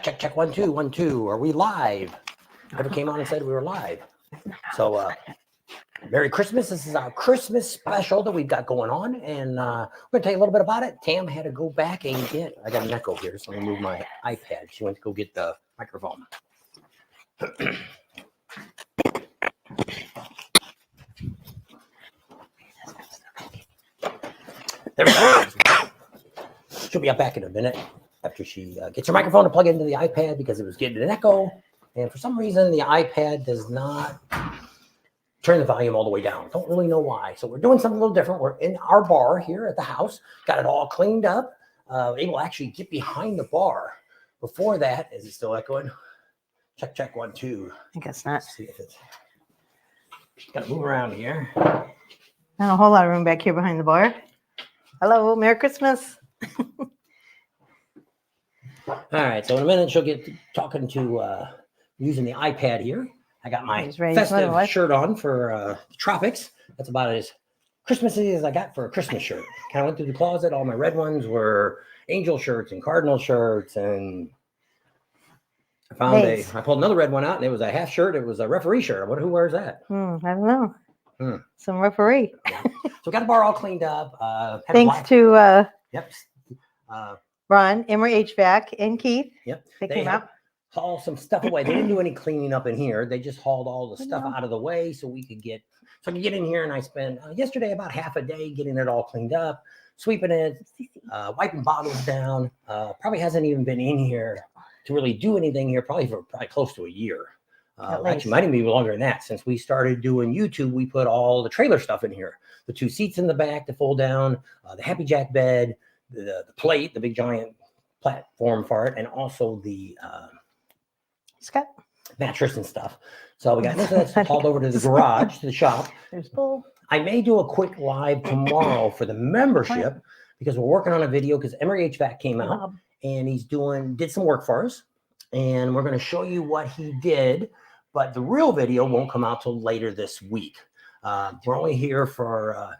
Check. 1, 2, 1, 2. Are we live? Never came on and said we were live. So, Merry Christmas. This is our Christmas special that we've got going on. And we're going to tell you a little bit about it. Tam had to go back and get, I got an echo here, so I'm going to move my iPad. She went to go get the microphone. There we go. She'll be up back in a minute after she gets her microphone to plug into the iPad because it was getting an echo. And for some reason, the iPad does not turn the volume all the way down. Don't really know why. So we're doing something a little different. We're in our bar here at the house. Got it all cleaned up. Able to actually get behind the bar. Before that, is it still echoing? Check 1, 2. I guess not. Let's see if it's... Got to move around here. Not a whole lot of room back here behind the bar. Hello, Merry Christmas. All right, so in a minute she'll get talking to using the iPad here. I got my festive shirt on for tropics. That's about as Christmassy as I got for a Christmas shirt. Kind of went through the closet. All my red ones were angel shirts and cardinal shirts, and I found I pulled another red one out, and it was a half shirt. It was a referee shirt. Who wears that? I don't know. Some referee. Yeah. So we got the bar all cleaned up. Thanks to yep. Ron, Emery HVAC, and Keith. Yep. They came out. Haul some stuff away. They didn't do any cleaning up in here. They just hauled all the stuff out of the way so we could get. So I could get in here, and I spent yesterday about half a day getting it all cleaned up, sweeping it, wiping bottles down. Probably hasn't even been in here to really do anything here. Probably close to a year. Actually, might even be longer than that. Since we started doing YouTube, we put all the trailer stuff in here. The 2 seats in the back to fold down, the Happy Jack bed, the plate, the big giant platform for it, and also the mattress and stuff. So we got most of that hauled over to the garage, to the shop. There's Bull. I may do a quick live tomorrow for the membership because we're working on a video because Emery HVAC came out and he's did some work for us. And we're going to show you what he did. But the real video won't come out till later this week. We're only here for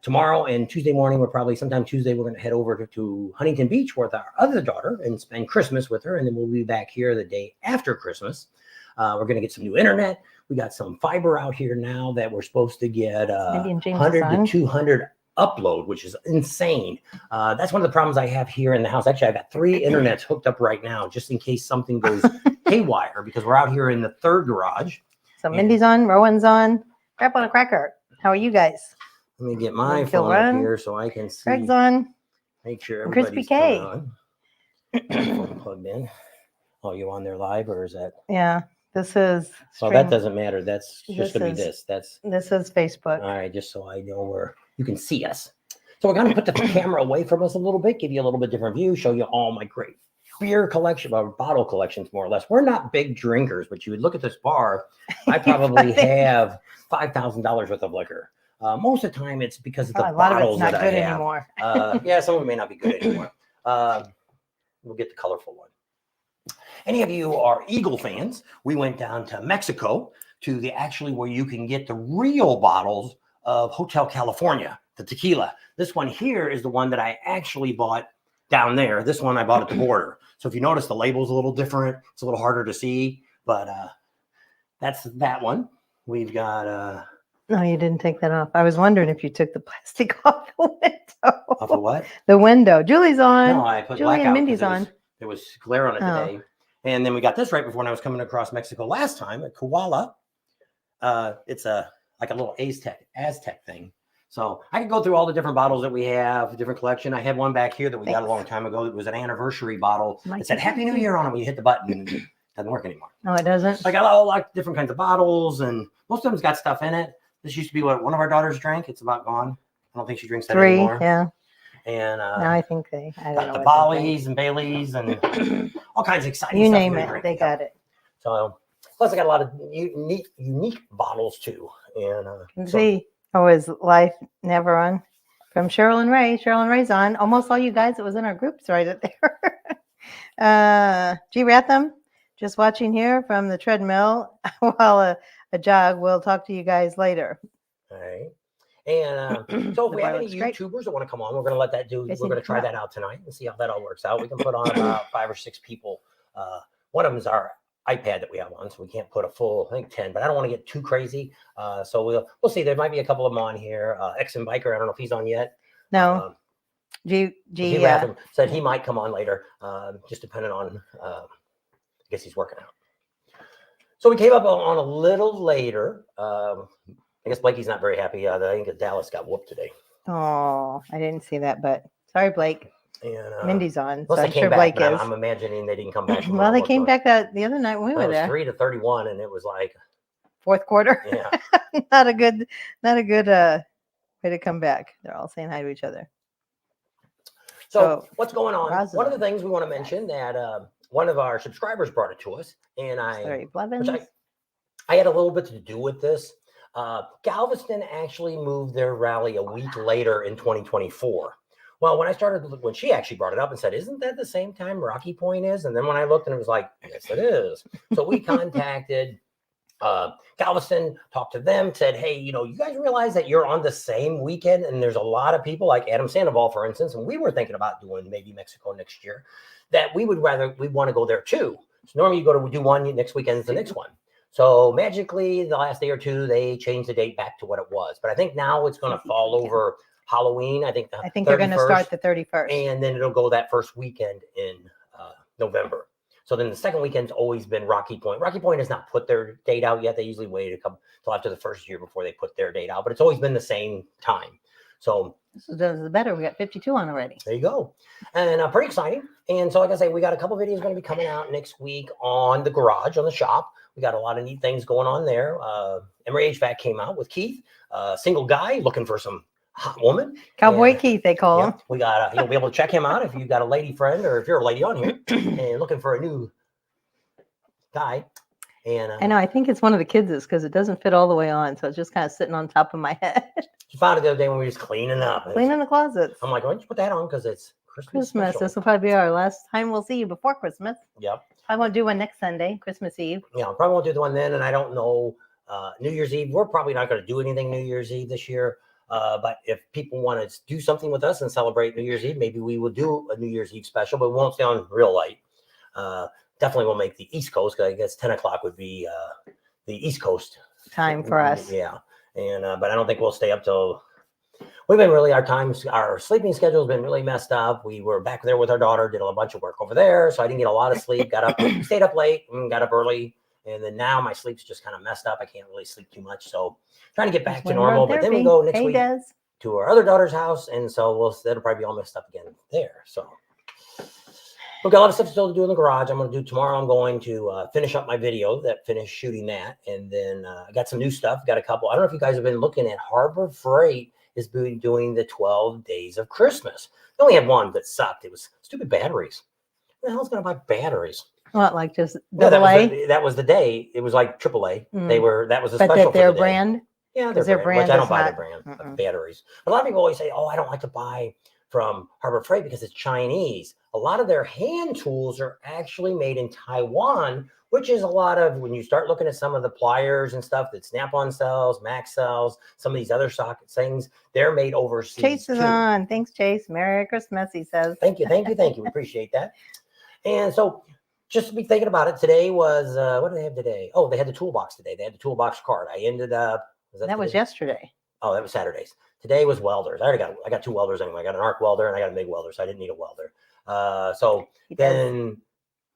tomorrow and Tuesday morning. Sometime Tuesday, we're going to head over to Huntington Beach with our other daughter and spend Christmas with her. And then we'll be back here the day after Christmas. We're going to get some new internet. We got some fiber out here now that we're supposed to get 100 to 200 upload, which is insane. That's one of the problems I have here in the house. Actually, I got 3 internets hooked up right now, just in case something goes haywire, because we're out here in the third garage. So Mindy's on, Rowan's on. Crap on a cracker. How are you guys? Let me get my phone up here so I can see. Greg's on. Make sure everybody's on. Phone plugged in. Oh, you on there live, or is that? Yeah, this is. Oh, that doesn't matter. That's just going to be this. This is Facebook. All right, just so I know where you can see us. So we're going to put the camera away from us a little bit, give you a little bit different view, show you all my great beer collection, or bottle collections, more or less. We're not big drinkers, but you would look at this bar. I probably have $5,000 worth of liquor. Most of the time, it's because of the bottles that I have. Anymore. Yeah, some of them may not be good anymore. We'll get the colorful one. Any of you are Eagle fans? We went down to Mexico to where you can get the real bottles of Hotel California, the tequila. This one here is the one that I actually bought down there. This one I bought at the border. So if you notice, the label's a little different. It's a little harder to see, but that's that one. We've got no, you didn't take that off. I was wondering if you took the plastic off the window. Off of what? The window. Julie's on. No, I put Julie and Mindy's on. There was glare on it today. And then we got this right before when I was coming across Mexico last time at Koala. It's like a little Aztec thing. So I could go through all the different bottles that we have, different collection. I had one back here that we got a long time ago. It was an anniversary bottle. It said Happy New Year on it when you hit the button. And it doesn't work anymore. No, it doesn't. So I got all like different kinds of bottles, and most of them's got stuff in it. This used to be what one of our daughters drank. It's about gone. I don't think she drinks that anymore. Yeah. And no, I think I don't got know the Bollies and Baileys and all kinds of exciting stuff. You name it, they got it. So plus I got a lot of unique bottles too. And see, is life never on? From Cheryl and Ray. Cheryl and Ray's on. Almost all you guys that was in our groups right there. G. Ratham, just watching here from the treadmill while a jog. We'll talk to you guys later. All right. And so if we have any YouTubers that want to come on, we're going to let that do. We're going to try that out tonight and see how that all works out. We can put on about 5 or 6 people One of them is our iPad that we have on, so we can't put a full, I think 10, but I don't want to get too crazy. So we'll see. There might be a couple of them on here. Exxon Biker, I don't know if he's on yet. No. G Latham said he might come on later, just depending on, I guess he's working out. So we came up on a little later. I guess Blakey's not very happy. I think Dallas got whooped today. Oh, I didn't see that, but sorry, Blake. And Mindy's on, so I'm sure Blake back, is. I'm imagining they didn't come back. Well, they came back the other night when we were there. It was 3-31, and it was like fourth quarter. Yeah, not a good way to come back. They're all saying hi to each other. So what's going on? Roosevelt. One of the things we want to mention that one of our subscribers brought it to us, and I had a little bit to do with this. Galveston actually moved their rally a week later in 2024. Well, when she actually brought it up and said, "Isn't that the same time Rocky Point is?" And then when I looked, and it was like, "Yes, it is." So we contacted Galveston, talked to them, said, "Hey, you guys realize that you're on the same weekend, and there's a lot of people like Adam Sandoval, for instance, and we were thinking about doing maybe Mexico next year. That we want to go there too. So normally you go to do one next weekend is the next one." So magically, the last day or two, they changed the date back to what it was. But I think now it's going to fall over Halloween. I think they're going to start the 31st. And then it'll go that first weekend in November. So then the second weekend's always been Rocky Point. Rocky Point has not put their date out yet. They usually wait a couple till after the first year before they put their date out. But it's always been the same time. So this is better. We got 52 on already. There you go. And pretty exciting. And so like I say, we got a couple videos going to be coming out next week on the garage, on the shop. We got a lot of neat things going on there. Emery HVAC came out with Keith, single guy looking for some hot woman. Cowboy Keith, they call him. We got, you'll be able to check him out if you've got a lady friend or if you're a lady on here and looking for a new guy. And I know, I think it's one of the kids' because it doesn't fit all the way on. So it's just kind of sitting on top of my head. She found it the other day when we were just cleaning up. Cleaning the closets. I'm like, why don't you put that on? Because it's Christmas. This will probably be our last time we'll see you before Christmas. Yep. I won't do one next Sunday, Christmas Eve. Yeah, I probably won't do the one then. And I don't know, New Year's Eve, we're probably not going to do anything New Year's Eve this year. But if people want to do something with us and celebrate New Year's Eve, maybe we will do a New Year's Eve special, but we won't stay on real light. Definitely will make the East Coast, because I guess 10 o'clock would be the East Coast time for us. Yeah. And but I don't think we'll stay up till we've been really our sleeping schedule has been really messed up. We were back there with our daughter, did a bunch of work over there. So I didn't get a lot of sleep, stayed up late and got up early. And then now my sleep's just kind of messed up. I can't really sleep too much. So trying to get back to normal. But then we go next week to our other daughter's house. And so that'll probably be all messed up again there. So we've got a lot of stuff still to do in the garage. I'm going to do tomorrow. I'm going to finish up my video finished shooting that. And then I got some new stuff. Got a couple. I don't know if you guys have been looking at Harbor Freight is doing the 12 days of Christmas. They only had one that sucked. It was stupid batteries. Who the hell's going to buy batteries? What, like just AA? That was the day. It was like AAA. That was a special for their the brand. Yeah, their brand. Which I don't buy their brand of batteries. A lot of people always say, "Oh, I don't like to buy from Harbor Freight because it's Chinese." A lot of their hand tools are actually made in Taiwan, which is a lot of when you start looking at some of the pliers and stuff that Snap-on sells, Max sells, some of these other socket things, they're made overseas. Chase is on. Thanks, Chase. Merry Christmas, he says. Thank you. We appreciate that. And so just to be thinking about it, today was, what do they have today? Oh, they had the toolbox today. They had the toolbox card. I ended up. That was yesterday. Oh, that was Saturdays. Today was welders. I got two welders anyway. I got an arc welder and I got a MIG welder, so I didn't need a welder. So then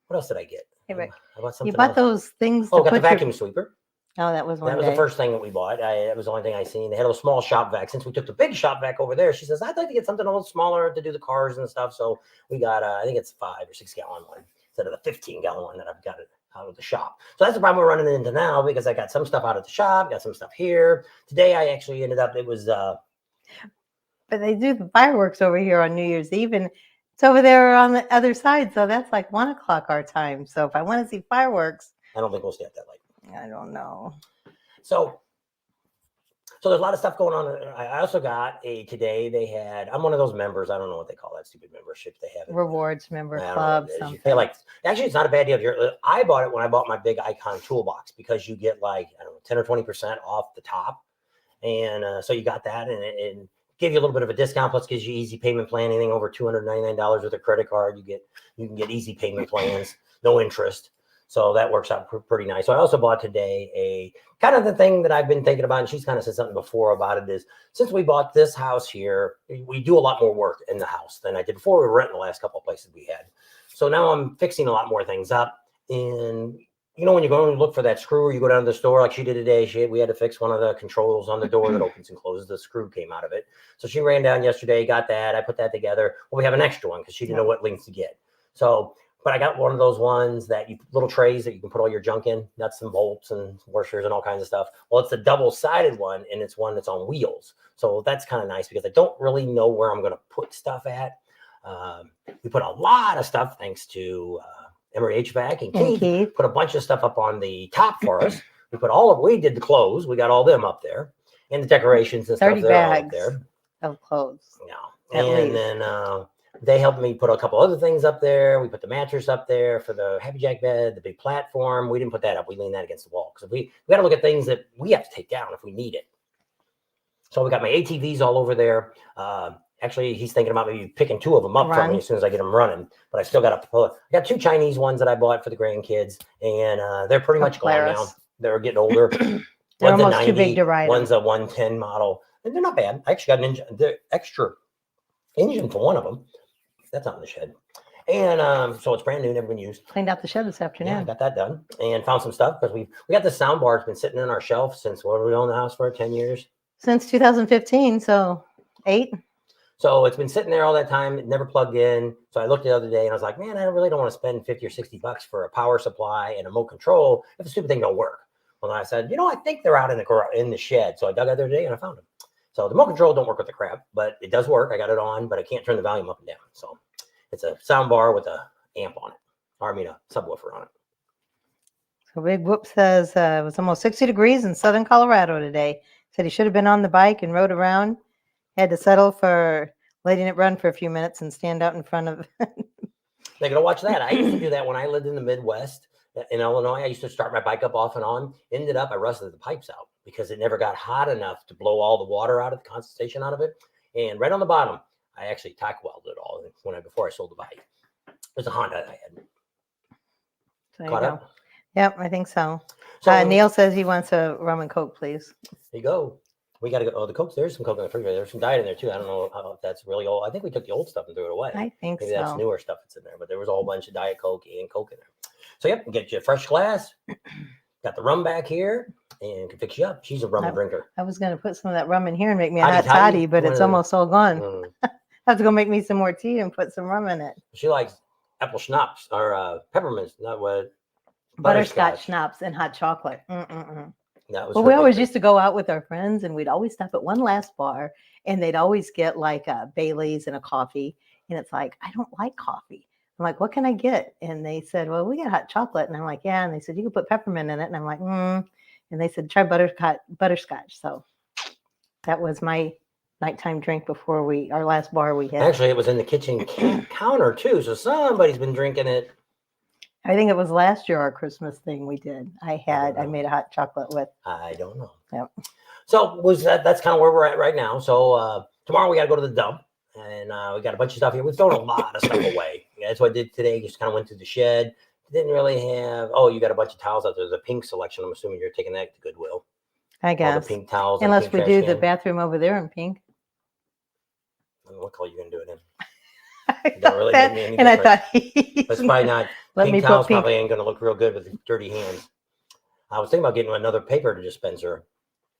what else did I get? Hey, Rick, I bought something you bought else. those things. Oh, got the vacuum sweeper. Oh, that was one. That was the first thing that we bought. That was the only thing I seen. They had a small shop vac. Since we took the big shop vac over there, she says, I'd like to get something a little smaller to do the cars and stuff. So we got, I think it's 5 or 6 gallon one instead of the 15-gallon one that I've got it out of the shop. So that's the problem we're running into now, because I got some stuff out of the shop, got some stuff here. Today I actually ended up, it was. But they do the fireworks over here on New Year's Eve, and it's over there on the other side. So that's like 1 o'clock our time. So if I want to see fireworks. I don't think we'll stay up that late. I don't know. So there's a lot of stuff going on. I also got today they had, I'm one of those members. I don't know what they call that stupid membership they have. Rewards member club. You pay actually, it's not a bad deal. I bought it when I bought my big Icon toolbox, because you get 10 or 20% off the top. And so you got that, and give you a little bit of a discount, plus gives you easy payment plan. Anything over $299 with a credit card, you can get easy payment plans, no interest. So that works out pretty nice. So I also bought today a kind of the thing that I've been thinking about, and she's kind of said something before about it, is since we bought this house here, we do a lot more work in the house than I did before. We were renting the last couple of places we had. So now I'm fixing a lot more things up. And you know, when you go and look for that screw, or you go down to the store like she did today, we had to fix one of the controls on the door that opens and closes. The screw came out of it. So she ran down yesterday, got that. I put that together. Well, we have an extra one because she didn't know what length to get. So, but I got one of those ones that little trays that you can put all your junk in, nuts and bolts and washers and all kinds of stuff. Well, it's a double-sided one, and it's one that's on wheels. So that's kind of nice because I don't really know where I'm going to put stuff at. We put a lot of stuff thanks to Emery HVAC and Keith put a bunch of stuff up on the top for us. We did the clothes. We got all them up there, and the decorations and 30 stuff. They're all up bags there of clothes. Yeah, and then they helped me put a couple other things up there. We put the mattress up there for the Happy Jack bed, the big platform. We didn't put that up. We leaned that against the wall because we got to look at things that we have to take down if we need it. So we got my ATVs all over there. Actually, he's thinking about maybe picking two of them up for me as soon as I get them running. But I still got to pull it. I got 2 Chinese ones that I bought for the grandkids, and they're pretty much gone now. They're getting older. They're One's almost 90, too big to ride. One's a 110 model, and they're not bad. I actually got the extra engine for one of them. That's out in the shed. And so it's brand new, never been used. Cleaned out the shed this afternoon. Yeah, I got that done and found some stuff because we got the sound bar. It's been sitting in our shelf since what we owned the house for 10 years. Since 2015, so 8. So it's been sitting there all that time. It never plugged in. So I looked the other day and I was like, man, I really don't want to spend 50 or 60 bucks for a power supply and a remote control if the stupid thing don't work. Well, I said, I think they're out in the shed. So I dug out the other day and I found them. So the remote control don't work with the crap, but it does work. I got it on, but I can't turn the volume up and down. So it's a sound bar with a amp on it, a subwoofer on it. So Big Whoop says it was almost 60 degrees in southern Colorado today. Said he should have been on the bike and rode around. Had to settle for letting it run for a few minutes and stand out in front of They gotta watch that. I used to do that when I lived in the Midwest in Illinois. I used to start my bike up off and on. Ended up, I rusted the pipes out because it never got hot enough to blow all the water out of the condensation out of it. And right on the bottom, I actually tack welded it all before I sold the bike. It was a Honda that I had. So Caught up? Yep, I think so. So Neil says he wants a rum and Coke, please. There you go. We got to go. Oh, the Coke. There's some Coke in the refrigerator. There's some Diet in there too. I don't know if that's really old. I think we took the old stuff and threw it away. I think Maybe so. that's newer stuff that's in there. But there was a whole bunch of Diet Coke and Coke in there. So yep, get you a fresh glass. Got the rum back here and can fix you up. She's a rum drinker. I was going to put some of that rum in here and make me a hot toddy, but it's almost all gone. I have to go make me some more tea and put some rum in it. She likes apple schnapps or peppermints, not what. Butterscotch schnapps and hot chocolate. That was well, we always used to go out with our friends and we'd always stop at one last bar and they'd always get like a Bailey's and a coffee. And it's like, I don't like coffee. I'm like, what can I get? And they said, well, we got hot chocolate. And I'm like, yeah. And they said, you can put peppermint in it. And I'm like, And they said, try butterscotch. So that was my nighttime drink before our last bar we had. Actually, it was in the kitchen counter too. So somebody's been drinking it. I think it was last year, our Christmas thing we did. I made a hot chocolate with. I don't know. Yep. So that's kind of where we're at right now. So tomorrow we got to go to the dump and we got a bunch of stuff here. We've thrown a lot of stuff away. That's what I did today. Just kind of went through the shed. Didn't really have, you got a bunch of towels out there. The pink selection. I'm assuming you're taking that to Goodwill. I guess. All the pink towels. Unless we do the bathroom over there in pink. What color are you going to do it in? I thought that's probably not. Pink towels probably ain't going to look real good with dirty hands. I was thinking about getting another paper dispenser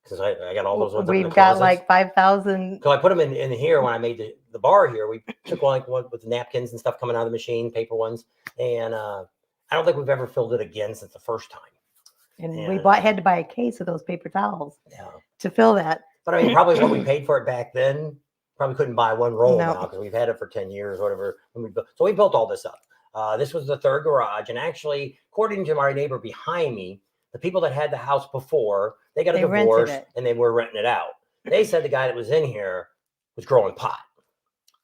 because I got all those ones. We've got like 5,000. So I put them in here when I made the bar here. We took one with napkins and stuff coming out of the machine, paper ones, and I don't think we've ever filled it again since the first time. And we had to buy a case of those paper towels to fill that. But I mean, probably what we paid for it back then. Probably couldn't buy one roll now because we've had it for 10 years, whatever. So we built all this up. This was the third garage. And actually, according to my neighbor behind me, the people that had the house before, they got a divorce and they were renting it out. They said the guy that was in here was growing pot.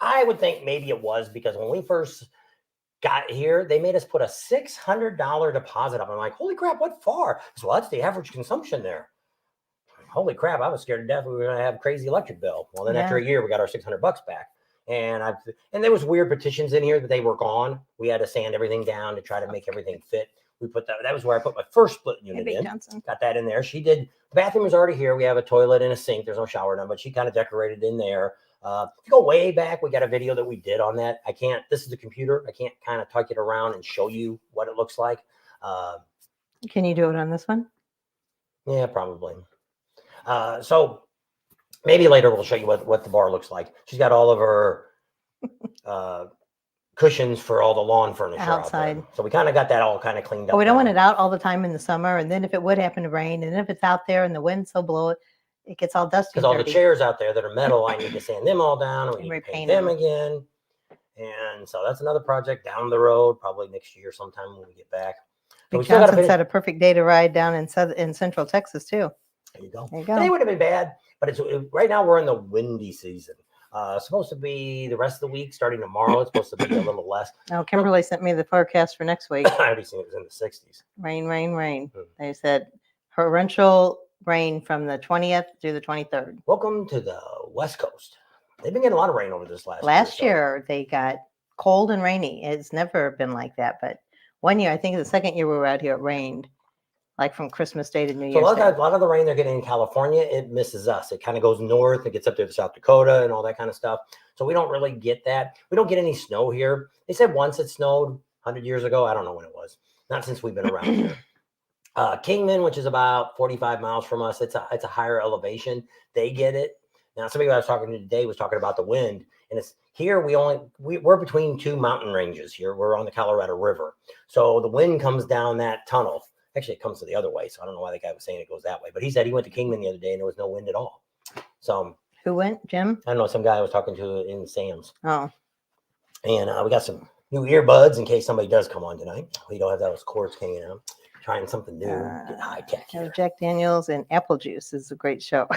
I would think maybe it was because when we first got here, they made us put a $600 deposit up. I'm like, holy crap, what for? So that's the average consumption there. holy crap, I was scared to death we were going to have a crazy electric bill. Well, then after a year, we got our $600 back. And there was weird petitions in here that they were gone. We had to sand everything down to try to make everything fit. We put that was where I put my first split unit in. Johnson. Got that in there. She did. The bathroom is already here. We have a toilet and a sink. There's no shower now, but she kind of decorated in there. If you go way back, we got a video that we did on that. This is the computer. I can't kind of tuck it around and show you what it looks like. Can you do it on this one? Yeah, probably. So maybe later we'll show you what the bar looks like. She's got all of her cushions for all the lawn furniture outside. So we kind of got that all kind of cleaned up. But we don't want it out all the time in the summer. And then if it would happen to rain, and if it's out there and the wind so blow it, it gets all dusty. Because all the chairs out there that are metal, I need to sand them all down and we need to paint them again. And so that's another project down the road, probably next year sometime when we get back. So Wisconsin's had a perfect day to ride down in Central Texas too. There you go. There you go. Today would have been bad, but right now we're in the windy season. Supposed to be the rest of the week, starting tomorrow. It's supposed to be a little less. Oh, Kimberly sent me the forecast for next week. I already seen it was in the 60s. Rain, rain, rain. They said torrential rain from the 20th through the 23rd. Welcome to the West Coast. They've been getting a lot of rain over this last year. They got cold and rainy. It's never been like that, but one year, I think the second year we were out here, it rained. Like from Christmas Day to New Year's Day. A lot of the rain they're getting in California, it misses us. It kind of goes north. It gets up to South Dakota and all that kind of stuff. So we don't really get that. We don't get any snow here. They said once it snowed 100 years ago. I don't know when it was. Not since we've been around here. Kingman, which is about 45 miles from us, it's a higher elevation. They get it. Now, somebody I was talking to today was talking about the wind. And it's here we're between two mountain ranges here. We're on the Colorado River. So the wind comes down that tunnel. Actually, it comes to the other way, so I don't know why the guy was saying it goes that way. But he said he went to Kingman the other day and there was no wind at all. So who went, Jim? I don't know, some guy I was talking to in Sam's. Oh. And we got some new earbuds in case somebody does come on tonight. We don't have those cords hanging out. Trying something new, get high tech. Jack Daniels and apple juice is a great show.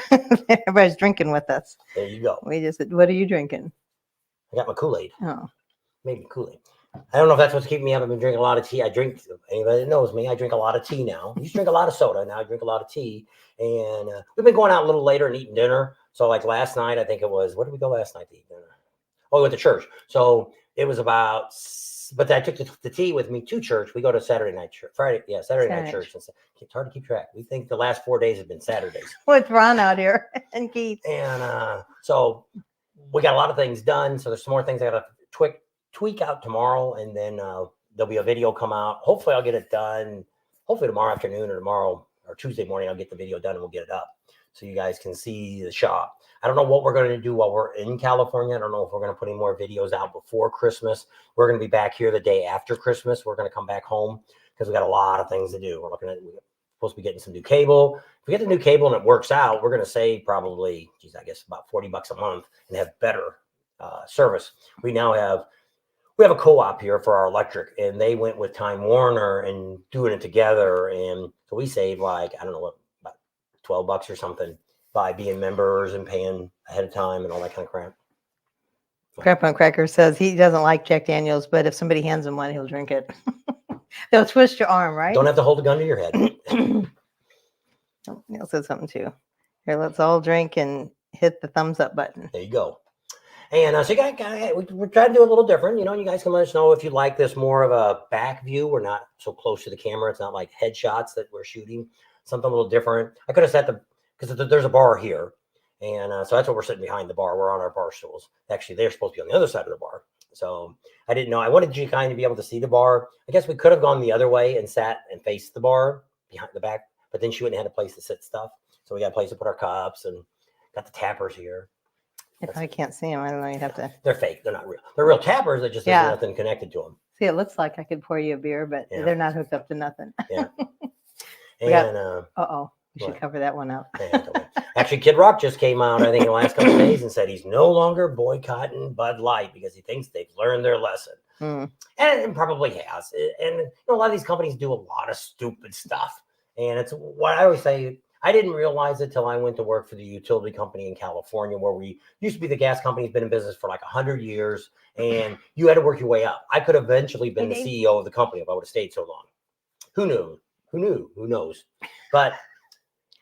Everybody's drinking with us. There you go. We just said, what are you drinking? I got my Kool-Aid. Oh. Maybe Kool-Aid. I don't know if that's what's keeping me up. I've been drinking a lot of tea. Anybody that knows me, I drink a lot of tea now. I used to drink a lot of soda. Now I drink a lot of tea. And we've been going out a little later and eating dinner. So like last night, I think it was, where did we go last night to eat dinner? Oh, we went to church. So it was about, but I took the tea with me to church. We go to Saturday night church. Saturday night church. It's hard to keep track. We think the last 4 days have been Saturdays. With Ron out here and Keith. And so we got a lot of things done. So there's some more things I got to tweak out tomorrow, and then there'll be a video come out. Hopefully I'll get it done. Hopefully tomorrow afternoon or tomorrow or Tuesday morning, I'll get the video done and we'll get it up so you guys can see the shop. I don't know what we're going to do while we're in California. I don't know if we're going to put any more videos out before Christmas. We're going to be back here the day after Christmas. We're going to come back home because we got a lot of things to do. We're supposed to be getting some new cable. If we get the new cable and it works out, we're going to save probably, I guess about $40 a month and have better service. We have a co-op here for our electric, and they went with Time Warner and doing it together. And so we saved about $12 or something by being members and paying ahead of time and all that kind of crap. Crap on Cracker says he doesn't like Jack Daniels, but if somebody hands him one, he'll drink it. They'll twist your arm, right? Don't have to hold a gun to your head. Neil said something too. Here, let's all drink and hit the thumbs up button. There you go. And so we're trying to do a little different. You guys can let us know if you like this more of a back view. We're not so close to the camera. It's not like headshots that we're shooting. Something a little different. I could have set because there's a bar here. And so that's what we're sitting behind the bar. We're on our bar stools. Actually, they're supposed to be on the other side of the bar. So I didn't know. I wanted you kind of be able to see the bar. I guess we could have gone the other way and sat and faced the bar behind the back, but then she wouldn't have had a place to sit stuff. So we got a place to put our cups and got the tappers here. If I can't see them, I don't know. You'd have to. They're fake. They're not real. They're real tappers. That just there's nothing connected to them. See, it looks like I could pour you a beer, but they're not hooked up to nothing. Yeah. And we should cover that one up. Actually, Kid Rock just came out, I think, in the last couple of days and said he's no longer boycotting Bud Light because he thinks they've learned their lesson. And probably has. And a lot of these companies do a lot of stupid stuff. And it's what I always say. I didn't realize it till I went to work for the utility company in California, where we used to be the gas company. Has been in business for like 100 years, and you had to work your way up. I could have eventually been the CEO of the company if I would have stayed so long. Who knew? Who knows? But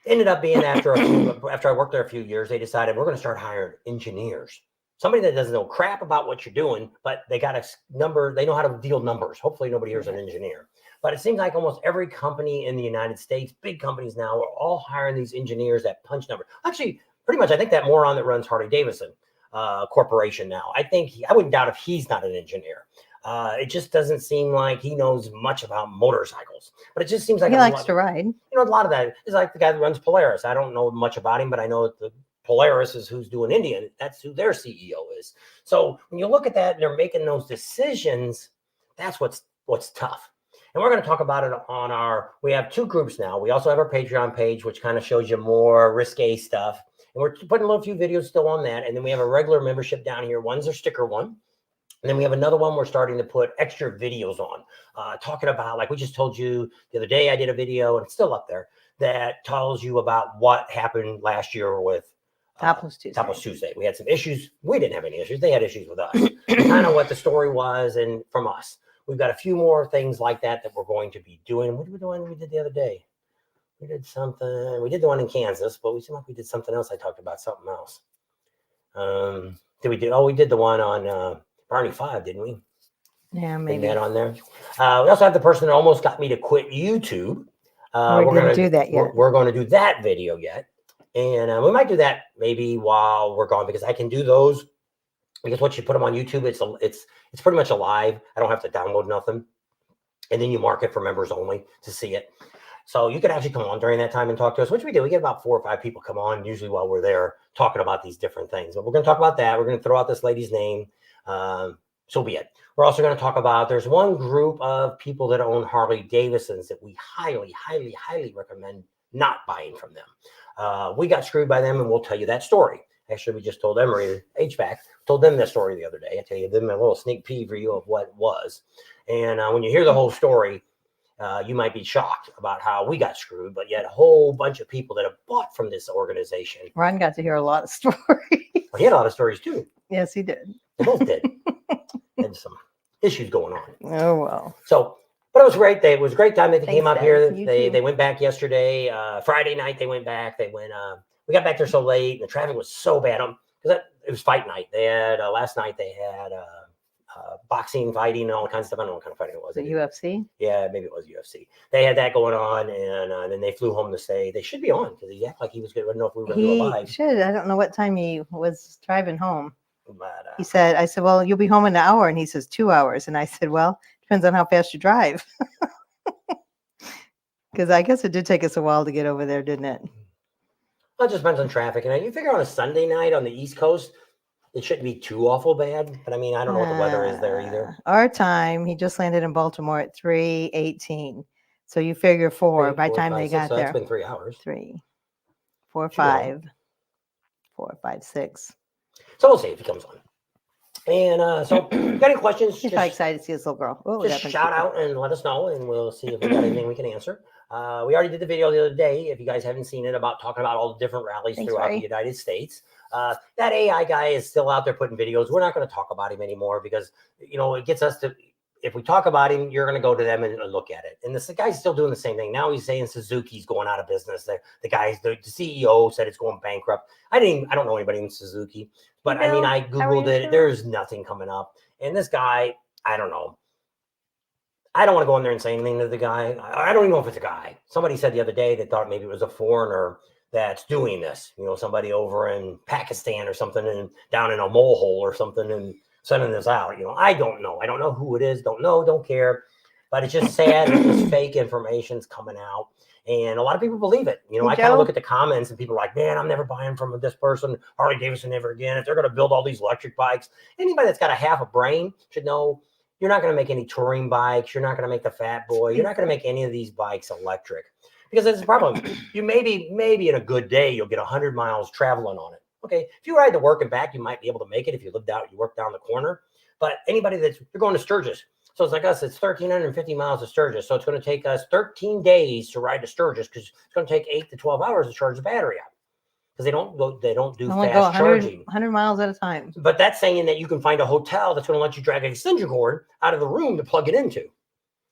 Ended up being after I worked there a few years, they decided we're going to start hiring engineers. Somebody that doesn't know crap about what you're doing, but they got a number. They know how to deal numbers. Hopefully nobody here's an engineer. But it seems like almost every company in the United States, big companies now, are all hiring these engineers that punch numbers. Actually, pretty much, I think that moron that runs Harley Davidson Corporation now, I wouldn't doubt if he's not an engineer. It just doesn't seem like he knows much about motorcycles, but it just seems like He likes to ride. A lot of that is like the guy that runs Polaris. I don't know much about him, but I know that the Polaris is who's doing Indian. That's who their CEO is. So when you look at that and they're making those decisions, that's what's tough. And we're going to talk about it on we have two groups now. We also have our Patreon page, which kind of shows you more risque stuff. And we're putting a little few videos still on that. And then we have a regular membership down here. One's a sticker one. And then we have another one we're starting to put extra videos on, talking about, like we just told you the other day, I did a video, and it's still up there, that tells you about what happened last year with Topless Tuesday. Topless Tuesday. We had some issues. We didn't have any issues. They had issues with us. Kind of what the story was and from us. We've got a few more things like that we're going to be doing. What did we did the other day? We did something. We did the one in Kansas, but we seemed like we did something else. I talked about something else. We did the one on Barney 5, didn't we? Yeah, maybe. That on there. We also have the person that almost got me to quit YouTube. We're going to do that yet. We're going to do that video yet. And we might do that maybe while we're gone, because I can do those. Because once you put them on YouTube, it's pretty much alive. I don't have to download nothing. And then you mark it for members only to see it. So you could actually come on during that time and talk to us, which we do. We get about 4 or 5 people come on usually while we're there talking about these different things. But we're going to talk about that. We're going to throw out this lady's name. So be it. We're also going to talk about, there's one group of people that own Harley Davidsons that we highly, highly, highly recommend not buying from them. We got screwed by them, and we'll tell you that story. Actually, we just told Emery HVAC, told them this story the other day. I tell you them a little sneak preview of what it was. And when you hear the whole story, you might be shocked about how we got screwed, but yet a whole bunch of people that have bought from this organization. Ron got to hear a lot of stories. Well, he had a lot of stories too. Yes, he did. They both did. Had some issues going on. Oh, well. So, but it was great. It was a great time that they came up here. You They went back yesterday. Friday night they went back. We got back there so late, and the traffic was so bad. Because it was fight night. They had last night. They had boxing, fighting, and all kinds of stuff. I don't know what kind of fighting it was. The UFC? Yeah, maybe it was UFC. They had that going on, and then they flew home to say they should be on, because he acted like he was good. I don't know if we were going to do a live. He should. I don't know what time he was driving home. But, I said, well, you'll be home in an hour. And he says 2 hours. And I said, well, depends on how fast you drive. Because I guess it did take us a while to get over there, didn't it? Well, it just depends on traffic. And you figure on a Sunday night on the East Coast, it shouldn't be too awful bad. But I mean, I don't know what the weather is there either. Our time, he just landed in Baltimore at 3:18. So you figure 4 by the time they got there. It's been 3 hours. 3, 4, 5, 4, 5, 6. So we'll see if he comes on. And so, got any questions? He's probably excited to see his little girl. Oh, just shout out and let us know, and we'll see if we got anything we can answer. We already did the video the other day, if you guys haven't seen it, about talking about all the different rallies throughout the United States. That AI guy is still out there putting videos. We're not going to talk about him anymore because, it gets us to, if we talk about him, you're going to go to them and look at it. And the guy's still doing the same thing. Now he's saying Suzuki's going out of business. The CEO said it's going bankrupt. I don't know anybody in Suzuki, but I mean, I Googled it. Sure? There's nothing coming up. And this guy, I don't know. I don't want to go in there and say anything to the guy. I don't even know if it's a guy. Somebody said the other day they thought maybe it was a foreigner that's doing this. Somebody over in Pakistan or something, and down in a mole hole or something, and sending this out. I don't know. I don't know who it is. Don't care. But it's just sad that this fake information's coming out. And a lot of people believe it. I kind of look at the comments and people are like, man, I'm never buying from this person, Harley Davidson, never again. If they're going to build all these electric bikes, anybody that's got a half a brain should know you're not going to make any touring bikes. You're not going to make the Fat Boy. You're not going to make any of these bikes electric, because that's the problem. You maybe in a good day, you'll get 100 miles traveling on it. Okay, if you ride to work and back, you might be able to make it if you work down the corner. But anybody you're going to Sturgis. So it's like us, it's 1,350 miles to Sturgis. So it's going to take us 13 days to ride to Sturgis, because it's going to take 8 to 12 hours to charge the battery up. Because they don't do fast charging. 100 miles at a time. But that's saying that you can find a hotel that's going to let you drag an extension cord out of the room to plug it into.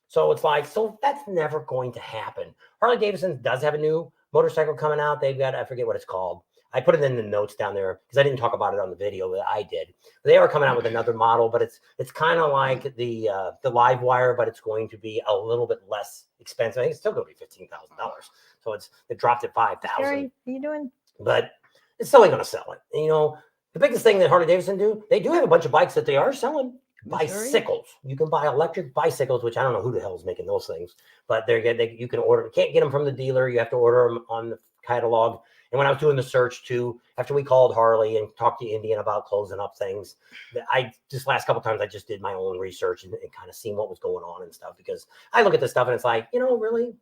So it's like, so that's never going to happen. Harley Davidson does have a new motorcycle coming out. They've got, I forget what it's called. I put it in the notes down there because I didn't talk about it on the video, but I did. They are coming out with another model, but it's kind of like the Livewire, but it's going to be a little bit less expensive. I think it's still going to be $15,000. So it dropped at $5,000. Jerry, what are you doing? But it's still ain't going to sell it. And, you know, the biggest thing that Harley Davidson do, they do have a bunch of bikes that they are selling. Bicycles. You can buy electric bicycles, which I don't know who the hell is making those things, but you can order. You can't get them from the dealer. You have to order them on the catalog. And when I was doing the search too, after we called Harley and talked to Indian about closing up things, just last couple times I just did my own research and kind of seen what was going on and stuff, because I look at this stuff and it's like, you know, really,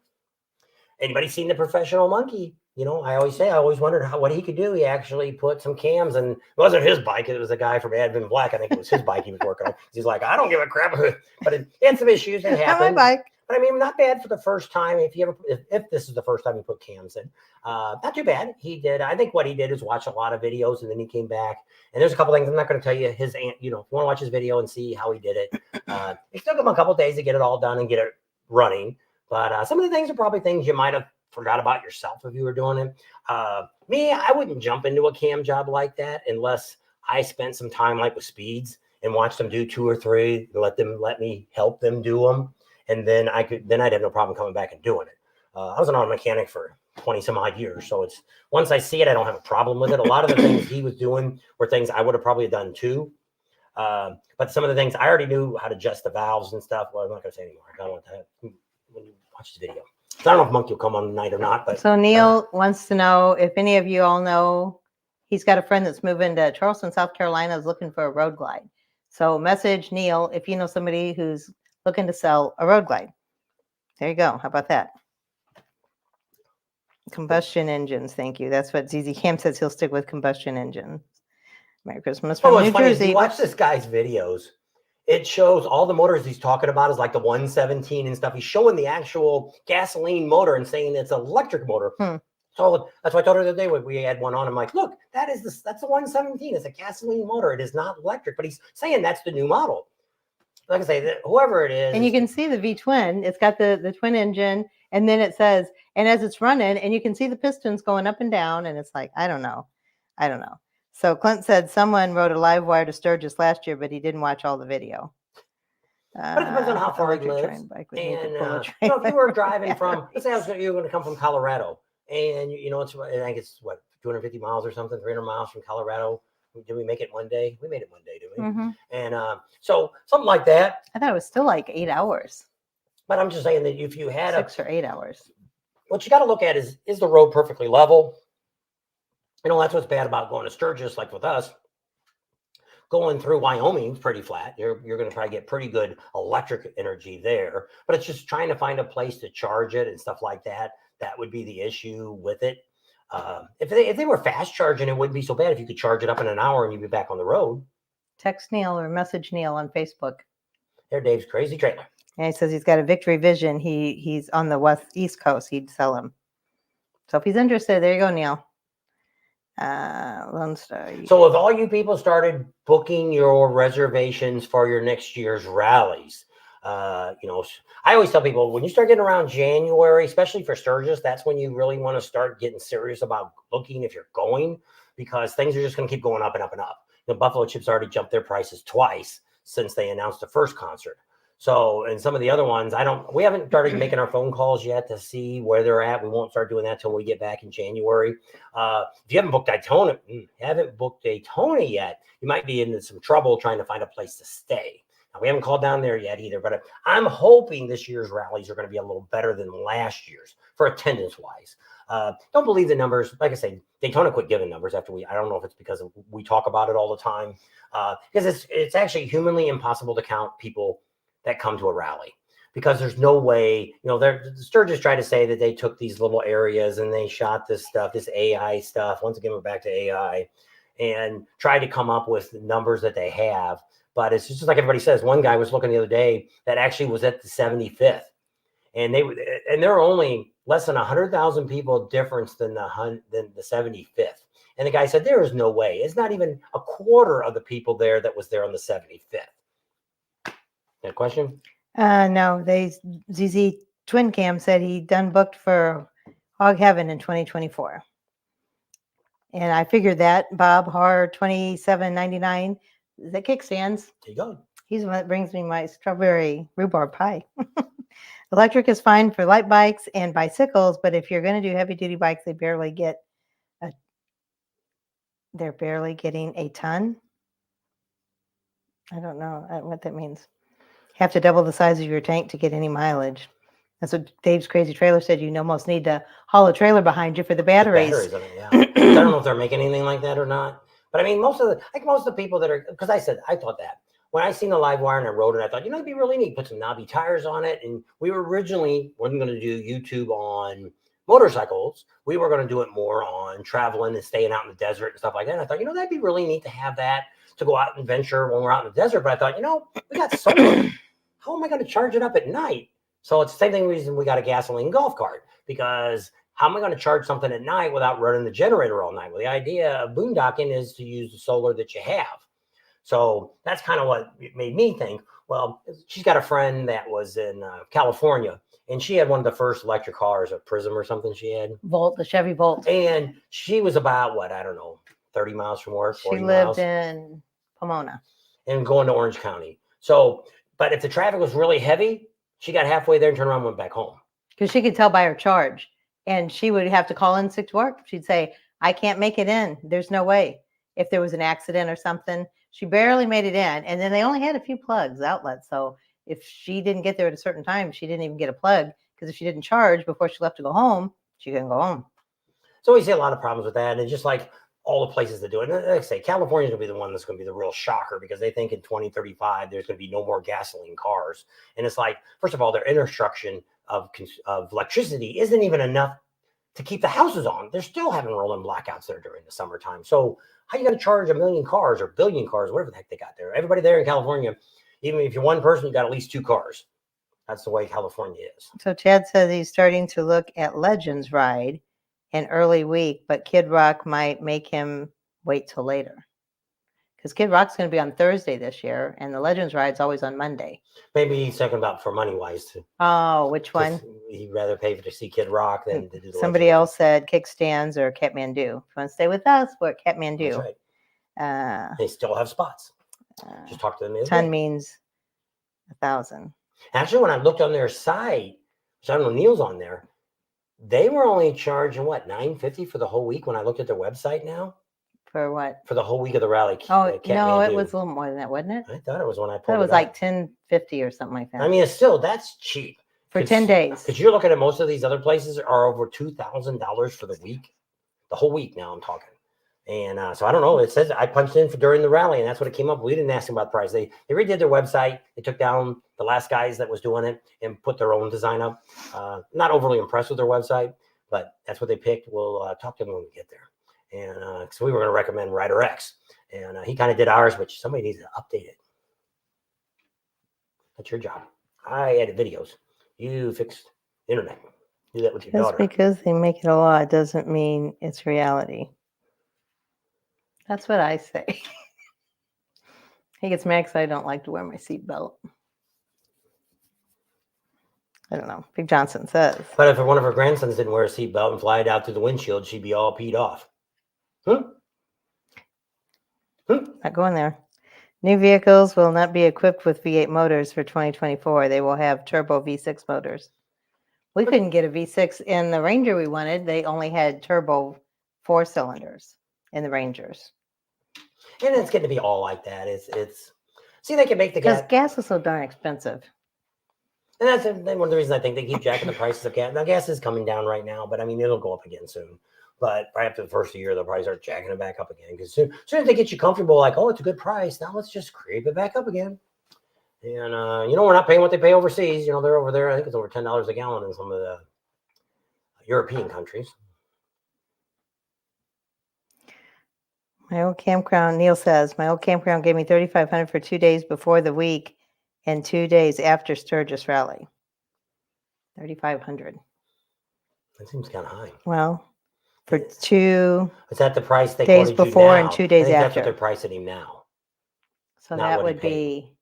anybody seen The Professional Monkey? You know, I always wondered what he could do. He actually put some cams, and it wasn't his bike. It was a guy from Advent Black. I think it was his bike he was working on. He's like, I don't give a crap. But it had some issues that happened. My bike. But I mean, not bad for the first time. If this is the first time you put cams in, not too bad. He did. I think what he did is watch a lot of videos, and then he came back. And there's a couple things I'm not going to tell you. If you want to watch his video and see how he did it, it took him a couple days to get it all done and get it running. But some of the things are probably things you might have forgot about yourself if you were doing it. Me, I wouldn't jump into a cam job like that unless I spent some time like with Speeds and watched them do 2 or 3, and let me help them do them. And then I'd have no problem coming back and doing it. I was an auto mechanic for 20 some odd years. So once I see it, I don't have a problem with it. A lot of the things he was doing were things I would have probably done too. But some of the things I already knew how to adjust the valves and stuff. Well, I'm not going to say anymore. I don't want that when you watch this video. So I don't know if Monkey will come on tonight or not. But so Neil wants to know if any of you all know, he's got a friend that's moving to Charleston, South Carolina, is looking for a Road Glide. So message Neil if you know somebody who's looking to sell a Road Glide. There you go. How about that? Combustion engines. Thank you. That's what ZZ Cam says. He'll stick with combustion engines. Merry Christmas from New Jersey. You watch this guy's videos. It shows all the motors he's talking about is like the 117 and stuff. He's showing the actual gasoline motor and saying it's an electric motor. So that's why I told her the other day when we had one on. I'm like, look, that's the 117. It's a gasoline motor. It is not electric. But he's saying that's the new model. Like I say, whoever it is. And you can see the V-twin. It's got the twin engine. And then it says, and as it's running, and you can see the pistons going up and down. And it's like, I don't know. So Clint said someone wrote a live wire to Sturgis last year, but he didn't watch all the video. But it depends on how far he lives. And if you were driving from, let's say you were going to come from Colorado, and I think it's 250 miles or something, 300 miles from Colorado. Did we make it one day? We made it one day, didn't we? Mm-hmm. And so something like that. I thought it was still like 8 hours. But I'm just saying that if you had 6 or 8 hours, what you got to look at is the road perfectly level? That's what's bad about going to Sturgis, like with us. Going through Wyoming is pretty flat. You're going to probably get pretty good electric energy there, but it's just trying to find a place to charge it and stuff like that. That would be the issue with it. If they were fast charging, it wouldn't be so bad if you could charge it up in an hour and you'd be back on the road. Text Neil or message Neil on Facebook. There, Dave's crazy trailer. And he says he's got a Victory Vision. He's on the East Coast. He'd sell him. So if he's interested, there you go, Neil. Lone Star. So if all you people started booking your reservations for your next year's rallies, I always tell people when you start getting around January, especially for Sturgis, that's when you really want to start getting serious about booking if you're going, because things are just going to keep going up and up and up. Buffalo Chips already jumped their prices twice since they announced the first concert. So, and some of the other ones, we haven't started making our phone calls yet to see where they're at. We won't start doing that till we get back in January. If you haven't booked Daytona yet, you might be into some trouble trying to find a place to stay. Now, we haven't called down there yet either, but I'm hoping this year's rallies are going to be a little better than last year's for attendance wise. Don't believe the numbers. Like I say, Daytona quit giving numbers after I don't know if it's because we talk about it all the time, because it's actually humanly impossible to count people that come to a rally, because there's no way, Sturgis tried to say that they took these little areas and they shot this stuff, this AI stuff. Once again, we're back to AI, and tried to come up with the numbers that they have. But it's just like everybody says. One guy was looking the other day that actually was at the 75th, and they're only less than 100,000 people difference than the 75th. And the guy said there is no way. It's not even a quarter of the people there that was there on the 75th. That question? No, ZZ Twin Cam said he done booked for Hog Heaven in 2024. And I figured that Bob Har 27.99, the kickstands. There you go. He's the one that brings me my strawberry rhubarb pie. Electric is fine for light bikes and bicycles, but if you're going to do heavy duty bikes, they're barely getting a ton. I don't know what that means. Have to double the size of your tank to get any mileage. That's what Dave's Crazy Trailer said. You almost need to haul a trailer behind you for the batteries. The batteries on it, yeah. I don't know if they're making anything like that or not. But I mean, most of the people that are, because I thought that. When I seen the live wire and I rode it, I thought, it'd be really neat. Put some knobby tires on it. And we were originally wasn't going to do YouTube on motorcycles. We were going to do it more on traveling and staying out in the desert and stuff like that. And I thought, that'd be really neat to have that to go out and venture when we're out in the desert. But I thought, we got solar. How am I going to charge it up at night? So it's the same reason we got a gasoline golf cart, because how am I going to charge something at night without running the generator all night? Well, the idea of boondocking is to use the solar that you have. So that's kind of what made me think, well, she's got a friend that was in California, and she had one of the first electric cars, a Prism or something she had. Volt, the Chevy Volt. And she was about, 30 miles from work, 40 miles. She lived in Pomona. And going to Orange County. So, but if the traffic was really heavy, she got halfway there and turned around and went back home. Because she could tell by her charge. And she would have to call in sick to work. She'd say, I can't make it in. There's no way. If there was an accident or something, she barely made it in. And then they only had a few outlets. So if she didn't get there at a certain time, she didn't even get a plug. Because if she didn't charge before she left to go home, she couldn't go home. So we see a lot of problems with that. And just like all the places that do it. And like I say, California is going to be the one that's going to be the real shocker, because they think in 2035, there's going to be no more gasoline cars. And it's like, first of all, their infrastructure of electricity isn't even enough to keep the houses on. They're still having rolling blackouts there during the summertime. So how are you going to charge 1 million cars or billion cars, whatever the heck they got there? Everybody there in California, even if you're one person, you got at least 2 cars. That's the way California is. So Chad says he's starting to look at Legends Ride in early week, but Kid Rock might make him wait till later. Because Kid Rock's going to be on Thursday this year, and the Legends Ride's always on Monday. Maybe he's talking about for money-wise, too. Oh, which one? He'd rather pay to see Kid Rock than to do the Somebody else said kickstands or Kathmandu. If you want to stay with us, we're at Kathmandu. That's right. They still have spots. Just talk to them. Ton means 1,000. Actually, when I looked on their site, which I don't know, Neil's on there, they were only charging $9.50 for the whole week when I looked at their website now. For what? For the whole week of the rally. Oh, no, it was a little more than that, wasn't it? I thought it was when I I pulled thought it was up. like $10.50 or something like that. I mean, that's cheap. For 10 days. Because you're looking at most of these other places are over $2,000 for the week. The whole week now I'm talking. And so I don't know. It says I punched in for during the rally, and that's what it came up. We didn't ask them about the price. They redid their website. They took down the last guys that was doing it and put their own design up. Not overly impressed with their website, but that's what they picked. We'll talk to them when we get there. And so we were going to recommend Rider X, and he kind of did ours, but somebody needs to update it. That's your job. I edit videos. You fix internet. Do that with your daughter. Just because they make it a law doesn't mean it's reality. That's what I say. He gets mad because I don't like to wear my seatbelt. I don't know. Big Johnson says. But if one of her grandsons didn't wear a seatbelt and fly it out through the windshield, she'd be all peed off. Not going there. New vehicles will not be equipped with V8 motors for 2024. They will have turbo V6 motors. We couldn't get a V6 in the Ranger we wanted. They only had turbo 4 cylinders in the Rangers. And it's getting to be all like that. It's see, they can make the because gas is so darn expensive. And that's one of the reasons I think they keep jacking the prices of gas. Now, gas is coming down right now, but I mean, it'll go up again soon. But right after the first of the year, they'll probably start jacking it back up again. Because as soon as they get you comfortable, like, oh, it's a good price, now let's just creep it back up again. And, we're not paying what they pay overseas. They're over there. I think it's over $10 a gallon in some of the European countries. My old campground, Neil says, my old campground gave me $3,500 for 2 days before the week and 2 days after Sturgis rally. $3,500. That seems kind of high. Well, for 2 is that the price they days quoted before you now? and 2 days I think after. That's what they're pricing him now. So Not that what he would paid. be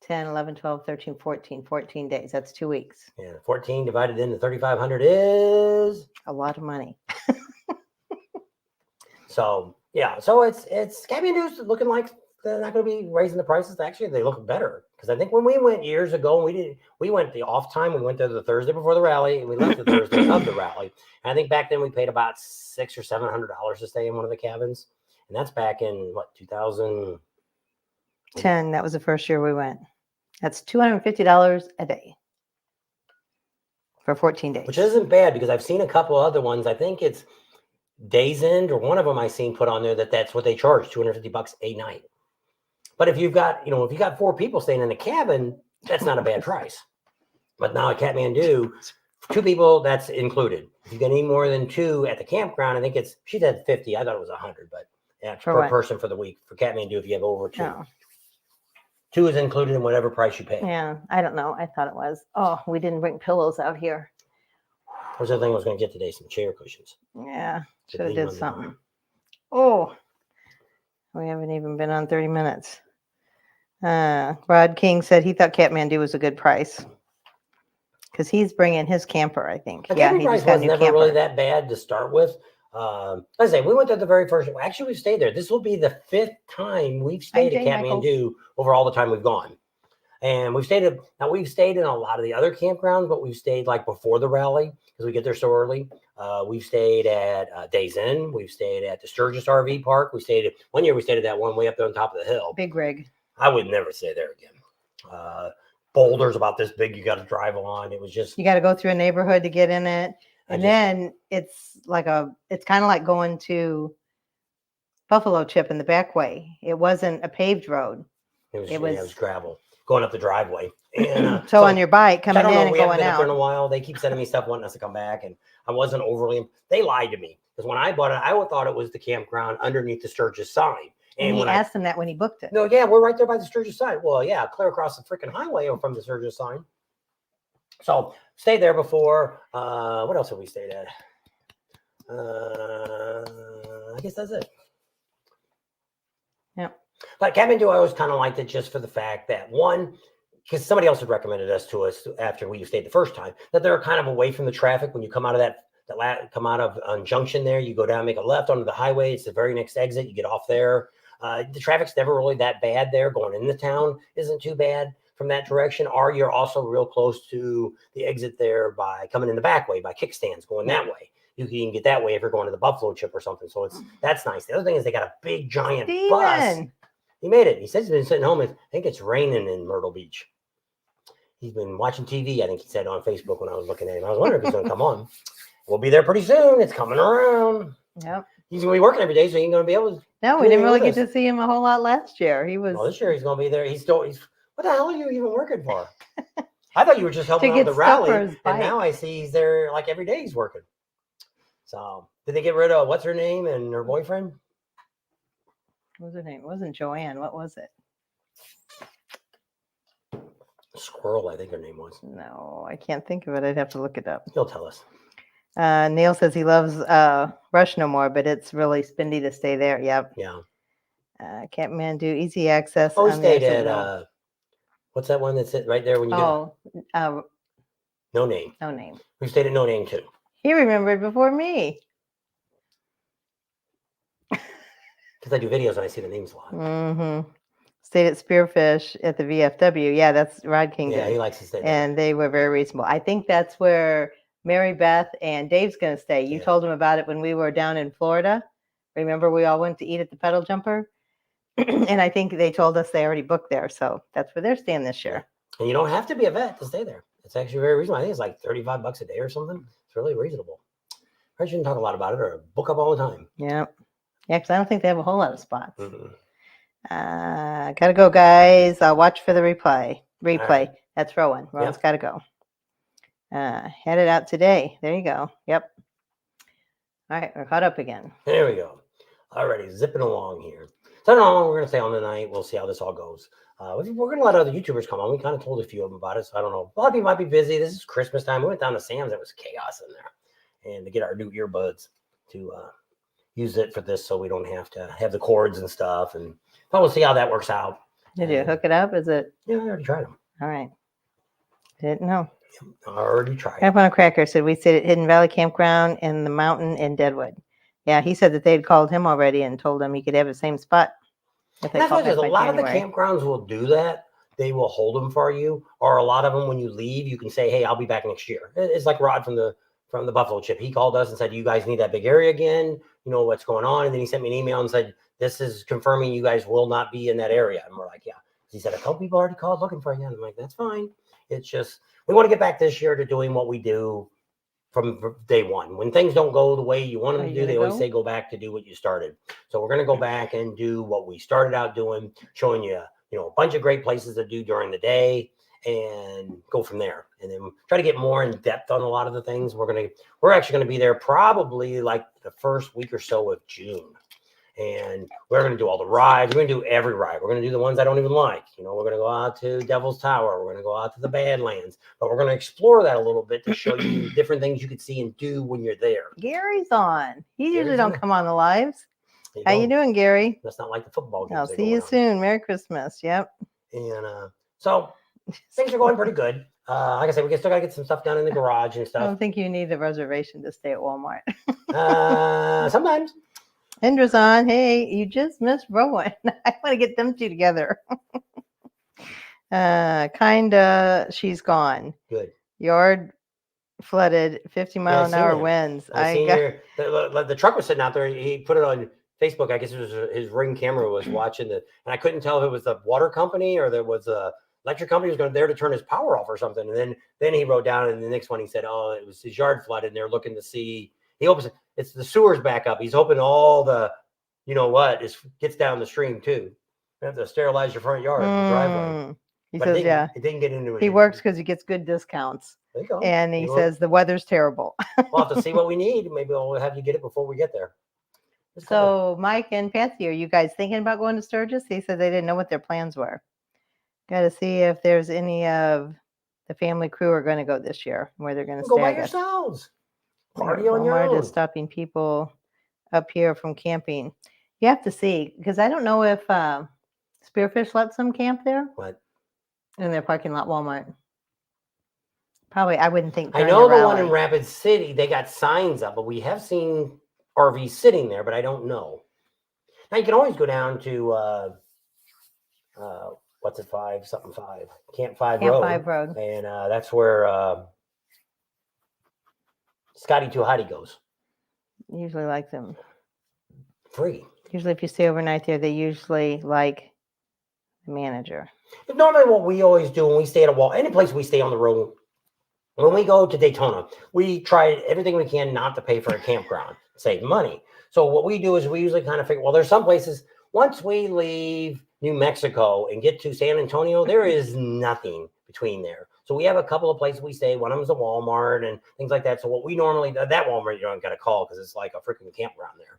10, 11, 12, 13, 14, 14 days. That's 2 weeks. Yeah, 14 divided into 3,500 is A lot of money. so yeah. So it's Kathmandu's looking like they're not going to be raising the prices. Actually, they look better because I think when we went years ago, we went the off time. We went there the Thursday before the rally, and we left the Thursday of the rally. And I think back then we paid about $600 or $700 to stay in one of the cabins, and that's back in what 2000. 10. That was the first year we went. That's $250 a day for 14 days. Which isn't bad because I've seen a couple other ones. I think it's Days End or one of them I seen put on there that's what they charge, $250 a night. But if you've got, if you got 4 people staying in a cabin, that's not a bad price. But now at Kathmandu, 2 people, that's included. If you get any more than 2 at the campground, I think she said 50. I thought it was 100, but yeah, per person for the week for Kathmandu if you have over 2. Oh. 2 is included in whatever price you pay. Yeah, I don't know. I thought it was. Oh, we didn't bring pillows out here. What's the other thing I was going to get today? Some chair cushions. Yeah, should have did something. Oh, we haven't even been on 30 minutes. Rod King said he thought Kathmandu was a good price because he's bringing his camper, I think. The Yeah, camping he price just got a was new never camper. really that bad to start with. Like I say, we went there the very first. Actually, we stayed there. This will be the 5th time we've stayed at Kathmandu over all the time we've gone. And we've stayed in a lot of the other campgrounds, but we've stayed like before the rally because we get there so early. We've stayed at Days Inn. We've stayed at the Sturgis RV Park. One year we stayed at that one way up there on top of the hill. Big rig. I would never stay there again. Boulders about this big you got to drive on. It was just you got to go through a neighborhood to get in it. And then it's kind of like going to Buffalo Chip in the back way. It wasn't a paved road. It was gravel going up the driveway. And, so on your bike coming in and we going haven't been out. up there in a while. They keep sending me stuff wanting us to come back, and I wasn't overly. They lied to me because when I bought it, I thought it was the campground underneath the Sturgis sign. And he asked him that when he booked it. No, yeah, we're right there by the Sturgis sign. Well, yeah, clear across the freaking highway from the Sturgis sign. So stayed there before. What else have we stayed at? I guess that's it. Yeah. But Kathmandu, I always kind of liked it just for the fact that because somebody else had recommended us to us after we stayed the first time, that they're kind of away from the traffic when you come out of come out of Junction there, you go down, make a left onto the highway. It's the very next exit. You get off there. The traffic's never really that bad there. Going into town isn't too bad from that direction. Or you're also real close to the exit there by coming in the back way by kickstands going that way. You can even get that way if you're going to the Buffalo Chip or something. So that's nice. The other thing is they got a big giant bus. He made it. He says he's been sitting home. I think it's raining in Myrtle Beach. He's been watching TV. I think he said on Facebook when I was looking at him. I was wondering if he's going to come on. We'll be there pretty soon. It's coming around. Yep. He's going to be working every day, so he ain't going to be able to. No, we didn't really get to see him a whole lot last year. He was. Well, this year he's going to be there. What the hell are you even working for? I thought you were just helping out with the rally, and now I see he's there like every day he's working. So, did they get rid of what's her name and her boyfriend? What was her name? It wasn't Joanne. What was it? Squirrel, I think her name was. No, I can't think of it. I'd have to look it up. He'll tell us. Neil says he loves Rush No More, but it's really spendy to stay there. Yep. Yeah. Kathmandu, easy access. Oh, we stayed at what's that one that's right there when you go? No Name. No Name. We stayed at No Name too. He remembered before me. Because I do videos and I see the names a lot. Mm-hmm. Stayed at Spearfish at the VFW. Yeah, that's Rod King. Yeah, he likes to stay there. And they were very reasonable. I think that's where Mary Beth and Dave's going to stay. You told him about it when we were down in Florida. Remember, we all went to eat at the Pedal Jumper? And I think they told us they already booked there. So that's where they're staying this year. And you don't have to be a vet to stay there. It's actually very reasonable. I think it's like $35 a day or something. It's really reasonable. I shouldn't talk a lot about it or book up all the time. Yeah. Yeah, because I don't think they have a whole lot of spots. Mm-hmm. Gotta go, guys. Watch for the replay. Right. That's Rowan. Rowan's got to go. Headed out today. There you go. Yep. All right, we're caught up again. There we go. Alrighty, zipping along here. So I don't know how long we're going to stay on tonight. We'll see how this all goes. We're going to let other YouTubers come on. We kind of told a few of them about it, so I don't know. A lot of people might be busy. This is Christmas time. We went down to Sam's. It was chaos in there. And to get our new earbuds to use it for this so we don't have to have the cords and stuff. And but we'll see how that works out. Did you hook it up? Is it? Yeah, I already tried them. All right. Didn't know. I already tried. Cap on a Cracker said we stayed at Hidden Valley Campground in the mountain in Deadwood. Yeah, he said that they had called him already and told him he could have the same spot. If they That's called what it is. back A by lot of the January. campgrounds will do that. They will hold them for you, or a lot of them when you leave, you can say, "Hey, I'll be back next year." It's like Rod from the Buffalo Chip. He called us and said, "You guys need that big area again. You know what's going on?" And then he sent me an email and said, "This is confirming you guys will not be in that area." And we're like, "Yeah." He said, "A couple people already called looking for you." And I'm like, "That's fine. It's just we want to get back this year to doing what we do from day one. When things don't go the way you want them Are to you do, they gonna always go? say go back to do what you started. So we're going to go back and do what we started out doing, showing you, a bunch of great places to do during the day, and go from there. And then try to get more in depth on a lot of the things. We're actually going to be there probably like the first week or so of June. And we're going to do all the rides. We're going to do every ride. We're going to do the ones I don't even like. We're going to go out to Devil's Tower. We're going to go out to the Badlands. But we're going to explore that a little bit to show you different things you could see and do when you're there. Gary's on. He usually Gary's don't on. come on the lives. There How you go. doing, Gary? That's not like the football games. I'll they see go you around. soon. Merry Christmas. Yep. And so things are going pretty good. Like I said, we still got to get some stuff done in the garage and I stuff. don't think you need a reservation to stay at Walmart. Sometimes. Indra's on. Hey, you just missed Rowan. I want to get them two together. She's gone. Good. Yard flooded, 50-mile-an-hour winds. I seen the truck was sitting out there. He put it on Facebook. I guess it was his Ring camera was watching and I couldn't tell if it was the water company or there was a electric company was there to turn his power off or something. And then he wrote down, and the next one he said, "Oh, it was his yard flooded, and they're looking to see." He hopes it's the sewers back up. He's hoping all the, gets down the stream too. You have to sterilize your front yard, your driveway. He But says, it didn't get into it. He works because he gets good discounts. There you go. And he says the weather's terrible. We'll have to see what we need. Maybe we'll have you get it before we get there. So Mike and Patsy, are you guys thinking about going to Sturgis? He said they didn't know what their plans were. Got to see if there's any of the family crew are going to go this year, where they're going to stay. Go by yourselves. Party on your own. Walmart is stopping people up here from camping. You have to see, because I don't know if Spearfish lets them camp there. What? In their parking lot, Walmart. Probably, I wouldn't think. I know the one in Rapid City, they got signs up, but we have seen RVs sitting there, but I don't know. Now you can always go down to what's it, 5 Camp 5 Road. And that's where Scotty Too Hottie goes. Usually like them free. Usually if you stay overnight there, they usually like the manager. But normally what we always do when we stay at any place we stay on the road, when we go to Daytona, we try everything we can not to pay for a campground, save money. So what we do is we usually kind of figure, well, there's some places, once we leave New Mexico and get to San Antonio, there is nothing between there. So we have a couple of places we stay. One of them is a Walmart and things like that. So what we normally, that Walmart you don't got to call because it's like a freaking campground there.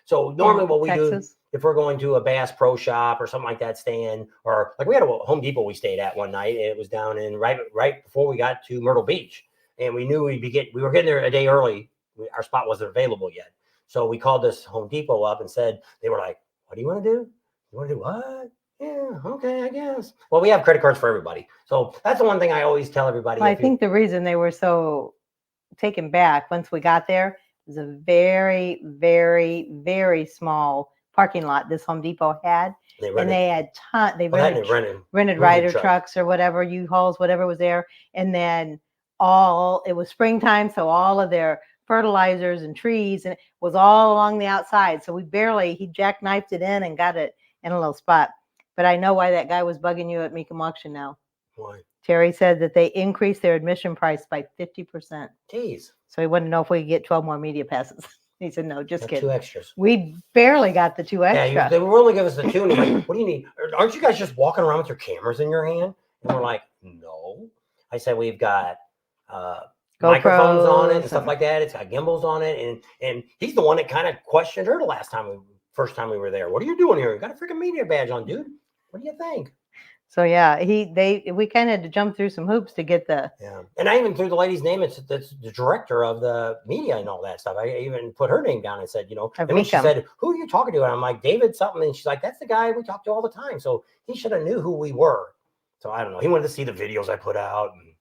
So normally what we do, if we're going to a Bass Pro Shop or something like that, staying, or like we had a Home Depot we stayed at one night. It was down in right before we got to Myrtle Beach, and we knew we were getting there a day early. Our spot wasn't available yet, so we called this Home Depot up and said, they were like, "What do you want to do? You want to do what?" Yeah, okay, I guess. Well, we have credit cards for everybody, so that's the one thing I always tell everybody. Well, I think the reason they were so taken back once we got there was a very, very, very small parking lot this Home Depot had, and they had rented Ryder trucks or whatever, U-Hauls, whatever was there, and then it was springtime, so all of their fertilizers and trees and it was all along the outside. So he jackknifed it in and got it in a little spot. But I know why that guy was bugging you at Mecum Auction now. Why? Terry said that they increased their admission price by 50%. Jeez. So he wanted to know if we could get 12 more media passes. He said, no, just kidding. 2 extras. We barely got the 2 extra. Yeah, they were only give us the 2. And he's like, what do you need? Aren't you guys just walking around with your cameras in your hand? And we're like, no. I said, we've got microphones on it and stuff like that. It's got gimbals on it. And he's the one that kind of questioned her the first time we were there. What are you doing here? You got a freaking media badge on, dude. What do you think? So yeah, we kind of had to jump through some hoops to get the. Yeah, and I even threw the lady's name. That's the director of the media and all that stuff. I even put her name down and said, Of and when she Mecum. said, "Who are you talking to?" and I'm like, "David something," and she's like, "That's the guy we talk to all the time." So he should have knew who we were. So I don't know. He wanted to see the videos I put out and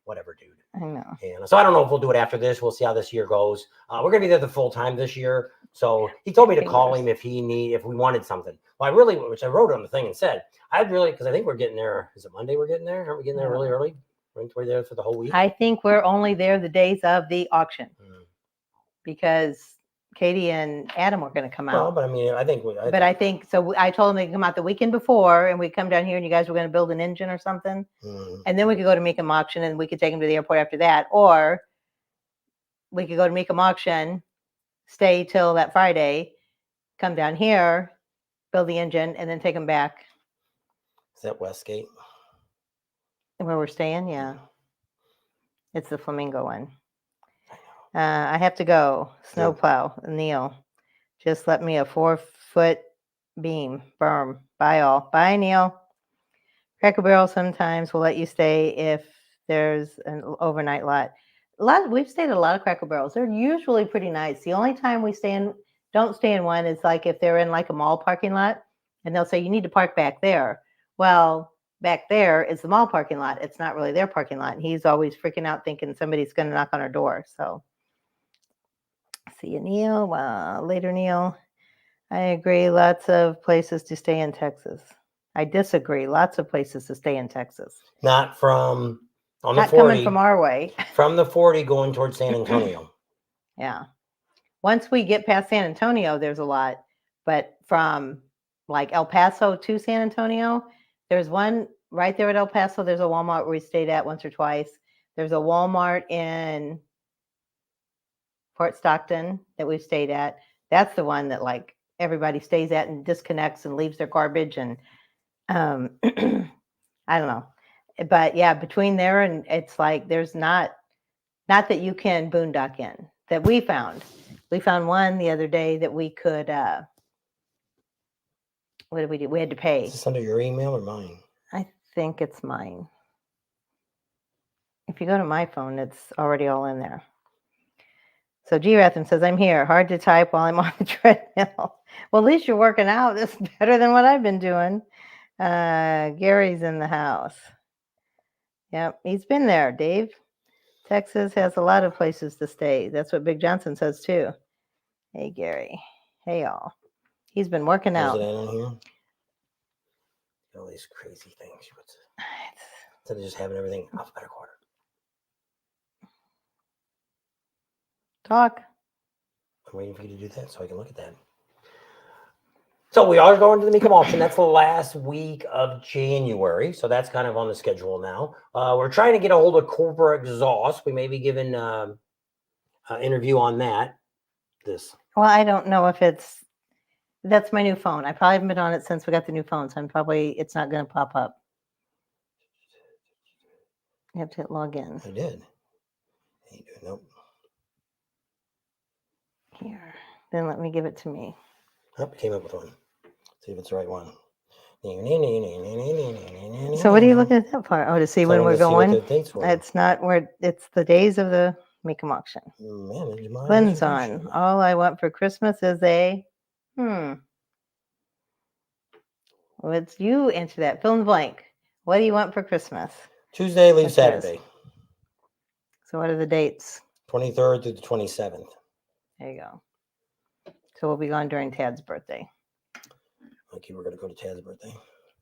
whatever, dude. I know. And so I don't know if we'll do it after this. We'll see how this year goes. We're gonna be there the full time this year. So he told me to call him if we wanted something. Well, which I wrote on the thing and said, because I think we're getting there. Is it Monday we're getting there? Aren't we getting there really early? We're there for the whole week. I think we're only there the days of the auction because Katie and Adam were going to come out. Well, but I mean, I think I think so. I told them they could come out the weekend before, and we'd come down here, and you guys were going to build an engine or something, and then we could go to Mecum auction, and we could take them to the airport after that, or we could go to Mecum auction, stay till that Friday, come down here, build the engine, and then take them back. Is that Westgate? Where we're staying? Yeah. It's the Flamingo one. I have to go. Snowplow, Neil. Just let me a 4-foot beam berm. Bye all. Bye, Neil. Cracker Barrel sometimes will let you stay if there's an overnight lot. We've stayed at a lot of Cracker Barrels. They're usually pretty nice. The only time we don't stay in one is like if they're in like a mall parking lot, and they'll say you need to park back there. Well, back there is the mall parking lot. It's not really their parking lot. And he's always freaking out thinking somebody's going to knock on our door. So see you, Neil. Later, Neil. I agree. Lots of places to stay in Texas. I disagree. Lots of places to stay in Texas. Not from on the Not 40. coming from our way. From the 40 going towards San Antonio. Yeah. Once we get past San Antonio, there's a lot. But from like El Paso to San Antonio, there's one right there at El Paso. There's a Walmart where we stayed at once or twice. There's a Walmart in Fort Stockton that we've stayed at. That's the one that like everybody stays at and disconnects and leaves their garbage. And I don't know. But yeah, between there and it's like there's not that you can boondock in that we found. We found one the other day that we could what did we do? We had to pay. Is this under your email or mine? I think it's mine. If you go to my phone, it's already all in there. So G. Ratham says, I'm here. Hard to type while I'm on the treadmill. Well, at least you're working out. That's better than what I've been doing. Gary's in the house. Yep, he's been there, Dave. Texas has a lot of places to stay. That's what Big Johnson says, too. Hey, Gary. Hey, y'all. He's been working out. Is it on here? All these crazy things. Instead of just having everything alphabetical order. Talk. I'm waiting for you to do that so I can look at that. So we are going to the Mecum auction. That's the last week of January. So that's kind of on the schedule now. We're trying to get a hold of Cobra Exhaust. We may be given an interview on that. Well, I don't know if that's my new phone. I probably haven't been on it since we got the new phone. So it's not going to pop up. You have to hit log in. I did. Nope. Here. Then let me give it to me. Oh, came up with one. See if it's the right one. So what are you looking at that for? Oh, to see when we're going? It's not where it's the days of the Mecum auction. Lynn's on. All I want for Christmas is well, it's you answer that. Fill in the blank. What do you want for Christmas? Tuesday, leave Saturday. So what are the dates? 23rd through the 27th. There you go. So we'll be gone during Tad's birthday. Okay, we're going to go to Tad's birthday.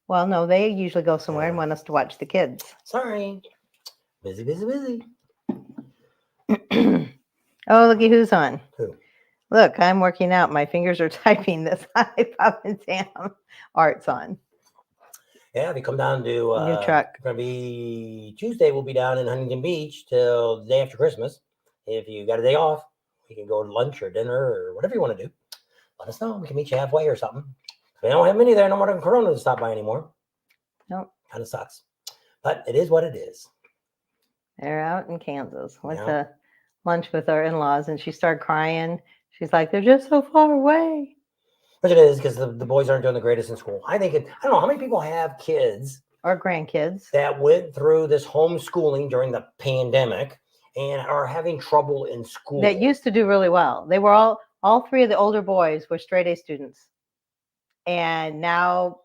Well, no, they usually go somewhere and want us to watch the kids. Sorry. Busy. Oh, looky who's on. Who? Look, I'm working out. My fingers are typing this. Hi, Pop and Sam. Art's on. Yeah, if you come down to new truck. It's going to be Tuesday. We'll be down in Huntington Beach till the day after Christmas. If you got a day off, you can go to lunch or dinner or whatever you want to do. Let us know. We can meet you halfway or something. We don't have many there. No more than Corona to stop by anymore. Nope. Kind of sucks. But it is what it is. They're out in Kansas. Went to lunch with our in-laws and she started crying. She's like, they're just so far away. Which it is because the boys aren't doing the greatest in school. I don't know how many people have kids Or grandkids. that went through this homeschooling during the pandemic and are having trouble in school. That used to do really well. They were all three of the older boys were straight A students. And now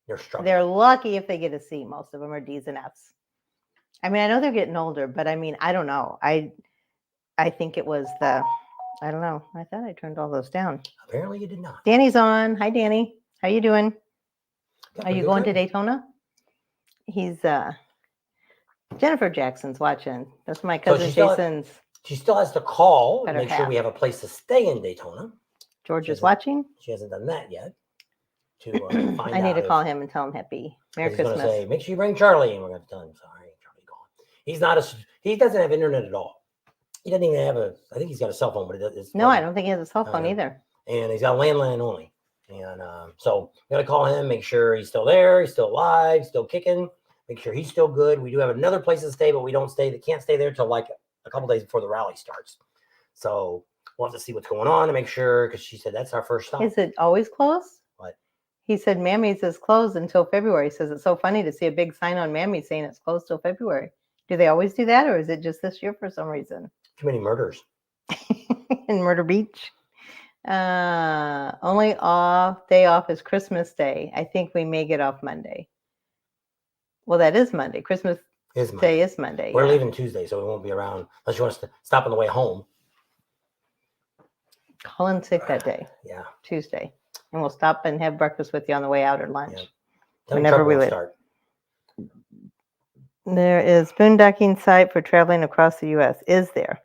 They're struggling. they're lucky if they get a C. Most of them are D's and F's. I mean, I know they're getting older, but I mean, I don't know. I think it was I don't know. I thought I turned all those down. Apparently you did not. Danny's on. Hi, Danny. How you doing? Got Are you pretty going good to Daytona? He's Jennifer Jackson's watching. That's my cousin Jason's. She still has to call and Better make sure we have a place to stay in Daytona. George is watching. She hasn't done that yet. To find out. I need to call him and tell him happy Merry he's Christmas. Gonna say, make sure you bring Charlie, and we're going to tell him, sorry, Charlie gone. He doesn't have internet at all. He doesn't even have I think he's got a cell phone, but it's No, I don't think he has a cell phone either. And he's got a landline only. And so we got to call him, make sure he's still there, he's still alive, still kicking, make sure he's still good. We do have another place to stay, but we can't stay there till like a couple days before the rally starts. So we'll have to see what's going on to make sure, because she said that's our first stop. Is it always closed? What? He said Mammy's is closed until February. He says it's so funny to see a big sign on Mammy's saying it's closed till February. Do they always do that, or is it just this year for some reason? Too many murders. In Murder Beach. Only day off is Christmas Day. I think we may get off Monday. Well, that is Monday. Christmas Day is Monday. We're leaving Tuesday, so we won't be around unless you want us to stop on the way home. Call in sick that day. Yeah. Tuesday. And we'll stop and have breakfast with you on the way out or lunch. Yeah. Whenever we live. There is boondocking site for traveling across the U.S. Is there?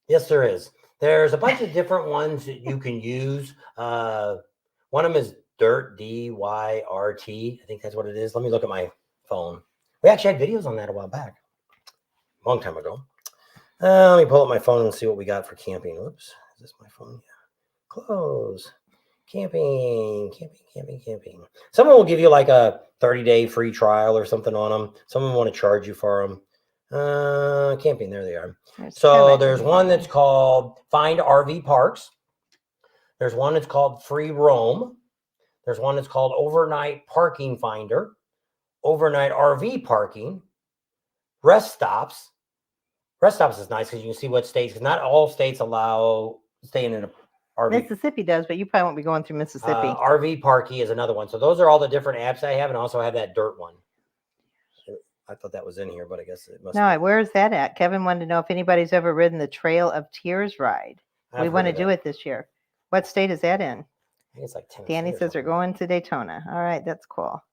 Yes, there is. There's a bunch of different ones that you can use. One of them is Dyrt, D-Y-R-T. I think that's what it is. Let me look at my phone. We actually had videos on that a while back. A long time ago. Let me pull up my phone and see what we got for camping. Whoops. Is this my phone? Yeah. Close. Camping. Someone will give you like a 30-day free trial or something on them. Some of them want to charge you for them. Camping, there they are. There's one that's called Find RV Parks. There's one that's called Free Roam. There's one that's called Overnight Parking Finder, Overnight RV Parking, Rest Stops. Rest Stops is nice because you can see what states, because not all states allow staying in a RV. Mississippi does, but you probably won't be going through Mississippi. RV Parky is another one. So those are all the different apps I have, and also have that Dyrt one. I thought that was in here, but I guess it must. No, where is that at? Kevin wanted to know if anybody's ever ridden the Trail of Tears ride. We want to do it this year. What state is that in? I think it's like Tennessee. Danny says they're going to Daytona. All right, that's cool.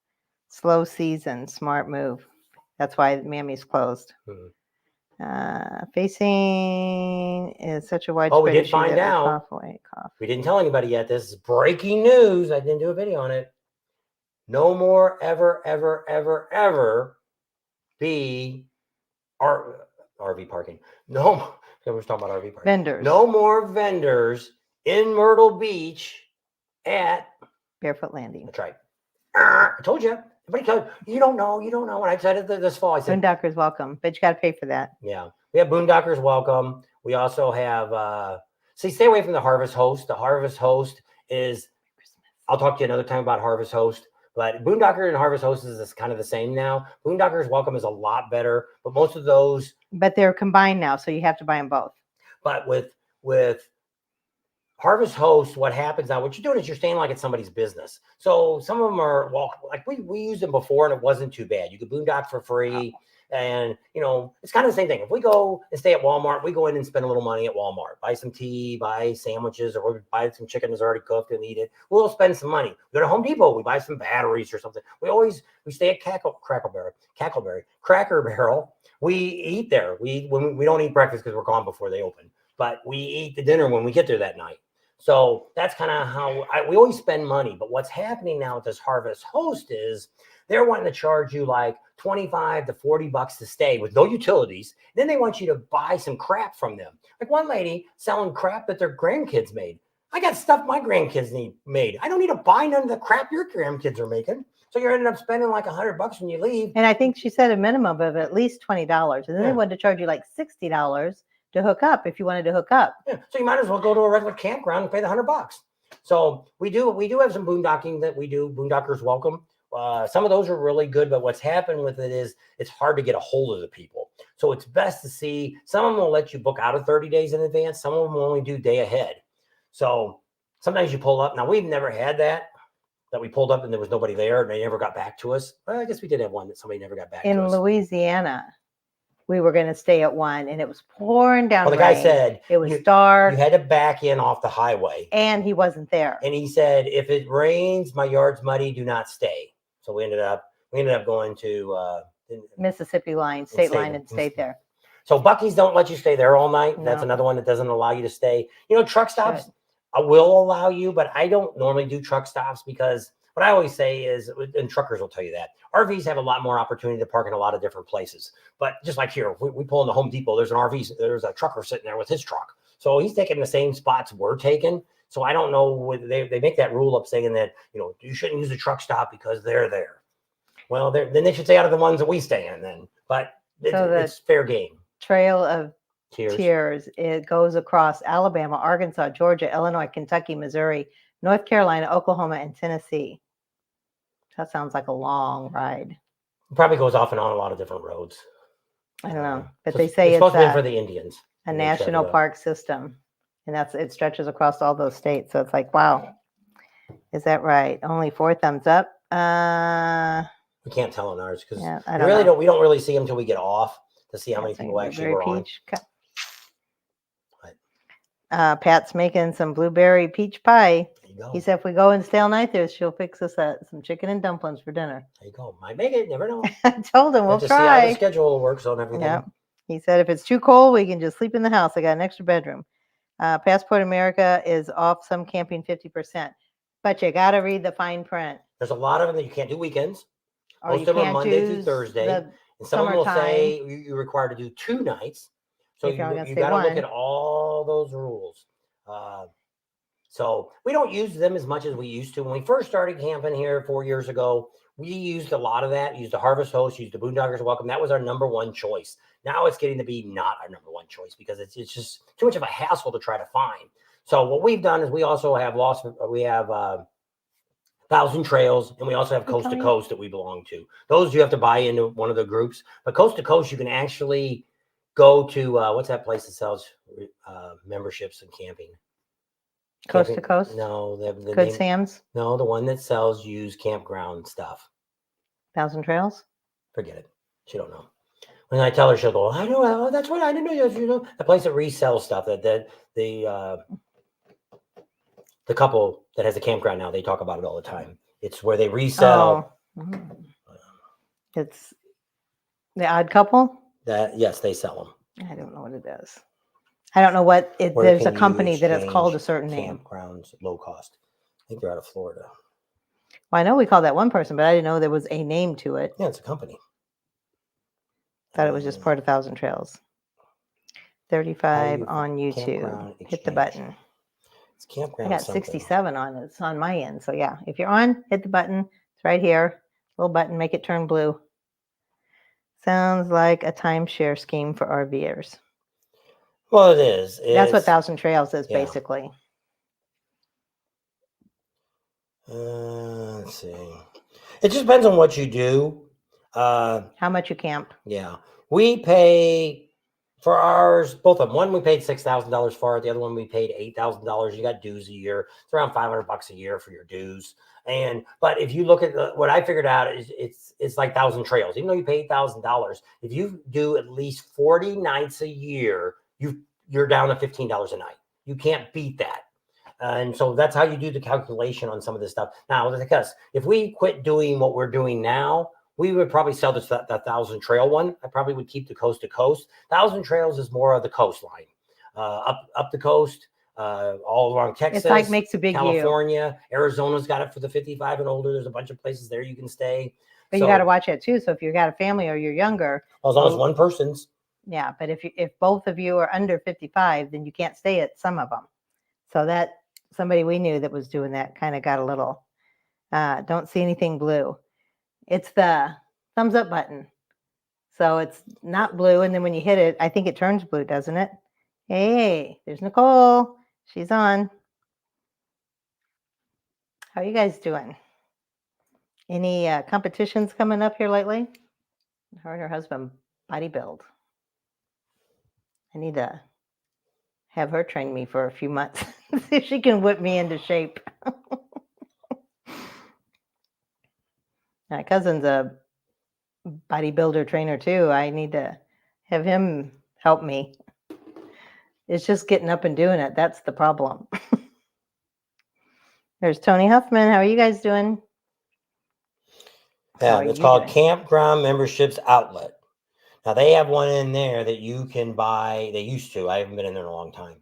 Slow season, smart move. That's why Mammy's closed. Facing is such a widespread. Oh, we did issue find that out. cough. We didn't tell anybody yet. This is breaking news. I didn't do a video on it. No more ever be RV parking. No, we're talking about RV parking. Vendors. No more vendors in Myrtle Beach at Barefoot Landing. That's right. I told you. Everybody told you don't know. When I said it this fall, I said Boondockers welcome, but you got to pay for that. Yeah, we have Boondockers welcome. We also have. Stay away from the Harvest Host. The Harvest Host is. I'll talk to you another time about Harvest Host. But Boondocker and Harvest Host is kind of the same now. Boondockers Welcome is a lot better, but most of those. But they're combined now, so you have to buy them both. But with Harvest Host, what happens now? What you're doing is you're staying like it's somebody's business. So some of them are like we used them before, and it wasn't too bad. You could boondock for free, and it's kind of the same thing. If we go and stay at Walmart, we go in and spend a little money at Walmart, buy some tea, buy sandwiches, or we buy some chicken that's already cooked and eat it. We'll spend some money. We go to Home Depot, we buy some batteries or something. We stay at Cracker Barrel. We eat there. We don't eat breakfast because we're gone before they open, but we eat the dinner when we get there that night. So that's kind of how we always spend money. But what's happening now with this Harvest Host is they're wanting to charge you like $25 to $40 to stay with no utilities. Then they want you to buy some crap from them. Like one lady selling crap that their grandkids made. I got stuff my grandkids need made. I don't need to buy none of the crap your grandkids are making. So you're ending up spending like $100 when you leave. And I think she said a minimum of at least $20. And then they wanted to charge you like $60 to hook up if you wanted to hook up. Yeah. So you might as well go to a regular campground and pay the $100. So we do have some boondocking that we do. Boondockers welcome. some of those are really good, but what's happened with it is it's hard to get a hold of the people. So it's best to see, some of them will let you book out of 30 days in advance. Some of them will only do day ahead. So sometimes you pull up. Now, we've never had that we pulled up and there was nobody there and they never got back to us. Well, I guess we did have one that somebody never got back to In us. Louisiana, we were going to stay at one, and it was pouring down. Well, the rain. guy said it was dark. You had to back in off the highway, and he wasn't there. And he said, if it rains, my yard's muddy, do not stay. So we ended up going to Mississippi line, state line, and stayed there. So Buc-ee's don't let you stay there all night. No. That's another one that doesn't allow you to stay. You know, truck stops I will allow you, but I don't normally do truck stops because what I always say is, and truckers will tell you that, RVs have a lot more opportunity to park in a lot of different places. But just like here, we pull in the Home Depot, there's a trucker sitting there with his truck. So he's taking the same spots we're taking. So I don't know, they make that rule up saying that, you shouldn't use a truck stop because they're there. Well, then they should stay out of the ones that we stay in then. But it's fair game. Trail of Tears. It goes across Alabama, Arkansas, Georgia, Illinois, Kentucky, Missouri, North Carolina, Oklahoma, and Tennessee. That sounds like a long ride. It probably goes off and on a lot of different roads. I don't know, but they say it's supposed to be for the Indians. A national park system, and it stretches across all those states. So it's like, wow, is that right? Only 4 thumbs up. We can't tell on ours because we don't really see them until we get off to see how many people actually were on. Pat's making some blueberry peach pie. He said if we go and stay all night there, she'll fix us some chicken and dumplings for dinner. There you go. Might make it. Never know. I told him we'll try. See how the schedule works on everything. Yeah. He said if it's too cold, we can just sleep in the house. I got an extra bedroom. Passport America is off some camping 50%. But you got to read the fine print. There's a lot of them that you can't do weekends. Or most of them are Monday through Thursday. And some of them will say you're required to do 2 nights. So you got to look at all those rules. So we don't use them as much as we used to. When we first started camping here 4 years ago, we used a lot of that. Used the Harvest Host, used the Boondoggers Welcome. That was our number 1 choice. Now it's getting to be not our number 1 choice because it's just too much of a hassle to try to find. So what we've done is we also have Thousand Trails, and we also have Coast to Coast that we belong to. Those you have to buy into one of the groups. But Coast to Coast, you can actually go to what's that place that sells memberships and camping? Coast to Coast? No, the Good Sam's? No, the one that sells used campground stuff. Thousand Trails? Forget it. She don't know. When I tell her, she'll go, I know. Oh, that's what I didn't know. The place that resells stuff. That the couple that has a campground now, they talk about it all the time. It's where they resell. Oh. It's The Odd Couple? Yes, they sell them. I don't know what it is. I don't know what it. There's a company that it's called a certain name. Campgrounds, low cost. I think they're out of Florida. Well, I know we called that one person, but I didn't know there was a name to it. Yeah, it's a company. Thought it was just part of Thousand Trails. 35 on YouTube. Hit the button. It's campground. I got 67 on it. It's on my end. So yeah, if you're on, hit the button. It's right here. Little button, make it turn blue. Sounds like a timeshare scheme for RVers. Well, it is. That's what Thousand Trails is, basically. Let's see. It just depends on what you do. How much you camp. Yeah. We pay for ours, both of them. One we paid $6,000 for. The other one we paid $8,000. You got dues a year. It's around $500 a year for your dues. But if you look at what I figured out is it's like Thousand Trails. Even though you pay $8,000, if you do at least 40 nights a year, you're down to $15 a night. You can't beat that. And so that's how you do the calculation on some of this stuff. Now, because if we quit doing what we're doing now, we would probably sell the Thousand Trail one. I probably would keep the Coast to Coast. Thousand Trails is more of the coastline, up the coast, all around Texas. It's like makes a big California, Arizona's got it for the 55 and older. There's a bunch of places there you can stay. But you got to watch it too. So if you've got a family or you're younger, as long as one person's. Yeah, but if both of you are under 55, then you can't stay at some of them. So that somebody we knew that was doing that kind of got a little. Don't see anything blue. It's the thumbs up button. So it's not blue. And then when you hit it, I think it turns blue, doesn't it? Hey, there's Nicole. She's on. How are you guys doing? Any competitions coming up here lately? Her and her husband bodybuild. I need to have her train me for a few months. See if she can whip me into shape. My cousin's a bodybuilder trainer too. I need to have him help me. It's just getting up and doing it. That's the problem. There's Tony Huffman. How are you guys doing? Yeah, it's called Campground Memberships Outlet. Now they have one in there that you can buy. They used to. I haven't been in there in a long time.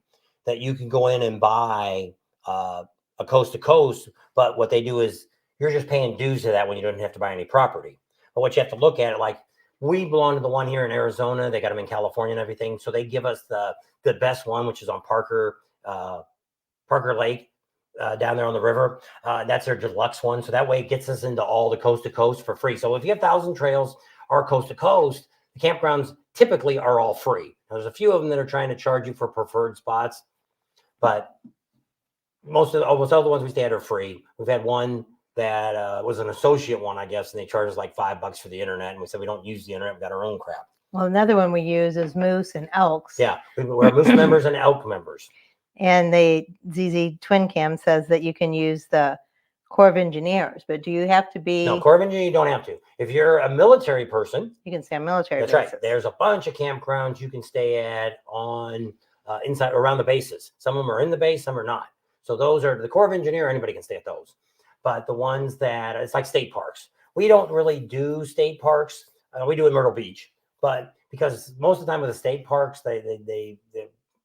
That you can go in and buy a coast to coast. But what they do is you're just paying dues to that when you don't have to buy any property. But what you have to look at it like we belong to the one here in Arizona. They got them in California and everything. So they give us the best one, which is on Parker Lake. Down there on the river. That's their deluxe one. So that way it gets us into all the coast to coast for free. So if you have Thousand Trails or coast to coast, the campgrounds typically are all free. Now, there's a few of them that are trying to charge you for preferred spots, but almost all the ones we stay at are free. We've had one that was an associate one, I guess, and they charge us like $5 for the internet. And we said we don't use the internet. We've got our own crap. Well, another one we use is Moose and Elks. Yeah, we're Moose members and Elk members. And ZZ Twin Cam says that you can use the Corps of Engineers, but do you have to be? No, Corps of Engineers, you don't have to. If you're a military person, you can stay on military That's bases. right. There's a bunch of campgrounds you can stay at on inside around the bases. Some of them are in the base, some are not. So those are the Corps of Engineer. Anybody can stay at those. But the ones that it's like state parks. We don't really do state parks. We do in Myrtle Beach, but because most of the time with the state parks,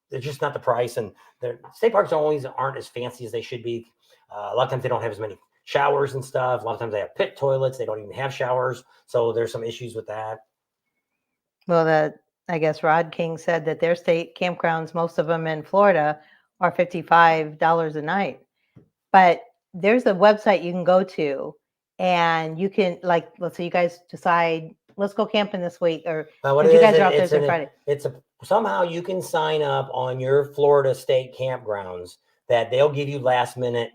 they're just not the price, and the state parks always aren't as fancy as they should be. A lot of times they don't have as many showers and stuff. A lot of times they have pit toilets. They don't even have showers. So there's some issues with that. Well, I guess Rod King said that their state campgrounds, most of them in Florida, are $55 a night. But there's a website you can go to, and you can, like, let's say you guys decide, let's go camping this week, or you guys are out Thursday and Friday. Somehow you can sign up on your Florida state campgrounds that they'll give you last minute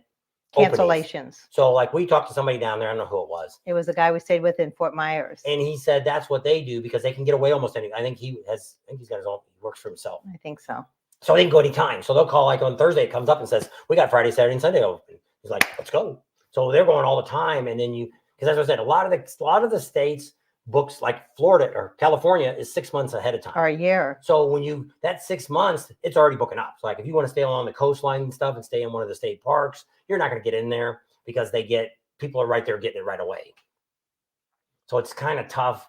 cancellations. Openings. So like we talked to somebody down there, I don't know who it was. It was a guy we stayed with in Fort Myers. And he said that's what they do because they can get away almost anything. I think he's got his own, he works for himself. I think so. So they can go anytime. So they'll call like on Thursday, it comes up and says, we got Friday, Saturday, and Sunday open. He's like, let's go. So they're going all the time. And then because as I said, a lot of the states books like Florida or California is 6 months ahead of time. Or a year. So that 6 months, it's already booking up. So like if you want to stay along the coastline and stuff and stay in one of the state parks, you're not going to get in there because people are right there getting it right away. So it's kind of tough.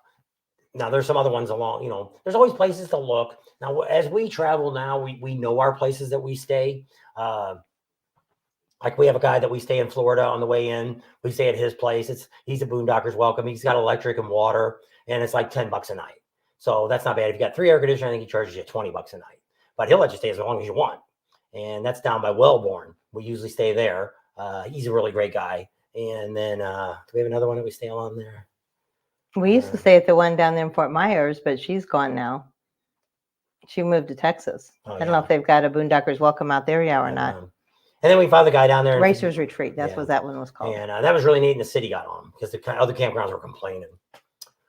Now there's some other ones along, there's always places to look. Now, as we travel now, we know our places that we stay. Like we have a guy that we stay in Florida on the way in. We stay at his place. He's a Boondocker's Welcome. He's got electric and water, and it's like $10 a night. So that's not bad. If you got 3 air conditioners, I think he charges you $20 a night. But he'll let you stay as long as you want. And that's down by Wellborn. We usually stay there. He's a really great guy. And then do we have another one that we stay on there? We used to stay at the one down there in Fort Myers, but she's gone now. She moved to Texas. I don't know if they've got a Boondocker's Welcome out there yet or not. And then we found the guy down there. Racers Retreat. That's what that one was called. And that was really neat. And the city got on because the other campgrounds were complaining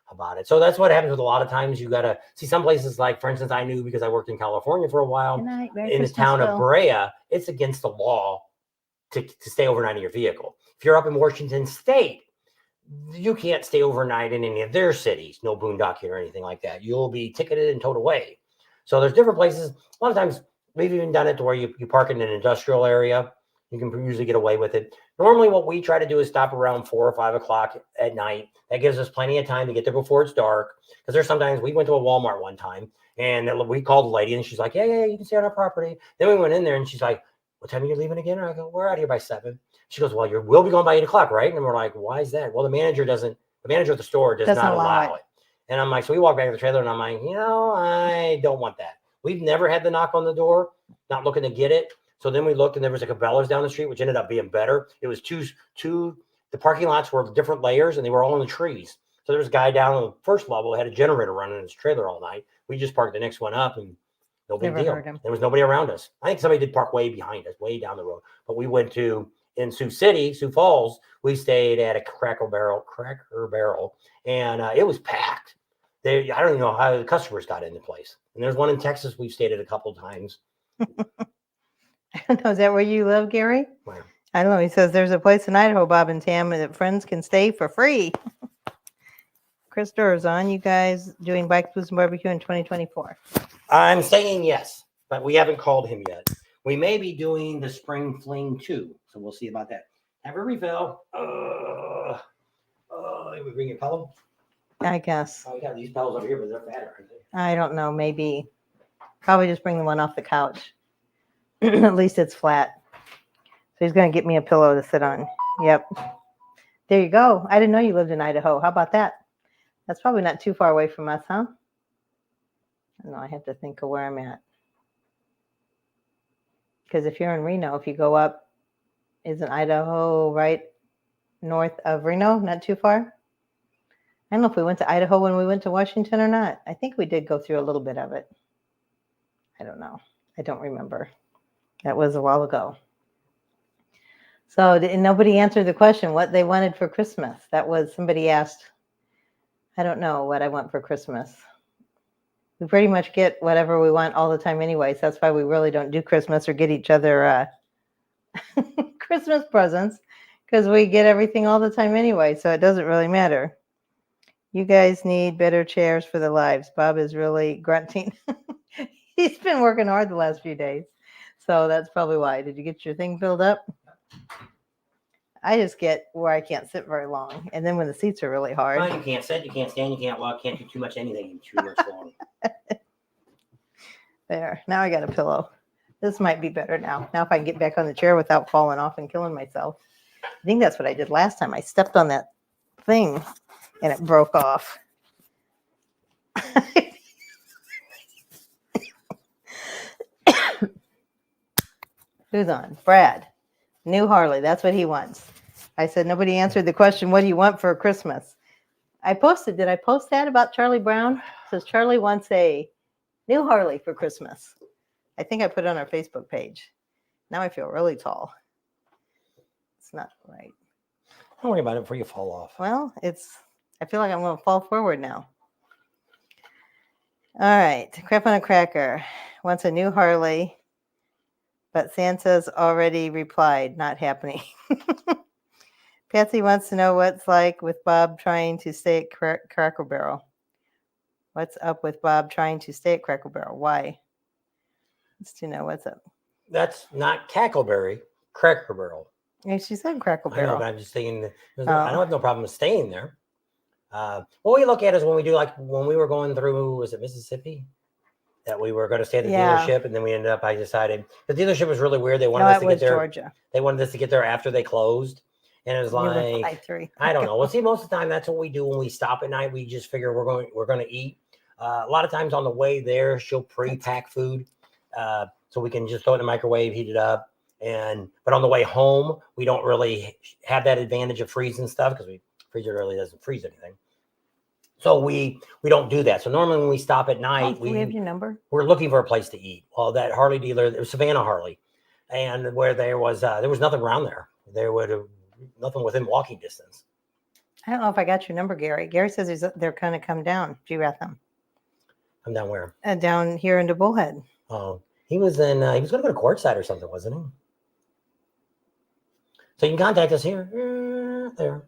about it. So that's what happens with a lot of times. You got to see some places like, for instance, I knew because I worked in California for a while. In the town of Brea, it's against the law to stay overnight in your vehicle. If you're up in Washington State, you can't stay overnight in any of their cities. No boondocking or anything like that. You'll be ticketed and towed away. So there's different places. A lot of times, we've even done it to where you park in an industrial area. You can usually get away with it. Normally, what we try to do is stop around 4 or 5 o'clock at night. That gives us plenty of time to get there before it's dark. Because there's sometimes we went to a Walmart one time and we called the lady and she's like, yeah, you can stay on our property. Then we went in there and she's like, what time are you leaving again? And I go, we're out here by 7. She goes, well, we'll be going by 8 o'clock, right? And we're like, why is that? Well, the manager of the store does not allow it. And I'm like, so we walk back to the trailer and I'm like, I don't want that. We've never had the knock on the door, not looking to get it. So then we looked and there was a Cabela's down the street, which ended up being better. It was the parking lots were different layers and they were all in the trees. So there was a guy down on the first level who had a generator running in his trailer all night. We just parked the next one up and no big deal. There was nobody around us. I think somebody did park way behind us, way down the road. But we went to in Sioux City, Sioux Falls, we stayed at a Cracker Barrel, and it was packed. I don't even know how the customers got in the place. And there's one in Texas we've stayed at a couple of times. I don't know. Is that where you live, Gary? Where? I don't know. He says there's a place in Idaho, Bob and Tam, and that friends can stay for free. Chris Durr is on. You guys doing Bike Blues and Barbecue in 2024? I'm saying yes, but we haven't called him yet. We may be doing the Spring Fling too, so we'll see about that. Have a refill. We bring your pillow? I guess. Oh, we got these pillows over here, but they're fatter, aren't they? I don't know. Maybe. Probably just bring the one off the couch. At least it's flat. So he's going to get me a pillow to sit on. Yep. There you go. I didn't know you lived in Idaho. How about that? That's probably not too far away from us, huh? No, I have to think of where I'm at. Because if you're in Reno, if you go up, isn't Idaho right north of Reno? Not too far? I don't know if we went to Idaho when we went to Washington or not. I think we did go through a little bit of it. I don't know. I don't remember. That was a while ago. So nobody answered the question what they wanted for Christmas. That was somebody asked. I don't know what I want for Christmas. We pretty much get whatever we want all the time anyway. So that's why we really don't do Christmas or get each other Christmas presents, because we get everything all the time anyway. So it doesn't really matter. You guys need better chairs for the lives. Bob is really grunting. He's been working hard the last few days. So that's probably why. Did you get your thing filled up? I just get where I can't sit very long. And then when the seats are really hard. Well, you can't sit, you can't stand, you can't walk, can't do too much anything too much long. There. Now I got a pillow. This might be better now. Now if I can get back on the chair without falling off and killing myself. I think that's what I did last time. I stepped on that thing and it broke off. Who's on? Brad. New Harley. That's what he wants. I said, nobody answered the question, what do you want for Christmas? I posted, did I post that about Charlie Brown? It says Charlie wants a new Harley for Christmas. I think I put it on our Facebook page. Now I feel really tall. It's not right. Don't worry about it before you fall off. Well, I feel like I'm going to fall forward now. All right. Crap on a Cracker wants a new Harley, but Santa's already replied, not happening. Patsy wants to know what's like with Bob trying to stay at Cracker Barrel. What's up with Bob trying to stay at Cracker Barrel? Why? Wants to know what's up. That's not Cackleberry, Cracker Barrel. Yeah, she said Cracker I know, Barrel. but I'm just thinking, I don't have no problem with staying there. What we look at is when we do, like when we were going through, was it Mississippi? That we were going to stay at the dealership, and then we ended up, I decided, the dealership was really weird. They wanted us to get there. Georgia. They wanted us to get there after they closed. And it was like, I don't know. Well, see, most of the time, that's what we do when we stop at night. We just figure we're going to eat. A lot of times on the way there, she'll pre-pack food, so we can just throw it in the microwave, heat it up. But on the way home, we don't really have that advantage of freezing stuff because the freezer really doesn't freeze anything. So we don't do that. So normally when we stop at night, we have your number. We're looking for a place to eat. Well, that Harley dealer, it was Savannah Harley, and where there was nothing around there. There would have nothing within walking distance. I don't know if I got your number, Gary. Gary says they're going to come down. G-Ratham. Come down where? Down here into Bullhead. Oh, he was in. He was going to go to Courtside or something, wasn't he? So you can contact us here, there,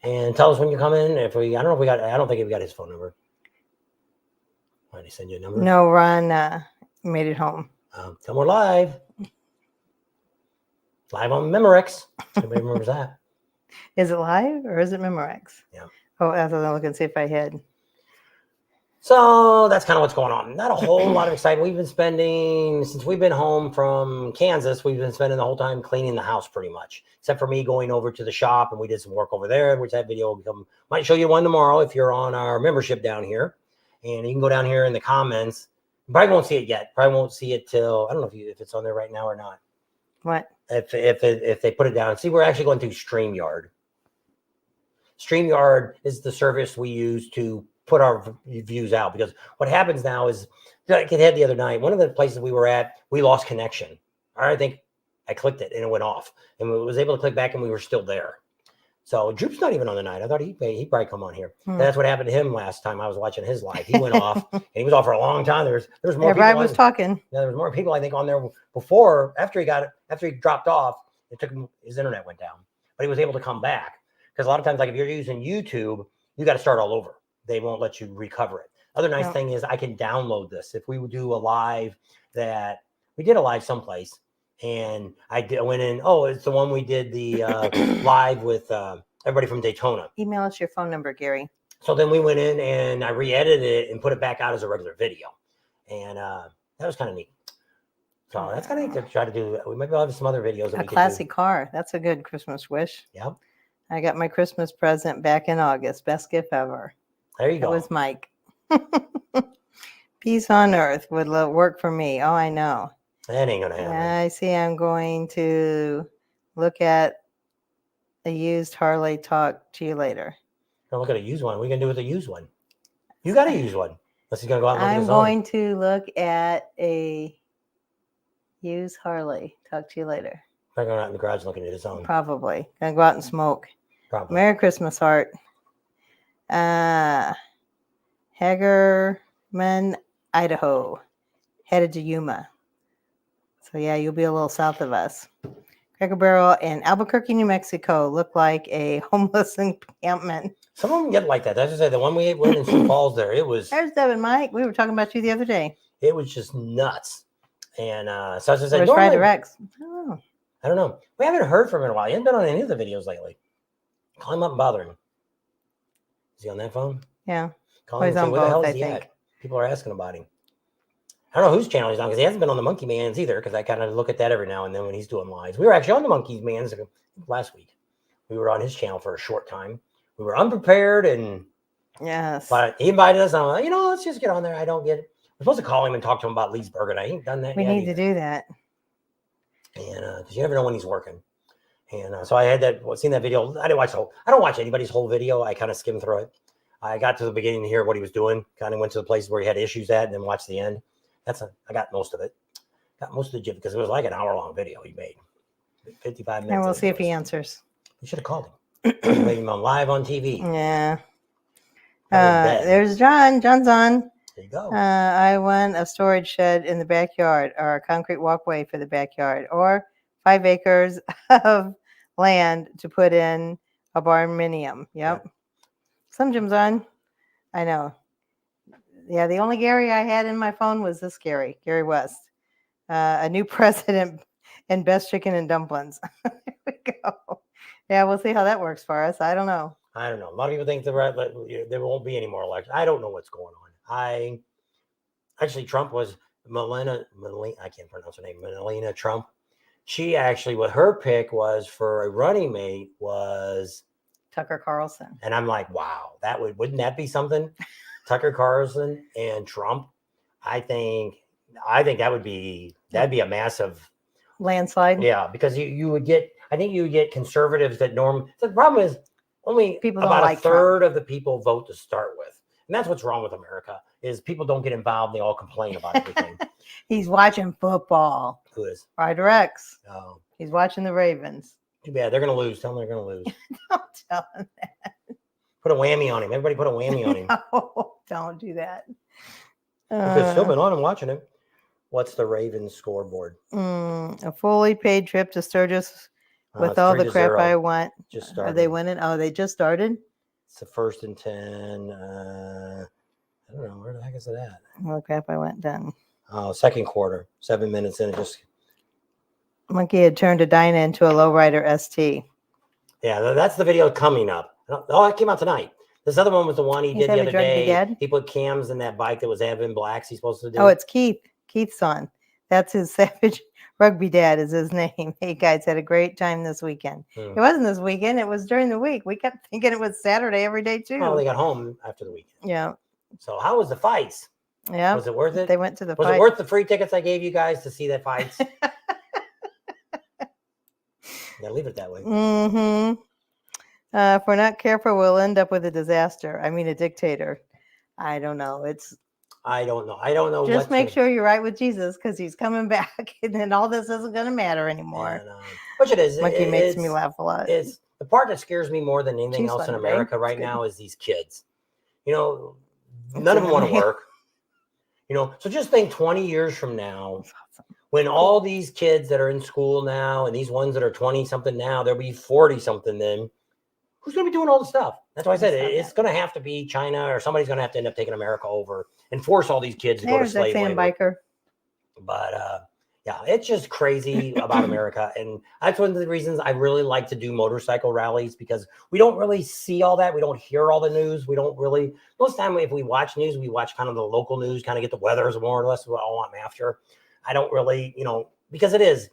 and tell us when you come in. If we, I don't know if we got. I don't think we got his phone number. Why did he send you a number? No, Ron made it home. Tell we're live. Live on Memorex. Everybody remembers that. Is it live or is it Memorex? Yeah. Oh, I was going to look and see if I had. So that's kind of what's going on. Not a whole lot of excitement. We've been spending, since we've been home from Kansas, we've been spending the whole time cleaning the house pretty much, except for me going over to the shop, and we did some work over there, which that video will become, might show you one tomorrow if you're on our membership down here. And you can go down here in the comments. You probably won't see it yet. Probably won't see it till, I don't know if it's on there right now or not. What? If they put it down. See, we're actually going through StreamYard. StreamYard is the service we use to put our views out, because what happens now is, like it had the other night, one of the places we were at, we lost connection. I think I clicked it and it went off, and we was able to click back, and we were still there. So Droop's not even on the night. I thought he'd probably come on here. That's what happened to him last time I was watching his live. He went off, and he was off for a long time. There's more. Everybody was talking. Yeah, there was more people I think on there before. After he dropped off, it took him. His internet went down, but he was able to come back, because a lot of times, like if you're using YouTube, you got to start all over. They won't let you recover it. Other nice thing is I can download this. If we would do a live we did a live someplace, and I went in. Oh, it's the one we did the live with everybody from Daytona. Email us your phone number, Gary. So then we went in and I re-edited it and put it back out as a regular video, and that was kind of neat. So that's kind of neat to try to do. We maybe have some other videos. A classic car. That's a good Christmas wish. Yep. I got my Christmas present back in August. Best gift ever. There you go. It was Mike. Peace on earth would work for me. Oh, I know. That ain't gonna happen. I see. I'm going to look at a used Harley. Talk to you later. Don't look at a used one. We can do with a used one. You got a used one. Unless he's gonna go out and look at I'm his going own. to look at a used Harley. Talk to you later. Probably going out in the garage looking at his own. Probably. Gonna go out and smoke. Probably. Merry Christmas, Heart. Hagerman, Idaho. Headed to Yuma. So yeah, you'll be a little south of us. Cracker Barrel in Albuquerque, New Mexico look like a homeless encampment. Some of them get like that. That's just say the one we went in Sioux Falls there. There's Devin, Mike. We were talking about you the other day. It was just nuts. And so I just said, Where's Ryder Rex? Oh. I don't know. We haven't heard from him in a while. He hasn't been on any of the videos lately. Call him up and bother him. Is he on that phone? Yeah. Call him and say, where the hell is he at? People are asking about him. I don't know whose channel he's on, because he hasn't been on the Monkey Man's either, because I kind of look at that every now and then when he's doing lives. We were actually on the Monkey Man's last week. We were on his channel for a short time. We were unprepared, and yes, but he invited us. And I'm like, let's just get on there. I don't get it. We're supposed to call him and talk to him about Lee's Burger. I ain't done that we yet. We need to do that. And because you never know when he's working. And so I had seen that video. I didn't watch I don't watch anybody's whole video. I kind of skimmed through it. I got to the beginning to hear what he was doing. Kind of went to the places where he had issues at, and then watched the end. I got most of it. Got most of the gif because it was like an hour-long video he made. 55 minutes. And we'll see if he answers. You should have called him. Made him on live on TV. Yeah. There's John. John's on. There you go. I want a storage shed in the backyard, or a concrete walkway for the backyard, or 5 acres of land to put in a barnuminium. Yep. Some Jim's on. I know. Yeah, the only Gary I had in my phone was this Gary West. A new president and best chicken and dumplings. There we go. Yeah, we'll see how that works for us. I don't know. A lot of people think there won't be any more elections. I don't know what's going on. Actually, Trump was Melania, I can't pronounce her name, Melania Trump. She actually, what her pick was for a running mate was Tucker Carlson. And I'm like, wow, wouldn't that be something? Tucker Carlson and Trump. I think that'd be a massive landslide. Yeah, because you would get conservatives that the problem is only people about like a third Trump. of the people vote to start with. And that's what's wrong with America is people don't get involved. They all complain about everything. He's watching football. Who is? Ryder X. Oh. He's watching the Ravens. Too bad. They're going to lose. Tell them they're going to lose. Don't tell him that. Put a whammy on him. Everybody put a whammy on him. No, don't do that. Because still been on and watching him. What's the Ravens scoreboard? A fully paid trip to Sturgis with all the crap 3-0. I want. Just started. Are they winning? Oh, they just started? It's the 1st and 10. I don't know. Where the heck is it at? All the crap I want done. Oh, second quarter. 7 minutes in. It just. Monkey had turned a Dyna into a lowrider ST. Yeah, that's the video coming up. Oh, it came out tonight. This other one was the one he did the other day. Dad? He put cams in that bike that was Evan Black's he's supposed to do. Oh, it's Keith. Keith's on. That's his Savage Rugby Dad is his name. Hey, guys, had a great time this weekend. It wasn't this weekend. It was during the week. We kept thinking it was Saturday every day, too. Well, they got home after the weekend. Yeah. So how was the fights? Yeah. Was it worth it? They went to the Was fight. it worth the free tickets I gave you guys to see that fights? Yeah, leave it that way. Mm-hmm. If we're not careful, we'll end up with a disaster. I mean, a dictator. I don't know. I don't know. I don't know. Just make sure you're right with Jesus because he's coming back, and then all this isn't going to matter anymore. And, which it is. Monkey makes me laugh a lot. It's the part that scares me more than anything She's else in fun today. America right It's good. now is these kids. You know, It's none of them want to annoying. work. You know, so just think 20 years from now, That's awesome. when all these kids that are in school now and these ones that are 20 something now, they'll be 40 something then. Who's going to be doing all the stuff? That's why I said it's going to have to be China, or somebody's going to have to end up taking America over and force all these kids to go to There's that slave sand labor. biker. But yeah, it's just crazy about America. And that's one of the reasons I really like to do motorcycle rallies, because we don't really see all that. We don't hear all the news. We don't really, most of the time if we watch news, we watch kind of the local news, kind of get the weather is more or less what I'm after. I don't really, because it is,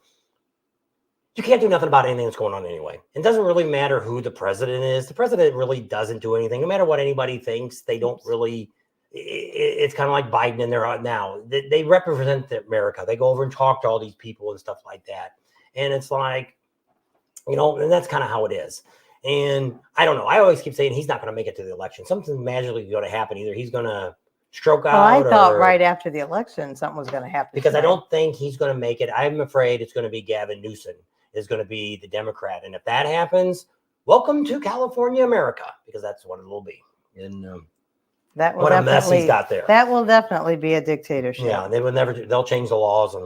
you can't do nothing about anything that's going on anyway. It doesn't really matter who the president is. The president really doesn't do anything. No matter what anybody thinks, they don't really, it's kind of like Biden and they're out now. They represent America. They go over and talk to all these people and stuff like that. And it's like, and that's kind of how it is. And I don't know. I always keep saying he's not going to make it to the election. Something magically going to happen. Either he's going to stroke out. Well, I thought right after the election something was going to happen. Because I don't think he's going to make it. I'm afraid it's going to be Gavin Newsom is going to be the Democrat. And if that happens, welcome to California, America, because that's what it will be. And that will what a mess he's got there. That will definitely be a dictatorship. Yeah, they will never. They'll change the laws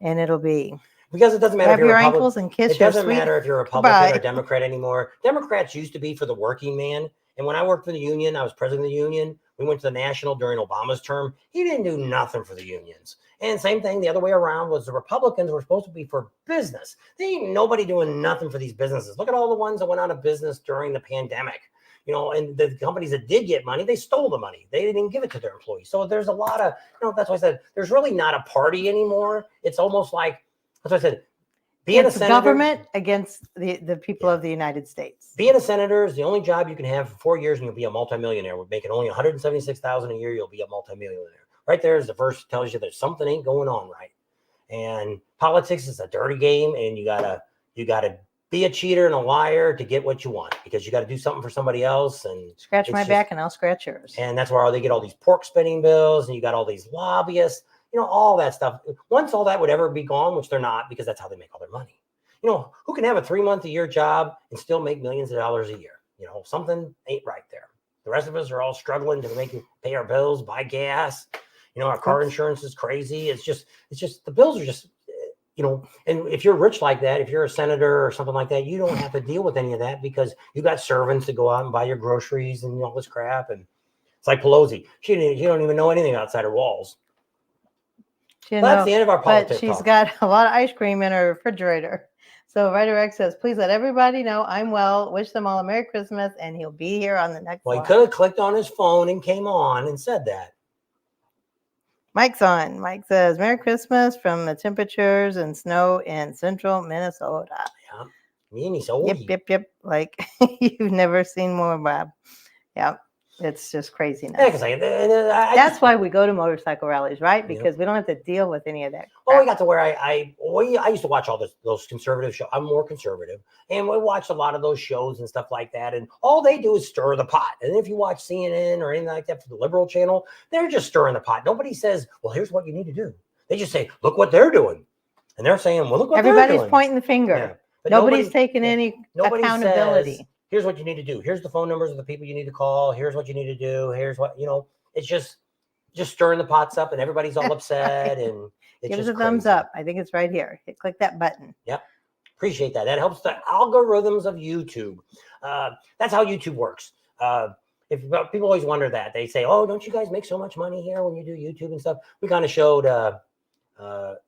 and it'll be because it doesn't matter grab if you're your a ankles and kiss it your doesn't sweet matter if you're a Republican goodbye. or a Democrat anymore. Democrats used to be for the working man. And when I worked for the union, I was president of the union. We went to the national during Obama's term. He didn't do nothing for the unions. And same thing the other way around was the Republicans were supposed to be for business. They ain't nobody doing nothing for these businesses. Look at all the ones that went out of business during the pandemic. And the companies that did get money, they stole the money. They didn't give it to their employees. So there's a lot of, that's why I said there's really not a party anymore. It's almost like, that's why I said, being a senator, government against the people of the United States. Being a senator is the only job you can have for 4 years, and you'll be a multimillionaire. We're making only $176,000 a year. You'll be a multimillionaire. Right there is the verse that tells you that something ain't going on right. And politics is a dirty game, and you gotta be a cheater and a liar to get what you want, because you got to do something for somebody else. And scratch my back, and I'll scratch yours. And that's where they get all these pork spending bills, and you got all these lobbyists. All that stuff. Once all that would ever be gone, which they're not, because that's how they make all their money. Who can have a 3-month-a-year job and still make millions of dollars a year? Something ain't right there. The rest of us are all struggling to pay our bills, buy gas. Our car insurance is crazy. It's just the bills are just, and if you're rich like that, if you're a senator or something like that, you don't have to deal with any of that because you got servants to go out and buy your groceries and all this crap. And it's like Pelosi. She don't even know anything outside her walls. That's the end of our politics. But she's got a lot of ice cream in her refrigerator. So Writer X says, please let everybody know I'm well. Wish them all a Merry Christmas, and he'll be here on the next Well, he live. could have clicked on his phone and came on and said that. Mike's on. Mike says, Merry Christmas from the temperatures and snow in central Minnesota. Yeah. Minnesota. Yep. Like you've never seen more, Bob. Yeah. It's just craziness. Yeah, that's why we go to motorcycle rallies, right? Because we don't have to deal with any of that crap. Well, we got to where I used to watch all those conservative shows. I'm more conservative, and we watch a lot of those shows and stuff like that. And all they do is stir the pot. And if you watch CNN or anything like that for the liberal channel, they're just stirring the pot. Nobody says, "Well, here's what you need to do." They just say, "Look what they're doing," and they're saying, "Well, look what everybody's they're doing." pointing the finger. Yeah. But nobody's taking any accountability. Says, here's what you need to do. Here's the phone numbers of the people you need to call. Here's what you need to do. Here's what, it's just stirring the pots up and everybody's all upset. And it's give us just a thumbs up. I think it's right here. Click that button. Yep. Appreciate that. That helps the algorithms of YouTube. That's how YouTube works. If people always wonder that, they say, oh, don't you guys make so much money here when you do YouTube and stuff? We kind of showed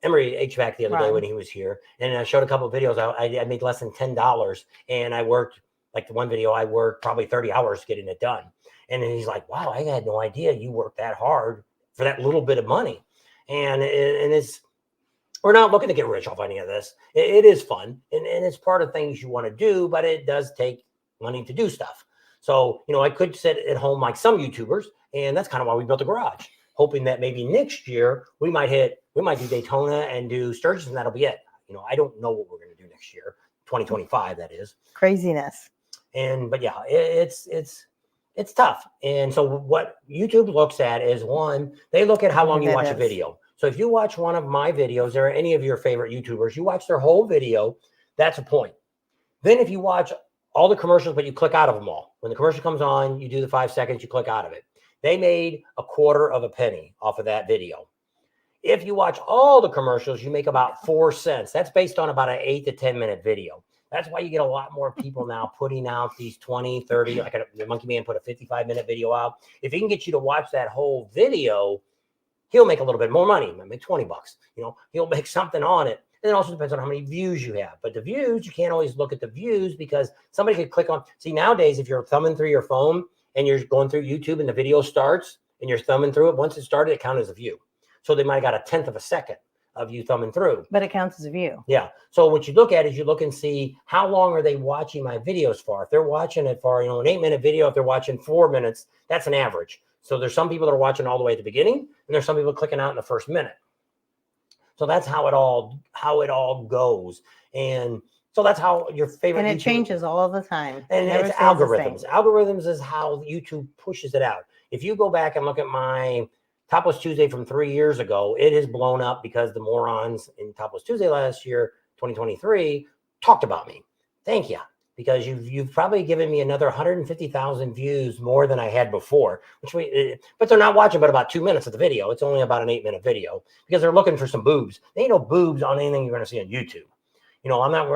Emery HVAC the other day when he was here, and I showed a couple of videos. I made less than $10, and I worked, like the one video, I worked probably 30 hours getting it done. And he's like, wow, I had no idea you worked that hard for that little bit of money. And we're not looking to get rich off any of this. It is fun, and it's part of things you want to do, but it does take money to do stuff. So, I could sit at home like some YouTubers, and that's kind of why we built a garage, hoping that maybe next year we might do Daytona and do Sturgis, and that'll be it. I don't know what we're going to do next year, 2025, that is. Craziness. But yeah, it's It's tough. And so what YouTube looks at is, one, they look at how long you That watch a is. video. So if you watch one of my videos or any of your favorite YouTubers, you watch their whole video, that's a point. Then if you watch all the commercials, but you click out of them all, when the commercial comes on, you do the 5 seconds, you click out of it. They made a quarter of a penny off of that video. If you watch all the commercials, you make about 4 cents. That's based on about an 8 to 10 minute video. That's why you get a lot more people now putting out these 20, 30, like the Monkey Man put a 55-minute video out. If he can get you to watch that whole video, he'll make a little bit more money. He might make 20 bucks. You know, he'll make something on it. And it also depends on how many views you have. But the views, you can't always look at the views because somebody could click on. See, nowadays, if you're thumbing through your phone and you're going through YouTube and the video starts and you're thumbing through it, once it started, it counted as a view. So they might have got a 1/10 of a second of you thumbing through. But it counts as a view. Yeah. So what you look at is you look and see how long are they watching my videos for. If they're watching it for, an 8-minute video, if they're watching 4 minutes, that's an average. So there's some people that are watching all the way at the beginning, and there's some people clicking out in the first minute. So that's how it all goes. And so that's how your favorite. And it YouTuber, changes all the time. and Never it's stays the same. algorithms. Algorithms is how YouTube pushes it out. If you go back and look at my Topless Tuesday from 3 years ago, it has blown up because the morons in Topless Tuesday last year, 2023, talked about me. Thank you. Because you've probably given me another 150,000 views more than I had before, but they're not watching but about 2 minutes of the video. It's only about an 8-minute video because they're looking for some boobs. They ain't no boobs on anything you're going to see on YouTube. You know, I'm not,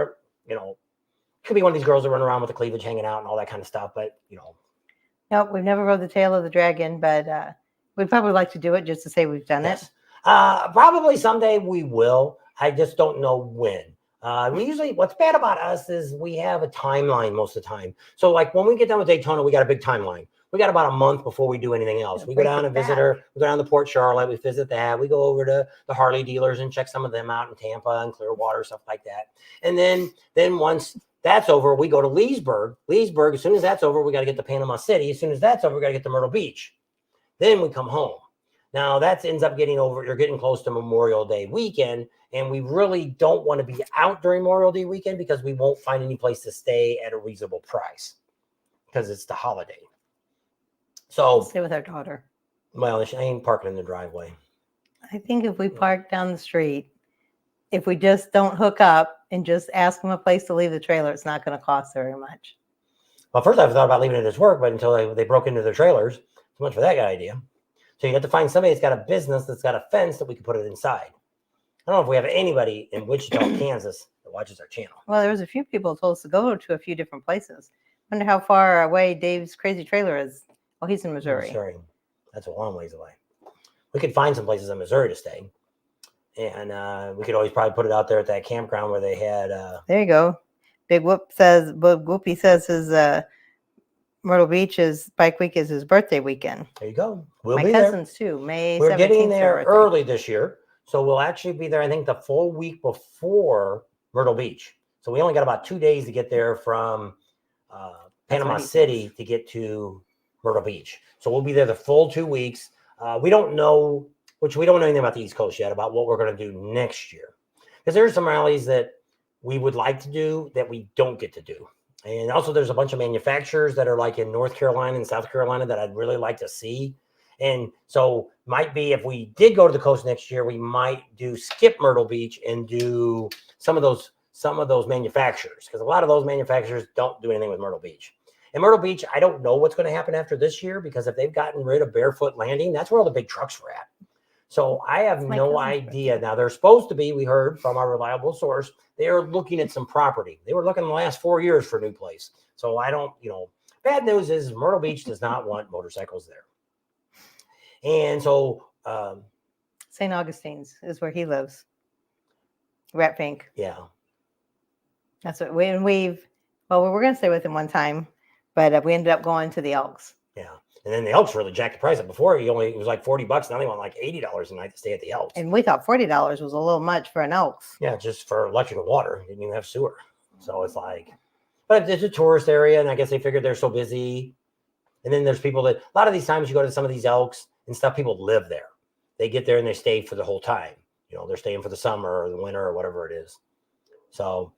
could be one of these girls that run around with the cleavage hanging out and all that kind of stuff, but Nope, we've never rode the tail of the dragon, but we'd probably like to do it just to say we've done yes. it. Probably someday we will. I just don't know when. We usually, what's bad about us is we have a timeline most of the time. So like when we get done with Daytona, we got a big timeline. We got about a month before we do anything else. We go down and visit her. We go down to Port Charlotte. We visit that. We go over to the Harley dealers and check some of them out in Tampa and Clearwater, stuff like that. And then once that's over, we go to Leesburg. Leesburg, as soon as that's over, we got to get to Panama City. As soon as that's over, we got to get to Myrtle Beach. Then we come home. Now that ends up getting over. You're getting close to Memorial Day weekend. And we really don't want to be out during Memorial Day weekend because we won't find any place to stay at a reasonable price because it's the holiday. So Stay with our daughter. Well, I ain't parking in the driveway. I think if we park down the street, if we just don't hook up and just ask them a place to leave the trailer, it's not going to cost very much. Well, first I thought about leaving it as work, but until they broke into their trailers, too much for that good idea. So you have to find somebody that's got a business that's got a fence that we can put it inside. I don't know if we have anybody in Wichita, Kansas that watches our channel. Well, there was a few people told us to go to a few different places. Wonder how far away Dave's crazy trailer is. Oh, he's in Missouri. That's a long ways away. We could find some places in Missouri to stay. And we could always probably put it out there at that campground where they had. There you go. Big Whoopie says his Myrtle Beach Bike Week is his birthday weekend. There you go. We'll My be cousins there. too. May 17th. We're getting there early this year. So we'll actually be there, I think, the full week before Myrtle Beach. So we only got about 2 days to get there from Panama City to get to Myrtle Beach. So we'll be there the full 2 weeks. We don't know anything about the East Coast yet, about what we're going to do next year. Because there's some rallies that we would like to do that we don't get to do. And also there's a bunch of manufacturers that are like in North Carolina and South Carolina that I'd really like to see. And so might be if we did go to the coast next year, we might skip Myrtle Beach and do some of those manufacturers, because a lot of those manufacturers don't do anything with Myrtle Beach. And Myrtle Beach, I don't know what's going to happen after this year, because if they've gotten rid of Barefoot Landing, that's where all the big trucks were at. So I have no idea. Now they're supposed to be, we heard from our reliable source, they are looking at some property. They were looking in the last 4 years for a new place. So I don't, bad news is Myrtle Beach does not want motorcycles there. And so St. Augustine's is where he lives. Rat Pink. Yeah. That's what we were going to stay with him one time, but we ended up going to the Elks. Yeah. And then the Elks really jacked the price up. Before it was like $40. Now they want like $80 a night to stay at the Elks. And we thought $40 was a little much for an Elks. Yeah, just for electric and water. Didn't even have sewer. So it's like, but it's a tourist area, and I guess they figured they're so busy. And then there's people that, a lot of these times you go to some of these Elks and stuff, people live there. They get there and they stay for the whole time. They're staying for the summer or the winter or whatever it is. So,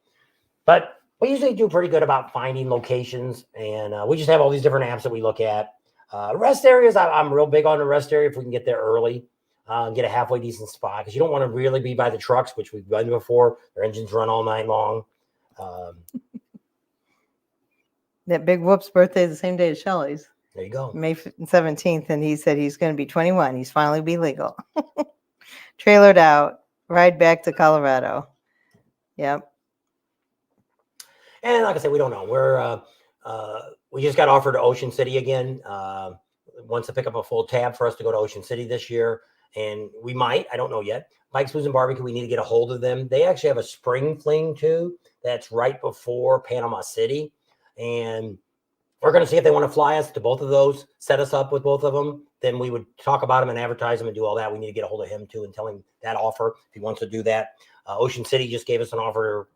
but we usually do pretty good about finding locations, and we just have all these different apps that we look at. Rest areas, I'm real big on the rest area if we can get there early, get a halfway decent spot, because you don't want to really be by the trucks, which we've done before. Their engines run all night long. That Big Whoop's birthday is the same day as Shelley's, There you go. May 17th, and he said he's going to be 21. He's finally be legal. Trailered out, ride back to Colorado. Yep. And like I said, we don't know. We just got offered to Ocean City again. Wants to pick up a full tab for us to go to Ocean City this year, and we might. I don't know yet. Mike's Booze and Barbecue. We need to get a hold of them. They actually have a spring fling too. That's right before Panama City, and we're going to see if they want to fly us to both of those. Set us up with both of them. Then we would talk about them and advertise them and do all that. We need to get a hold of him too and tell him that offer if he wants to do that. Ocean City just gave us an offer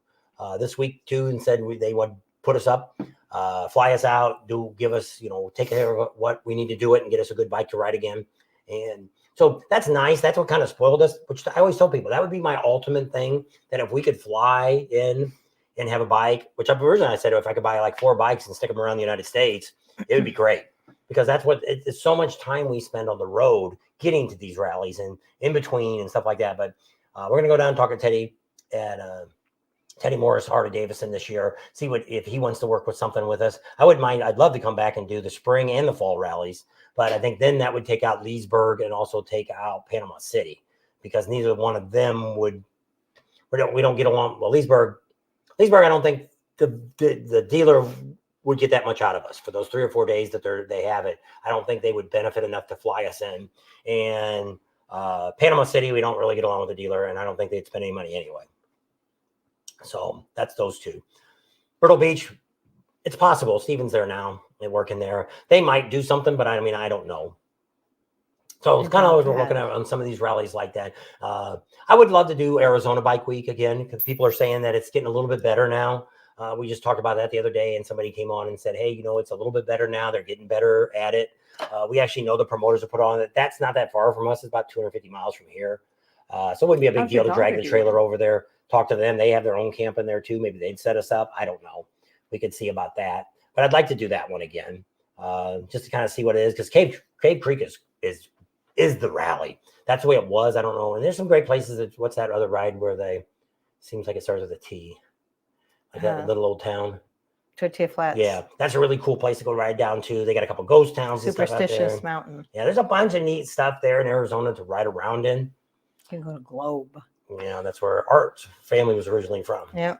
this week too, and said they would put us up, fly us out, give us, take care of what we need to do it and get us a good bike to ride again. And so that's nice. That's what kind of spoiled us, which I always tell people that would be my ultimate thing, that if we could fly in and have a bike, which originally I said, if I could buy like 4 bikes and stick them around the United States, it would be great, because that's what it's so much time we spend on the road getting to these rallies and in between and stuff like that. But we're going to go down and talk to Teddy at Teddy Morris, Harley Davidson this year, see if he wants to work with something with us. I wouldn't mind. I'd love to come back and do the spring and the fall rallies, but I think then that would take out Leesburg and also take out Panama City, because neither one of them we don't get along. Well, Leesburg, I don't think the dealer would get that much out of us for those 3 or 4 days that they have it. I don't think they would benefit enough to fly us in. And Panama City, we don't really get along with the dealer, and I don't think they'd spend any money anyway. So that's those two. Myrtle Beach, it's possible. Steven's there now. They're working there. They might do something, but I don't know. So it's kind of always we're looking at on some of these rallies like that. I would love to do Arizona Bike Week again, because people are saying that it's getting a little bit better now. We just talked about that the other day, and somebody came on and said, hey, it's a little bit better now. They're getting better at it. We actually know the promoters have put on it. That's not that far from us. It's about 250 miles from here. So it wouldn't be a big deal to drag the trailer over there, talk to them. They have their own camp in there too. Maybe they'd set us up. I don't know. We could see about that. But I'd like to do that one again, just to kind of see what it is, because Cave Creek is the rally. That's the way it was. I don't know. And there's some great places. What's that other ride where seems like it starts with a T, like that little old town. Tortilla Flats. Yeah, that's a really cool place to go ride down to. They got a couple ghost towns and stuff out there. Superstitious Mountain. Yeah, there's a bunch of neat stuff there in Arizona to ride around in. You can go to Globe. Yeah, that's where Art's family was originally from. Yeah.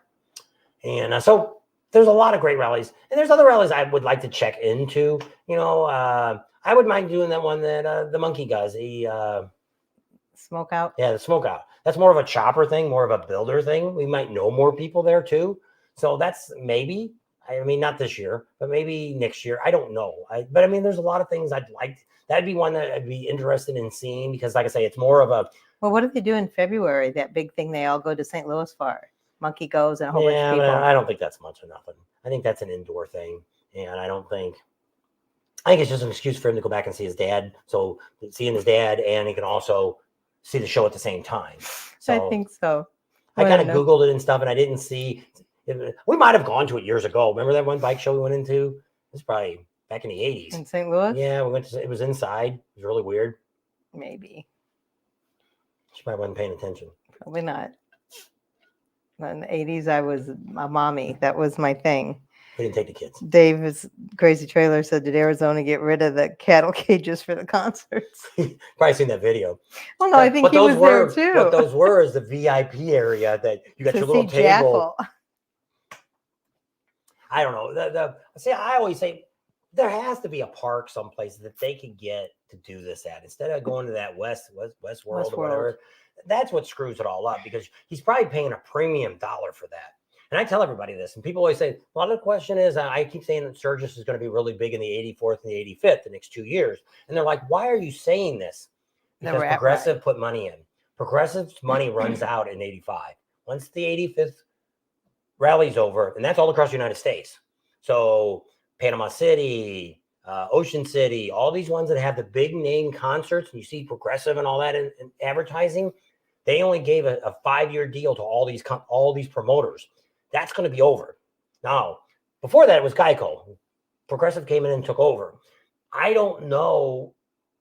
And so there's a lot of great rallies. And there's other rallies I would like to check into. I would mind doing that one that the Monkey does. Smoke Out. Yeah, the Smoke Out. That's more of a chopper thing, more of a builder thing. We might know more people there too. So that's maybe, not this year, but maybe next year. I don't know. But there's a lot of things I'd like. That'd be one that I'd be interested in seeing, because like I say, it's more of a. Well, what do they do in February? That big thing they all go to St. Louis for. Monkey goes and a whole bunch of people. I don't think that's much of nothing. I think that's an indoor thing. And I think it's just an excuse for him to go back and see his dad. So seeing his dad, and he can also see the show at the same time. So I think so. I kind of Googled it and stuff, and I didn't see. We might have gone to it years ago. Remember that one bike show we went into? It was probably back in the 80s. In St. Louis? Yeah, we went to. It was inside. It was really weird. Maybe. She probably wasn't paying attention. Probably not. In the 80s, I was a mommy. That was my thing. We didn't take the kids. Dave's Crazy Trailer said, did Arizona get rid of the cattle cages for the concerts? Probably seen that video. Well, no, I think he was there too. What those were is the VIP area that you got your little table. Jackal. I don't know. See, I always say there has to be a park someplace that they can get to do this at, instead of going to that Westworld or whatever. That's what screws it all up, because he's probably paying a premium dollar for that. And I tell everybody this, and people always say, well, the question is, I keep saying that Sturgis is going to be really big in the 84th and the 85th the next 2 years. And they're like, why are you saying this? Because Progressive put money in. Progressive's money runs out in 85. Once the 85th rally's over, and that's all across the United States. So Panama City, Ocean City, all these ones that have the big name concerts, and you see Progressive and all that in advertising, they only gave a 5-year deal to all these promoters. That's going to be over. Now, before that, it was Geico. Progressive came in and took over. I don't know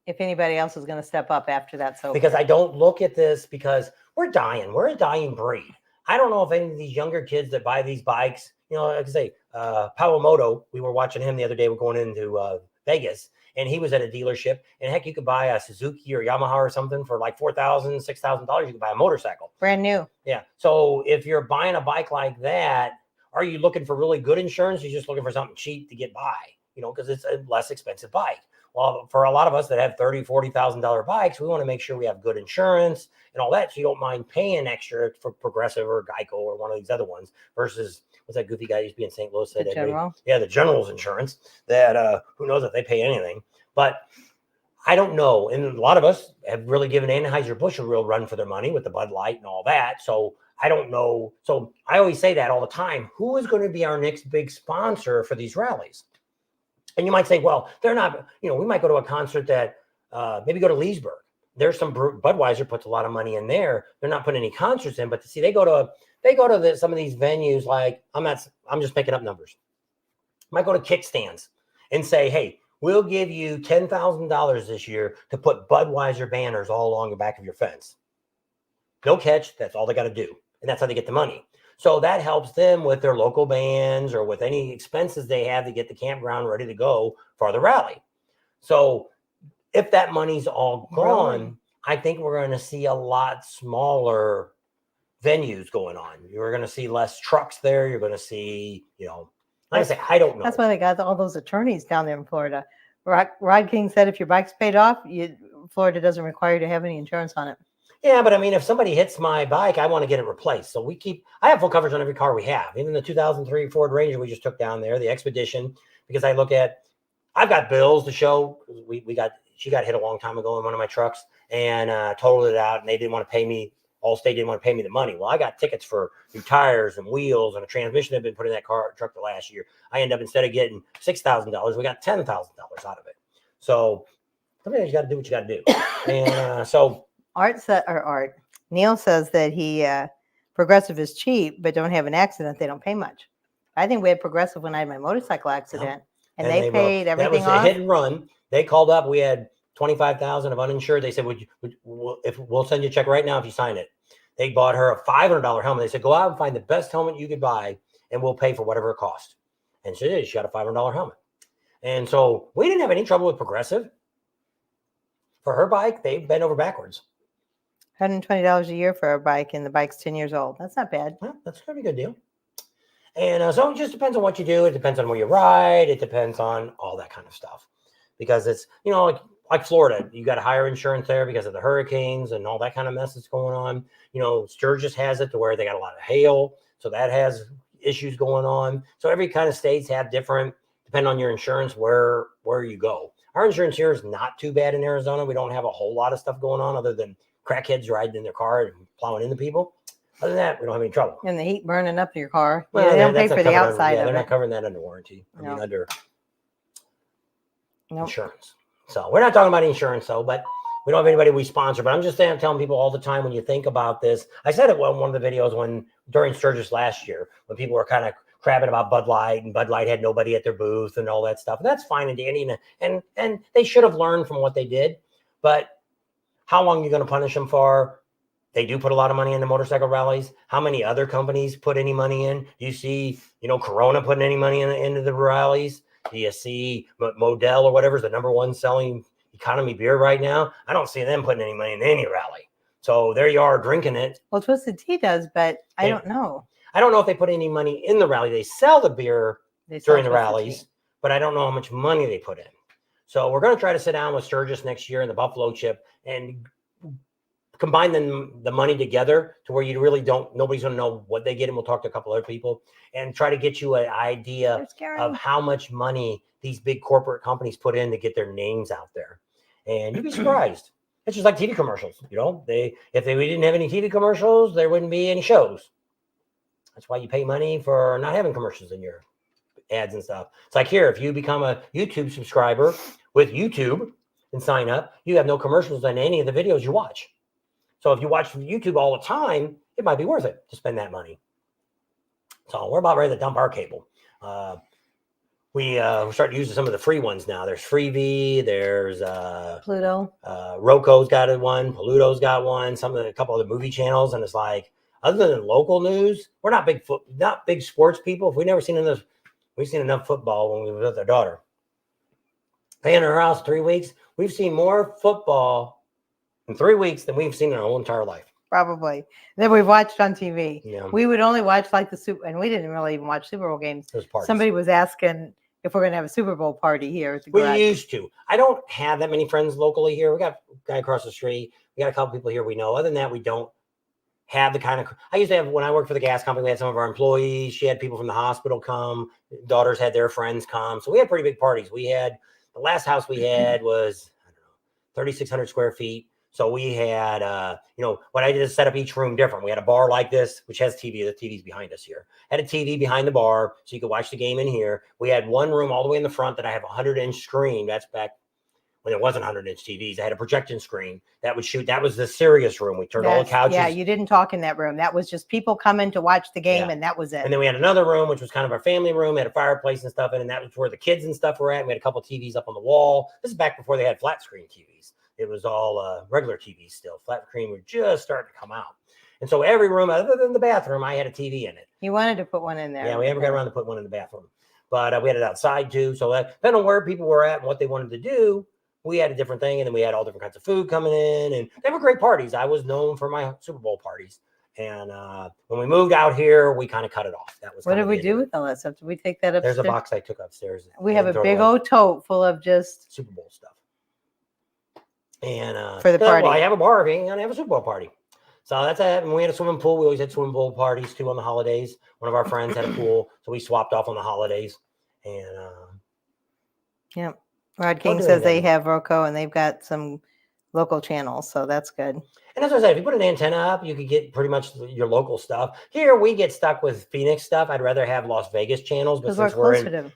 if anybody else is going to step up after that. So because I don't look at this because we're dying. We're a dying breed. I don't know if any of these younger kids that buy these bikes, like I say, Pawamoto, we were watching him the other day. We're going into Vegas, and he was at a dealership. And heck, you could buy a Suzuki or Yamaha or something for like $4,000, $6,000. You could buy a motorcycle. Brand new. Yeah. So if you're buying a bike like that, are you looking for really good insurance? You're just looking for something cheap to get by, because it's a less expensive bike. Well, for a lot of us that have $30,000, $40,000 bikes, we want to make sure we have good insurance and all that. So you don't mind paying extra for Progressive or Geico or one of these other ones versus what's that goofy guy used to be in St. Louis? The General. Yeah, the General's insurance that who knows if they pay anything. But I don't know. And a lot of us have really given Anheuser-Busch a real run for their money with the Bud Light and all that. So I don't know. So I always say that all the time. Who is going to be our next big sponsor for these rallies? And you might say, well, they're not, we might go to a concert that maybe go to Leesburg. There's some Budweiser puts a lot of money in there. They're not putting any concerts in, but see, they go to some of these venues. Like I'm just making up numbers. Might go to kickstands and say, hey, we'll give you $10,000 this year to put Budweiser banners all along the back of your fence. No catch. That's all they got to do. And that's how they get the money. So that helps them with their local bands or with any expenses they have to get the campground ready to go for the rally. So if that money's all gone, I think we're going to see a lot smaller venues going on. You're going to see less trucks there. You're going to see, like I say, I don't know. That's why they got all those attorneys down there in Florida. Rod King said if your bike's paid off, Florida doesn't require you to have any insurance on it. Yeah, but I mean, if somebody hits my bike, I want to get it replaced. So I have full coverage on every car we have. Even the 2003 Ford Ranger we just took down there, the Expedition, because I've got bills to show. She got hit a long time ago in one of my trucks and totaled it out, and they didn't want to pay me. Allstate didn't want to pay me the money. Well, I got tickets for new tires and wheels and a transmission that had been put in that truck the last year. I end up, instead of getting $6,000, we got $10,000 out of it. So sometimes you got to do what you got to do. And so Neil says that Progressive is cheap, but don't have an accident. They don't pay much. I think we had Progressive when I had my motorcycle accident, and they paid everything off. That was a hit and run. They called up. We had $25,000 of uninsured. They said, we'll send you a check right now if you sign it. They bought her a $500 helmet. They said, go out and find the best helmet you could buy, and we'll pay for whatever it cost. And she did. She got a $500 helmet. And so we didn't have any trouble with Progressive. For her bike, they bent over backwards. $120 a year for a bike, and the bike's 10 years old. That's not bad. Well, that's going to be a good deal. And so it just depends on what you do. It depends on where you ride. It depends on all that kind of stuff. Because it's, like Florida, you got higher insurance there because of the hurricanes and all that kind of mess that's going on. Sturgis has it to where they got a lot of hail. So that has issues going on. So every kind of states have different, depending on your insurance, where you go. Our insurance here is not too bad in Arizona. We don't have a whole lot of stuff going on other than crackheads riding in their car and plowing into people. Other than that, we don't have any trouble. And the heat burning up your car. Well, they don't pay for the outside of it. They're not covering that under warranty. Under insurance. So we're not talking about insurance, though, but we don't have anybody we sponsor. But I'm just telling people all the time, when you think about this, I said it in one of the videos during Sturgis last year, when people were kind of crabbing about Bud Light, and Bud Light had nobody at their booth and all that stuff. And that's fine and dandy. And they should have learned from what they did. But how long are you going to punish them for? They do put a lot of money into motorcycle rallies. How many other companies put any money in? Do you see, Corona putting any money into the rallies? Do you see Model or whatever is the number one selling economy beer right now? I don't see them putting any money in any rally. So there you are drinking it. Well, Twisted Tea does, but I don't know. I don't know if they put any money in the rally. They sell the beer during the rallies, but I don't know how much money they put in. So we're going to try to sit down with Sturgis next year and the Buffalo Chip and combine the money together to where you really nobody's going to know what they get. And we'll talk to a couple other people and try to get you an idea of how much money these big corporate companies put in to get their names out there. And you'd be surprised. It's just like TV commercials. If we didn't have any TV commercials, there wouldn't be any shows. That's why you pay money for not having commercials in your ads and stuff. It's like here, if you become a YouTube subscriber with YouTube and sign up, you have no commercials on any of the videos you watch. So if you watch YouTube all the time, it might be worth it to spend that money. So we're about ready to dump our cable. We're starting using some of the free ones now. There's Freevee, there's Pluto. Roko's got one, Paluto's got one, a couple of the movie channels, and it's like, other than local news, we're not big sports people. If we've seen enough football when we were with our daughter. Staying in our house 3 weeks, we've seen more football in 3 weeks than we've seen in our whole entire life. Probably. That we've watched on TV. Yeah. We would only watch like and we didn't really even watch Super Bowl games. Those Somebody was asking if we're going to have a Super Bowl party here at the We garage. used to. I don't have that many friends locally here. We got a guy across the street. We got a couple people here we know. Other than that, we don't have the kind of. I used to have, when I worked for the gas company, we had some of our employees. She had people from the hospital come. Daughters had their friends come. So we had pretty big parties. We had, the last house we had was, I don't know, 3,600 square feet. So we had, what I did is set up each room different. We had a bar like this, which has TV. The TV's behind us here. Had a TV behind the bar, so you could watch the game in here. We had one room all the way in the front that I have a 100-inch screen. That's back when there wasn't 100-inch TVs. I had a projection screen that would shoot. That was the serious room. We turned all the couches. Yeah, you didn't talk in that room. That was just people coming to watch the game, and that was it. And then we had another room, which was kind of our family room. It had a fireplace and stuff in, and that was where the kids and stuff were at. We had a couple TVs up on the wall. This is back before they had flat screen TVs. It was all regular TVs still. Flat screen were just starting to come out. And so every room, other than the bathroom, I had a TV in it. You wanted to put one in there. Yeah, we never got around to put one in the bathroom. But we had it outside too. So depending on where people were at and what they wanted to do, we had a different thing. And then we had all different kinds of food coming in. And they were great parties. I was known for my Super Bowl parties. And when we moved out here, we kind of cut it off. That was what did we do with all that stuff? Did we take that upstairs? There's a box I took upstairs. We have a big old tote full of just Super Bowl stuff. And for the party. Well, I have a bar, I'm gonna have a Super Bowl party. So that's it. And we had a swimming pool. We always had swimming pool parties too on the holidays. One of our friends had a pool, so we swapped off on the holidays. And yeah, Rod King says they have Roku and they've got some local channels, so that's good. And as I said, if you put an antenna up, you could get pretty much your local stuff. Here we get stuck with Phoenix stuff. I'd rather have Las Vegas channels, but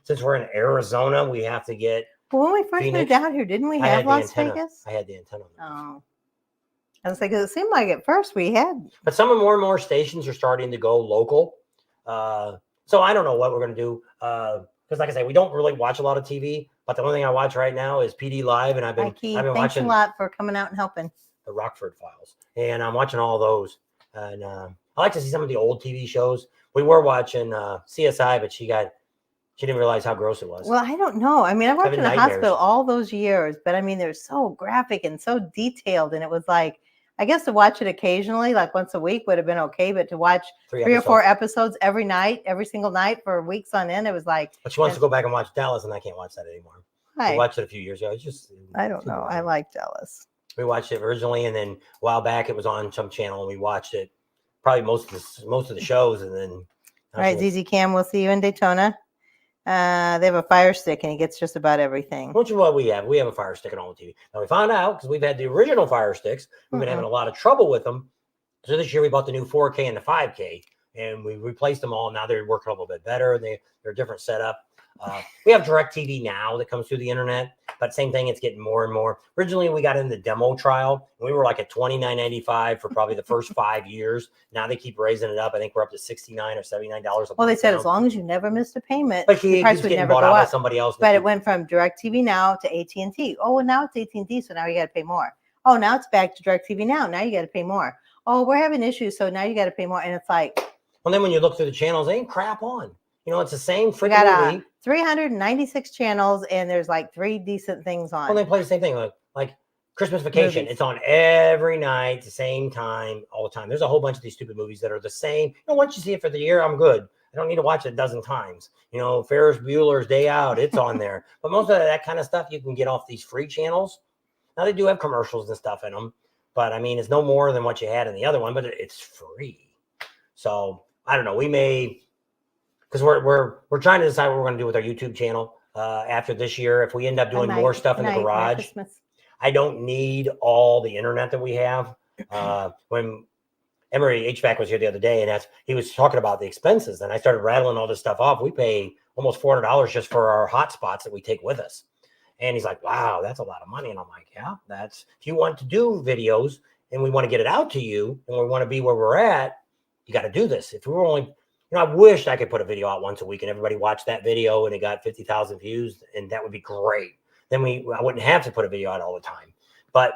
since we're in Arizona, we have to get. Well, when we first moved out here, didn't we have Las Vegas? I had the antenna. Oh, I was like, it seemed like at first we had. But more and more stations are starting to go local. So I don't know what we're going to do. Because like I say, we don't really watch a lot of TV. But the only thing I watch right now is PD Live. And I've been watching. A lot for coming out and helping. The Rockford Files. And I'm watching all those. And I like to see some of the old TV shows. We were watching CSI, but she didn't realize how gross it was. Well, I don't know. I mean, I worked in the hospital all those years, but I mean, they're so graphic and so detailed. And it was like, I guess to watch it occasionally, like once a week would have been okay. But to watch three or four episodes every night, every single night for weeks on end, it was like. But she wants to go back and watch Dallas, and I can't watch that anymore. We watched it a few years ago. I don't know. I like Dallas. We watched it originally, and then a while back it was on some channel, and we watched it probably most of the shows, and then. All right, ZZ Cam, we'll see you in Daytona. They have a Fire Stick, and he gets just about everything. Which is what we have. We have a Fire Stick on all the TV. Now we found out because we've had the original Fire Sticks. We've been having a lot of trouble with them. So this year we bought the new 4K and the 5K, and we replaced them all. Now they're working a little bit better. They're a different setup. We have DirecTV Now that comes through the internet, but same thing. It's getting more and more. Originally, we got in the demo trial, and we were like at $29.95 for probably the first 5 years. Now they keep raising it up. I think we're up to $69 or $79. Well, they said as long as you never missed a payment, but the price would never go up. Somebody else. But it went from DirecTV Now to AT&T. Oh, well, now it's AT&T, so now you got to pay more. Oh, now it's back to DirecTV Now. Now you got to pay more. Oh, we're having issues, so now you got to pay more. And it's like. Well, then when you look through the channels, they ain't crap on. It's the same freaking movie. 396 channels, and there's like 3 decent things on. Well, they play the same thing, like Christmas Vacation. Movies. It's on every night, the same time, all the time. There's a whole bunch of these stupid movies that are the same. Once you see it for the year, I'm good. I don't need to watch it a dozen times. Ferris Bueller's Day Out, it's on there. But most of that kind of stuff you can get off these free channels. Now they do have commercials and stuff in them, but I mean, it's no more than what you had in the other one, but it's free. So I don't know. We may. Because we're trying to decide what we're going to do with our YouTube channel after this year. If we end up doing more stuff in the garage, I don't need all the internet that we have. When Emery HVAC was here the other day, and he was talking about the expenses, and I started rattling all this stuff off. We pay almost $400 just for our hotspots that we take with us. And he's like, "Wow, that's a lot of money." And I'm like, "Yeah, if you want to do videos and we want to get it out to you, and we want to be where we're at, you got to do this. If we were only You know, I wished I could put a video out once a week and everybody watched that video and it got 50,000 views, and that would be great. Then I wouldn't have to put a video out all the time. But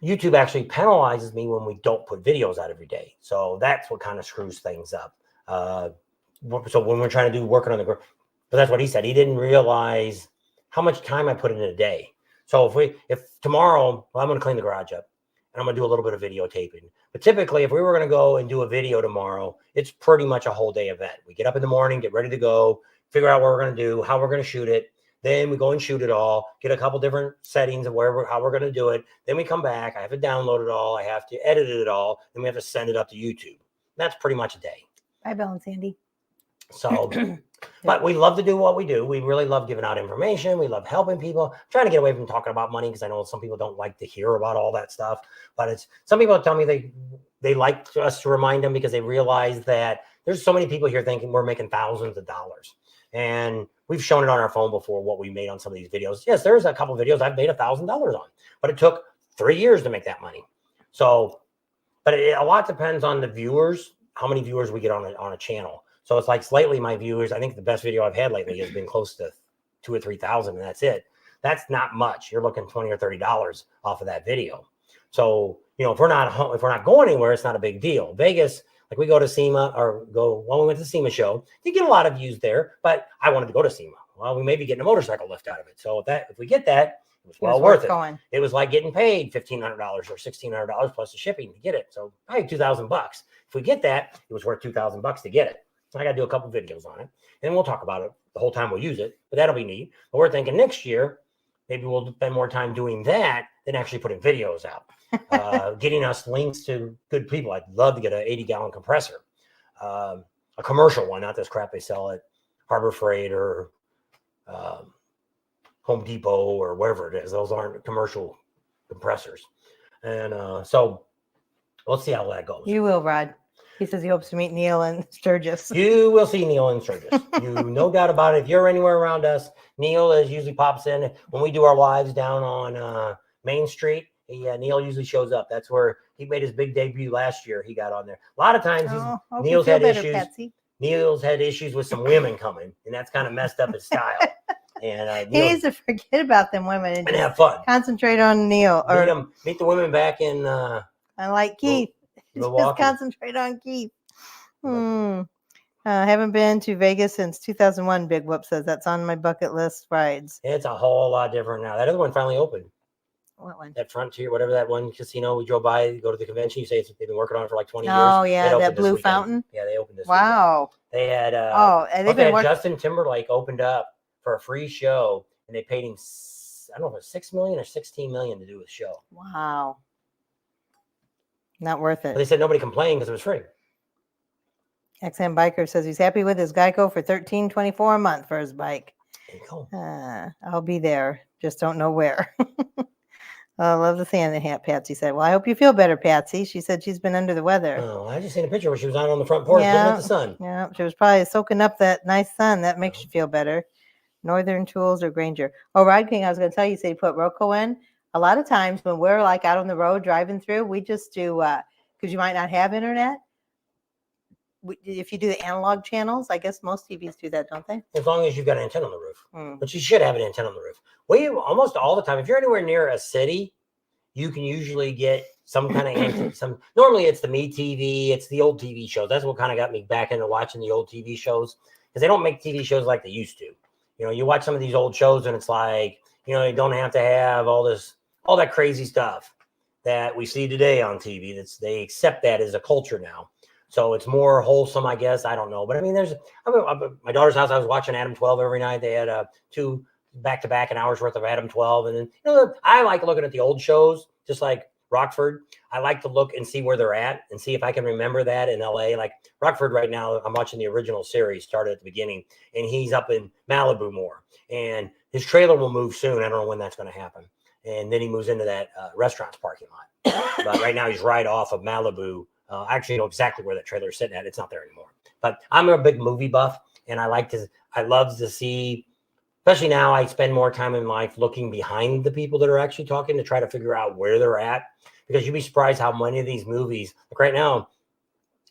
YouTube actually penalizes me when we don't put videos out every day. So that's what kind of screws things up. So when we're trying to do working on the but that's what he said. He didn't realize how much time I put in a day. So if tomorrow, well, I'm going to clean the garage up and I'm going to do a little bit of videotaping. But typically, if we were going to go and do a video tomorrow, it's pretty much a whole day event. We get up in the morning, get ready to go, figure out what we're going to do, how we're going to shoot it. Then we go and shoot it all, get a couple different settings of how we're going to do it. Then we come back. I have to download it all. I have to edit it all. Then we have to send it up to YouTube. That's pretty much a day. Bye, Bill and Sandy. So, but we love to do what we do. We really love giving out information. We love helping people. I'm trying to get away from talking about money because I know some people don't like to hear about all that stuff. But some people tell me they like us to remind them because they realize that there's so many people here thinking we're making thousands of dollars. And we've shown it on our phone before what we made on some of these videos. Yes, there's a couple of videos I've made $1,000 on, but it took 3 years to make that money. So, but a lot depends on the viewers, how many viewers we get on a channel. So it's like lately my viewers, I think the best video I've had lately has been close to 2,000 or 3,000, and that's it. That's not much. You're looking $20 or $30 off of that video. So, you know, if we're not going anywhere, it's not a big deal. Vegas, like we go to SEMA when we went to the SEMA show, you get a lot of views there, but I wanted to go to SEMA. Well, we may be getting a motorcycle lift out of it. So if we get that, it was well worth it. It was like getting paid $1,500 or $1,600 plus the shipping to get it. So I had $2,000. If we get that, it was worth $2,000 to get it. So I got to do a couple videos on it, and we'll talk about it the whole time we'll use it, but that'll be neat. But we're thinking next year, maybe we'll spend more time doing that than actually putting videos out. Getting us links to good people. I'd love to get an 80-gallon compressor, a commercial one, not this crap they sell at Harbor Freight or Home Depot or wherever it is. Those aren't commercial compressors. And so let's see how that goes. You will, Rod. He says he hopes to meet Neil and Sturgis. You will see Neil and Sturgis. No doubt about it. If you're anywhere around us, Neil usually pops in. When we do our lives down on Main Street, Neil usually shows up. That's where he made his big debut last year. He got on there. A lot of times Neil's had issues. Patsy. Neil's had issues with some women coming, and that's kind of messed up his style. And he needs to forget about them women and have fun. Concentrate on Neil. Or meet the women back in. I like Keith. Just concentrate on Keith. Haven't been to Vegas since 2001. Big Whoop says that's on my bucket list rides. It's a whole lot different now. That other one finally opened. What one? That Frontier, whatever that one casino we drove by, go to the convention. You say they've been working on it for like 20 years. Oh yeah, that Blue Fountain. Yeah, they opened this. Wow. Weekend. They had Justin Timberlake opened up for a free show, and they paid him I don't know if it was $6 million or $16 million to do a show. Wow. Not worth it. But they said nobody complained because it was free. XM Biker says he's happy with his Geico for $13.24 a month for his bike. There you go. I'll be there. Just don't know where. I love the Santa hat, Patsy said. Well, I hope you feel better, Patsy. She said she's been under the weather. Oh, I just seen a picture where she was out on the front porch looking at the sun. Yeah, she was probably soaking up that nice sun. That makes you feel better. Northern Tools or Granger. Oh, Ride King, I was going to tell you, say put Roku in. A lot of times when we're like out on the road driving through, we just do, because you might not have internet. If you do the analog channels, I guess most TVs do that, don't they? As long as you've got an antenna on the roof. But you should have an antenna on the roof. We almost all the time, if you're anywhere near a city, you can usually get some kind of antenna. Normally it's the MeTV, it's the old TV shows. That's what kind of got me back into watching the old TV shows, because they don't make TV shows like they used to. You know, you watch some of these old shows and it's like, you know, you don't have to have all that crazy stuff that we see today on TV. They accept that as a culture now. So it's more wholesome, I guess. I don't know. But I mean, my daughter's house, I was watching Adam 12 every night. They had 2 back-to-back an hour's worth of Adam 12. And then, you know, I like looking at the old shows, just like Rockford. I like to look and see where they're at and see if I can remember that in LA. Like Rockford right now, I'm watching the original series, started at the beginning, and he's up in Malibu more. And his trailer will move soon. I don't know when that's going to happen. And then he moves into that restaurant's parking lot. But right now he's right off of Malibu. I actually know exactly where that trailer is sitting at. It's not there anymore. But I'm a big movie buff, and I love to see, especially now I spend more time in life looking behind the people that are actually talking to try to figure out where they're at. Because you'd be surprised how many of these movies, like right now,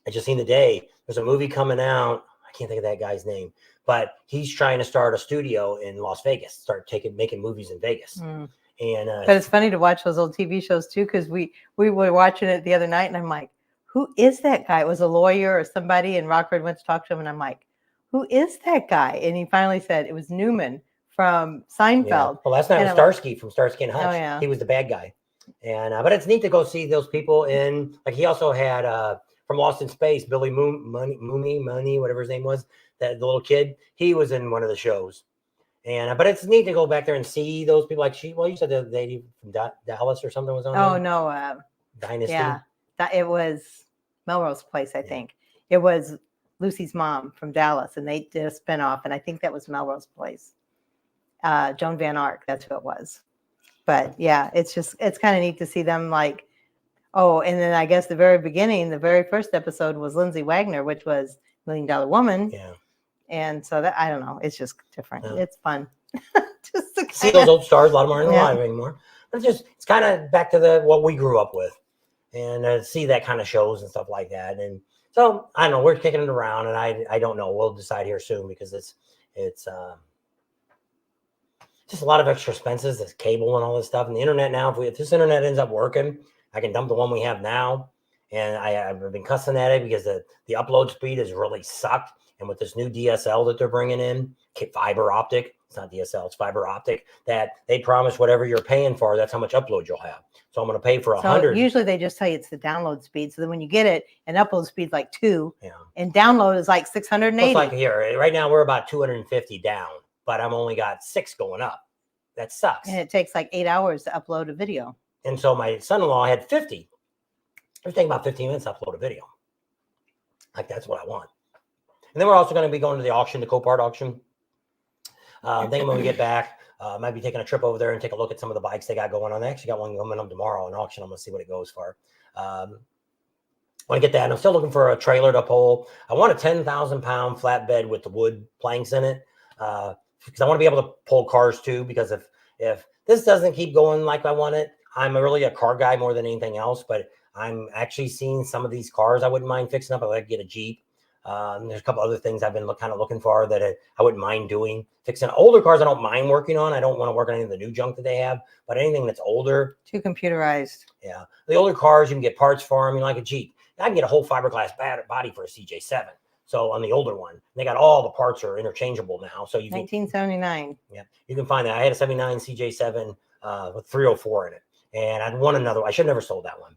I just seen today, there's a movie coming out. I can't think of that guy's name, but he's trying to start a studio in Las Vegas, start making movies in Vegas. Mm. And But it's funny to watch those old TV shows too, because we were watching it the other night, and I'm like, who is that guy? It was a lawyer or somebody, and Rockford went to talk to him, and I'm like, who is that guy? And he finally said it was Newman from Seinfeld. yeah. Well, last night was Starsky from Starsky and Hutch. Oh, yeah. He was the bad guy. And but it's neat to go see those people in, like, he also had from Lost in Space, Billy Mooney, whatever his name was, that the little kid, he was in one of the shows. And but it's neat to go back there and see those people. Like you said the lady from Dallas or something was on Oh there? no, Dynasty. yeah, it was Melrose Place, I think. It was Lucy's mom from Dallas, and they did a spinoff, and I think that was Melrose Place. Joan Van Ark, that's who it was. But yeah, it's kind of neat to see them like, oh, and then I guess the very beginning, the very first episode was Lindsay Wagner, which was $1 Million Woman. Yeah. And so that, I don't know, it's just different. Yeah. It's fun. Just to See those old stars, a lot of them aren't Yeah. alive anymore. But it's kind of back to what we grew up with, and see that kind of shows and stuff like that. And so I don't know, we're kicking it around, and I don't know. We'll decide here soon, because it's just a lot of extra expenses. There's cable and all this stuff, and the internet now. If this internet ends up working, I can dump the one we have now. And I've been cussing at it because the upload speed has really sucked. And with this new DSL that they're bringing in, fiber optic, it's not DSL, it's fiber optic, that they promise whatever you're paying for, that's how much upload you'll have. So I'm going to pay for 100. So usually they just tell you it's the download speed. So then when you get it, and upload speed's like 2, Yeah. and download is like 680. It's like here, right now we're about 250 down, but I'm only got 6 going up. That sucks. And it takes like 8 hours to upload a video. And so my son-in-law had 50. It was taking about 15 minutes to upload a video. Like, that's what I want. And then we're also going to be going to the auction, the Copart auction. Then when we get back, might be taking a trip over there and take a look at some of the bikes they got going on. They actually got one coming up tomorrow, an auction. I'm going to see what it goes for. Want to get that. And I'm still looking for a trailer to pull. I want a 10,000-pound flatbed with the wood planks in it, because I want to be able to pull cars too. Because if this doesn't keep going like I want it, I'm really a car guy more than anything else. But I'm actually seeing some of these cars I wouldn't mind fixing up. I'd like to get a Jeep. There's a couple other things I've been kind of looking for that I wouldn't mind doing. Fixing older cars, I don't mind working on. I don't want to work on any of the new junk that they have, but anything that's older. Too computerized. Yeah. The older cars, you can get parts for them. Like a Jeep. I can get a whole fiberglass body for a CJ7. So on the older one, they got all the parts are interchangeable now. So you can 1979. Yeah, you can find that. I had a 79 CJ7 with 304 in it, and I'd won another. I should have never sold that one.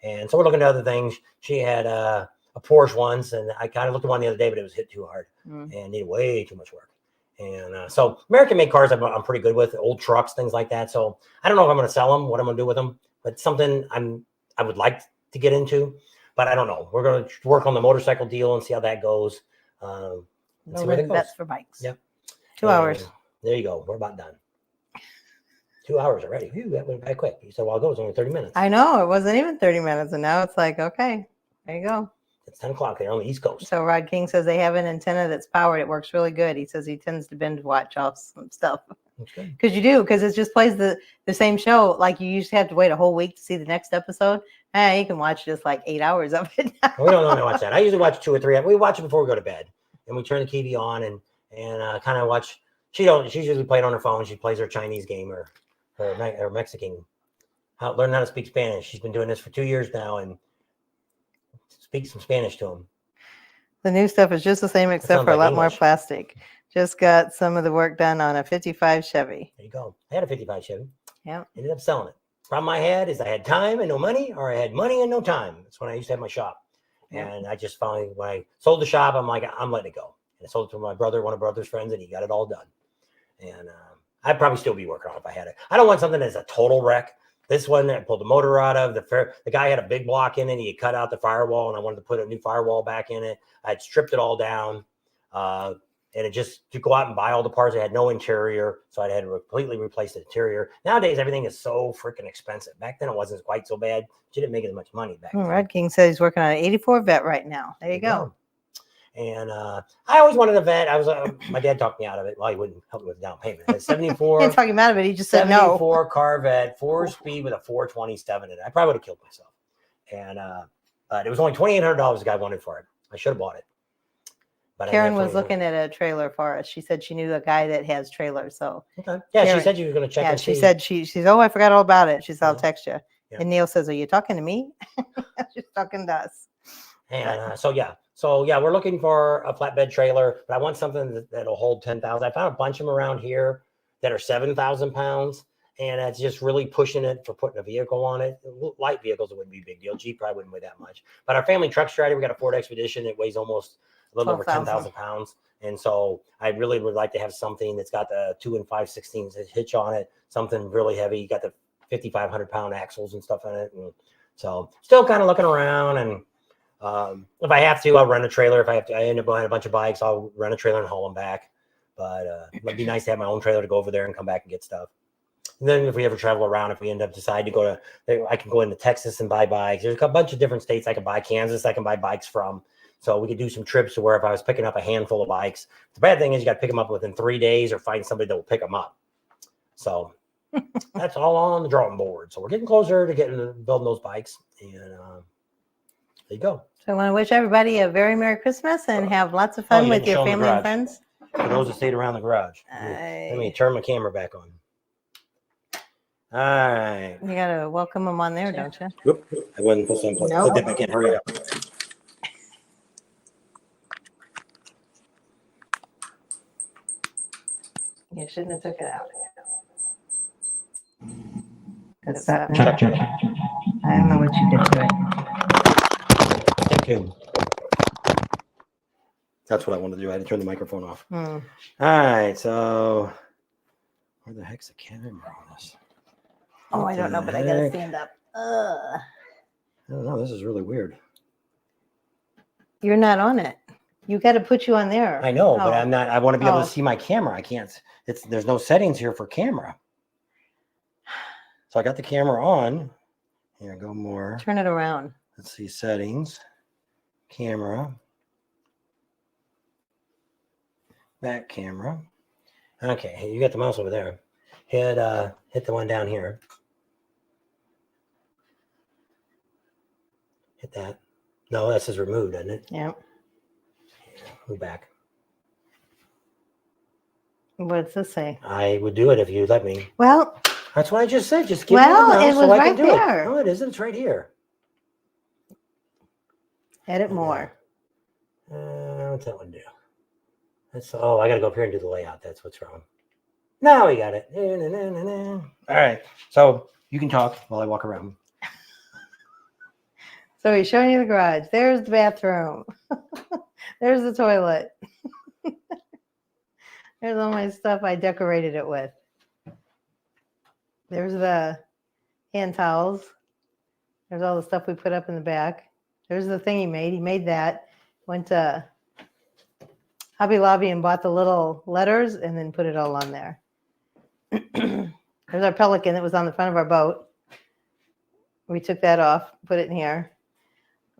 And so we're looking at other things. She had a Porsche once, and I kind of looked at one the other day, but it was hit too hard and needed way too much work. And so American-made cars I'm pretty good with, old trucks, things like that. So I don't know if I'm going to sell them, what I'm going to do with them, but something I would like to get into, but I don't know. We're going to work on the motorcycle deal and see how that goes. No see where that goes. bets for bikes. Yep. 2 hours. There you go. We're about done. 2 hours already. Phew, that went by quick. You said a while ago it was only 30 minutes. I know. It wasn't even 30 minutes. And now it's like, okay, there you go. It's 10 o'clock there on the East Coast. So Rod King says they have an antenna that's powered. It works really good. He says he tends to binge watch off some stuff. Okay. Because you do, because it just plays the same show. Like you used to have to wait a whole week to see the next episode. You can watch just like 8 hours of it. We don't normally watch that. I usually watch 2 or 3. We watch it before we go to bed, and we turn the TV on and kind of watch. She's usually playing on her phone. She plays her Chinese game or Mexican. Learn how to speak Spanish. She's been doing this for 2 years now and speaks some Spanish to them. The new stuff is just the same, except for a lot more plastic. Just got some of the work done on a 55 Chevy. There you go. I had a 55 Chevy. Yeah. Ended up selling it. Problem I had is I had time and no money, or I had money and no time. That's when I used to have my shop. Yeah. And I just finally, when I sold the shop, I'm like, I'm letting it go. And I sold it to my brother, one of my brother's friends, and he got it all done. And I'd probably still be working on it if I had it. I don't want something that's a total wreck. This one that pulled the motor out of the guy had a big block in it. He had cut out the firewall, and I wanted to put a new firewall back in it. I'd stripped it all down, and it just to go out and buy all the parts. It had no interior, so I had to completely replace the interior. Nowadays, everything is so freaking expensive. Back then, it wasn't quite so bad. She didn't make as much money back then. Red King says he's working on an 84 Vet right now. There you go. And I always wanted a Vet. I was my dad talked me out of it. Well, he wouldn't help me with the down payment. It's 74. He didn't talk him out of it. He just said no. 74 Corvette, 4-speed with a 427 in it. I probably would have killed myself. And But it was only $2,800 the guy wanted for it. I should have bought it. But Karen was looking at a trailer for us. She said she knew a guy that has trailers. So okay. Yeah, Karen, she said she was going to check. yeah, and she see. said she's oh, I forgot all about it. She said, I'll Yeah. text you. Yeah. And Neil says, are you talking to me? She's talking to us. And so we're looking for a flatbed trailer, but I want something that'll hold 10,000. I found a bunch of them around here that are 7,000 pounds, and that's just really pushing it for putting a vehicle on it. Light vehicles, it wouldn't be a big deal. Jeep probably wouldn't weigh that much. But our family truck strider, we got a Ford Expedition that weighs almost a little over 10,000 pounds. And so I really would like to have something that's got the 2 5/16 hitch on it, something really heavy. You got the 5,500 pound axles and stuff in it. And so still kind of looking around, and if I have to, I'll rent a trailer. If I have to, I end up buying a bunch of bikes, I'll rent a trailer and haul them back. But it'd be nice to have my own trailer to go over there and come back and get stuff. And then if we ever travel around, if we end up deciding to go to, I can go into Texas and buy bikes. There's a bunch of different states I can buy. Kansas, I can buy bikes from. So we could do some trips to where if I was picking up a handful of bikes, the bad thing is you got to pick them up within 3 days or find somebody that will pick them up. So that's all on the drawing board. So we're getting closer to building those bikes. And there you go. So I want to wish everybody a very Merry Christmas and have lots of fun you with didn't show your 'em the family and garage. friends. For those that stayed around the garage. Let me turn my camera back on. All right. You got to welcome them on there, don't you? Whoop. I wasn't supposed to unplug. Nope. Plug that back in. Hurry up. You shouldn't have took it out. Check. I don't know what you did to it. Thank you. That's what I wanted to do. I had to turn the microphone off. All right. So where the heck's the camera on this? Oh, I don't know, but I got to heck? stand up. I don't know. This is really weird. You're not on it. You got to put you on there. I know, but Oh. I'm not. I want to be able Oh. to see my camera. I can't. There's no settings here for camera. So I got the camera on. Here, go more. Turn it around. Let's see settings, camera, back camera. Okay, you got the mouse over there. Hit the one down here. Hit that. No, that says removed, doesn't it? Yeah. Move back. What's this say? I would do it if you let me. Well, That's what I just said. Just give Well, me the mouse it was so I right can do there. it. No, it isn't. It's right here. edit more. What's that one do? I gotta go up here and do the layout. That's what's wrong. Now we got it. All right. So you can talk while I walk around. So he's showing you the garage. There's the bathroom. There's the toilet. There's all my stuff I decorated it with. There's the hand towels. There's all the stuff we put up in the back. There's the thing he made. He made that. Went to Hobby Lobby and bought the little letters and then put it all on there. There's our Pelican that was on the front of our boat. We took that off, put it in here.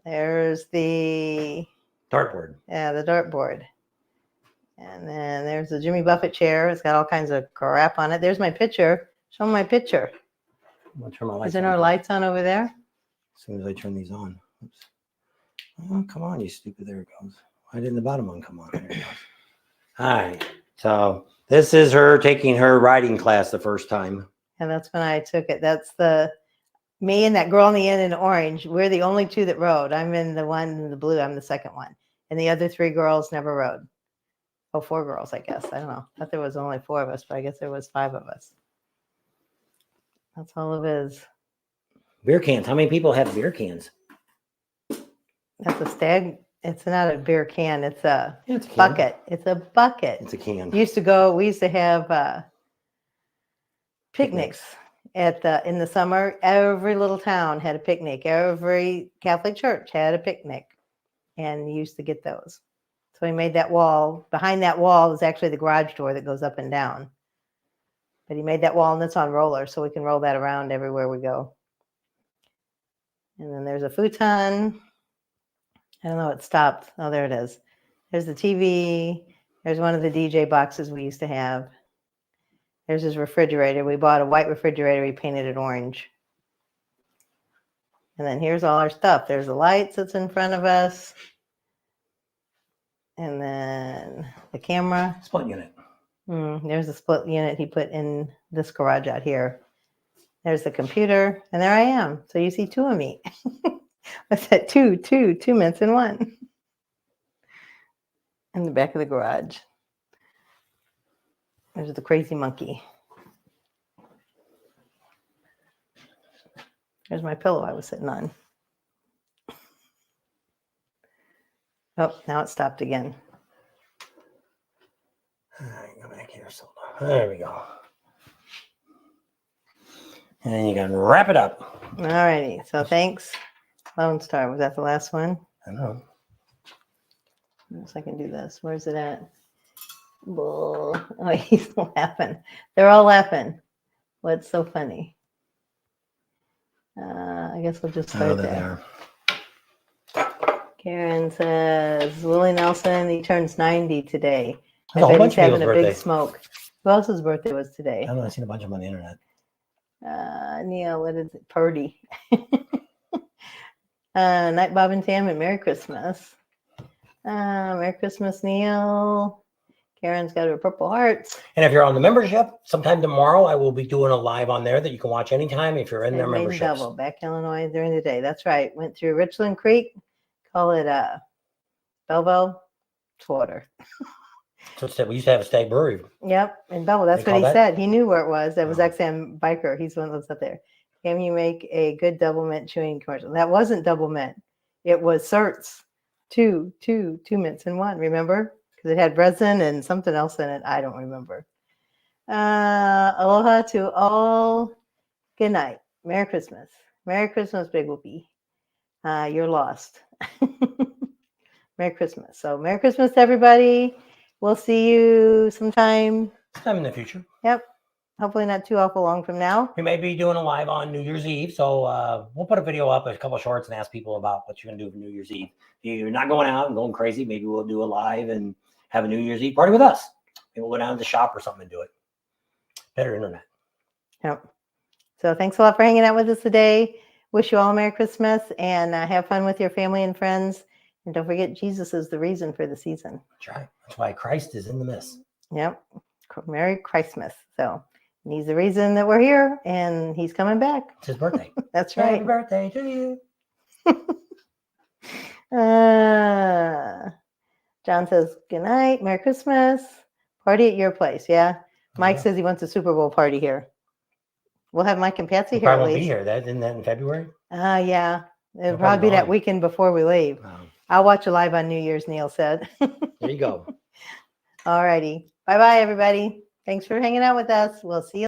There's the Dartboard. the dartboard. And then there's the Jimmy Buffett chair. It's got all kinds of crap on it. There's my picture. Show 'em my picture. I'm gonna turn my lights Is there on. no lights on over there? As soon as I turn these on. Oops. Oh, come on, you stupid. There it goes. Why didn't the bottom one come on? There it goes. All right. So this is her taking her riding class the first time. And that's when I took it. That's me and that girl in the end in orange. We're the only two that rode. I'm in the one in the blue. I'm the second one. And the other three girls never rode. Oh, 4 girls, I guess. I don't know. I thought there was only 4 of us, but I guess there was 5 of us. That's all it is. Beer cans. How many people have beer cans? That's a stag. It's not a beer can. It's a Yeah, it's a can. bucket. It's a bucket. It's a can. We used to have picnics in the summer. Every little town had a picnic. Every Catholic church had a picnic, and you used to get those. So we made that wall. Behind that wall is actually the garage door that goes up and down. But he made that wall, and it's on roller, so we can roll that around everywhere we go. And then there's a futon. I don't know, it stopped. Oh, there it is. There's the TV. There's one of the DJ boxes we used to have. There's his refrigerator. We bought a white refrigerator. We painted it orange. And then here's all our stuff. There's the lights that's in front of us. And then the camera. Split unit. There's a split unit he put in this garage out here. There's the computer, and there I am. So you see two of me. What's that? Two mints in one. In the back of the garage. There's the crazy monkey. There's my pillow I was sitting on. Oh, now it stopped again. All right, go back here. So there we go. And then you can wrap it up. All righty. So thanks, Lone Star. Was that the last one? I know. So I can do this. Where's it at? Bull. Oh, he's laughing. They're all laughing. What's so funny? I guess we'll just start there. Karen says, Willie Nelson, he turns 90 today. I bet he's having a big smoke. Who else's birthday was today? I don't know. I've seen a bunch of them on the internet. Neil, what is it? Purdy. Night Bob and Tam, and Merry Christmas. Merry Christmas, Neil. Karen's got her purple hearts. And if you're on the membership, sometime tomorrow I will be doing a live on there that you can watch anytime if you're in their membership. Double back Illinois during the day. That's right. Went through Richland Creek. Call it Belleville. It's water. So we used to have a Stag Brewery. Yep, in Belleville. That's what he said. He knew where it was. That was XM Biker. He's the one that lives up there. Can you make a good double mint chewing commercial? That wasn't double mint. It was certs. Two mints in one. Remember? Because it had resin and something else in it. I don't remember. Aloha to all. Good night. Merry Christmas. Merry Christmas, Big Whoopie. You're lost. Merry Christmas. So Merry Christmas to everybody. We'll see you sometime in the future. Yep. Hopefully not too awful long from now. We may be doing a live on New Year's Eve. So we'll put a video up, a couple of shorts, and ask people about what you're going to do for New Year's Eve. If you're not going out and going crazy, maybe we'll do a live and have a New Year's Eve party with us. Maybe we'll go down to the shop or something and do it. Better internet. Yep. So thanks a lot for hanging out with us today. Wish you all a Merry Christmas and have fun with your family and friends. And don't forget, Jesus is the reason for the season. That's right. That's why Christ is in the midst. Yep. Merry Christmas. So he's the reason that we're here, and he's coming back. It's his birthday. That's right. Happy birthday to you. John says, good night. Merry Christmas. Party at your place. Yeah. Mike says he wants a Super Bowl party here. We'll have Mike and Patsy here. Probably won't be here. Isn't that in February? Yeah. It'll probably be that weekend before we leave. I'll watch a live on New Year's, Neil said. There you go. All righty. Bye-bye, everybody. Thanks for hanging out with us. We'll see you.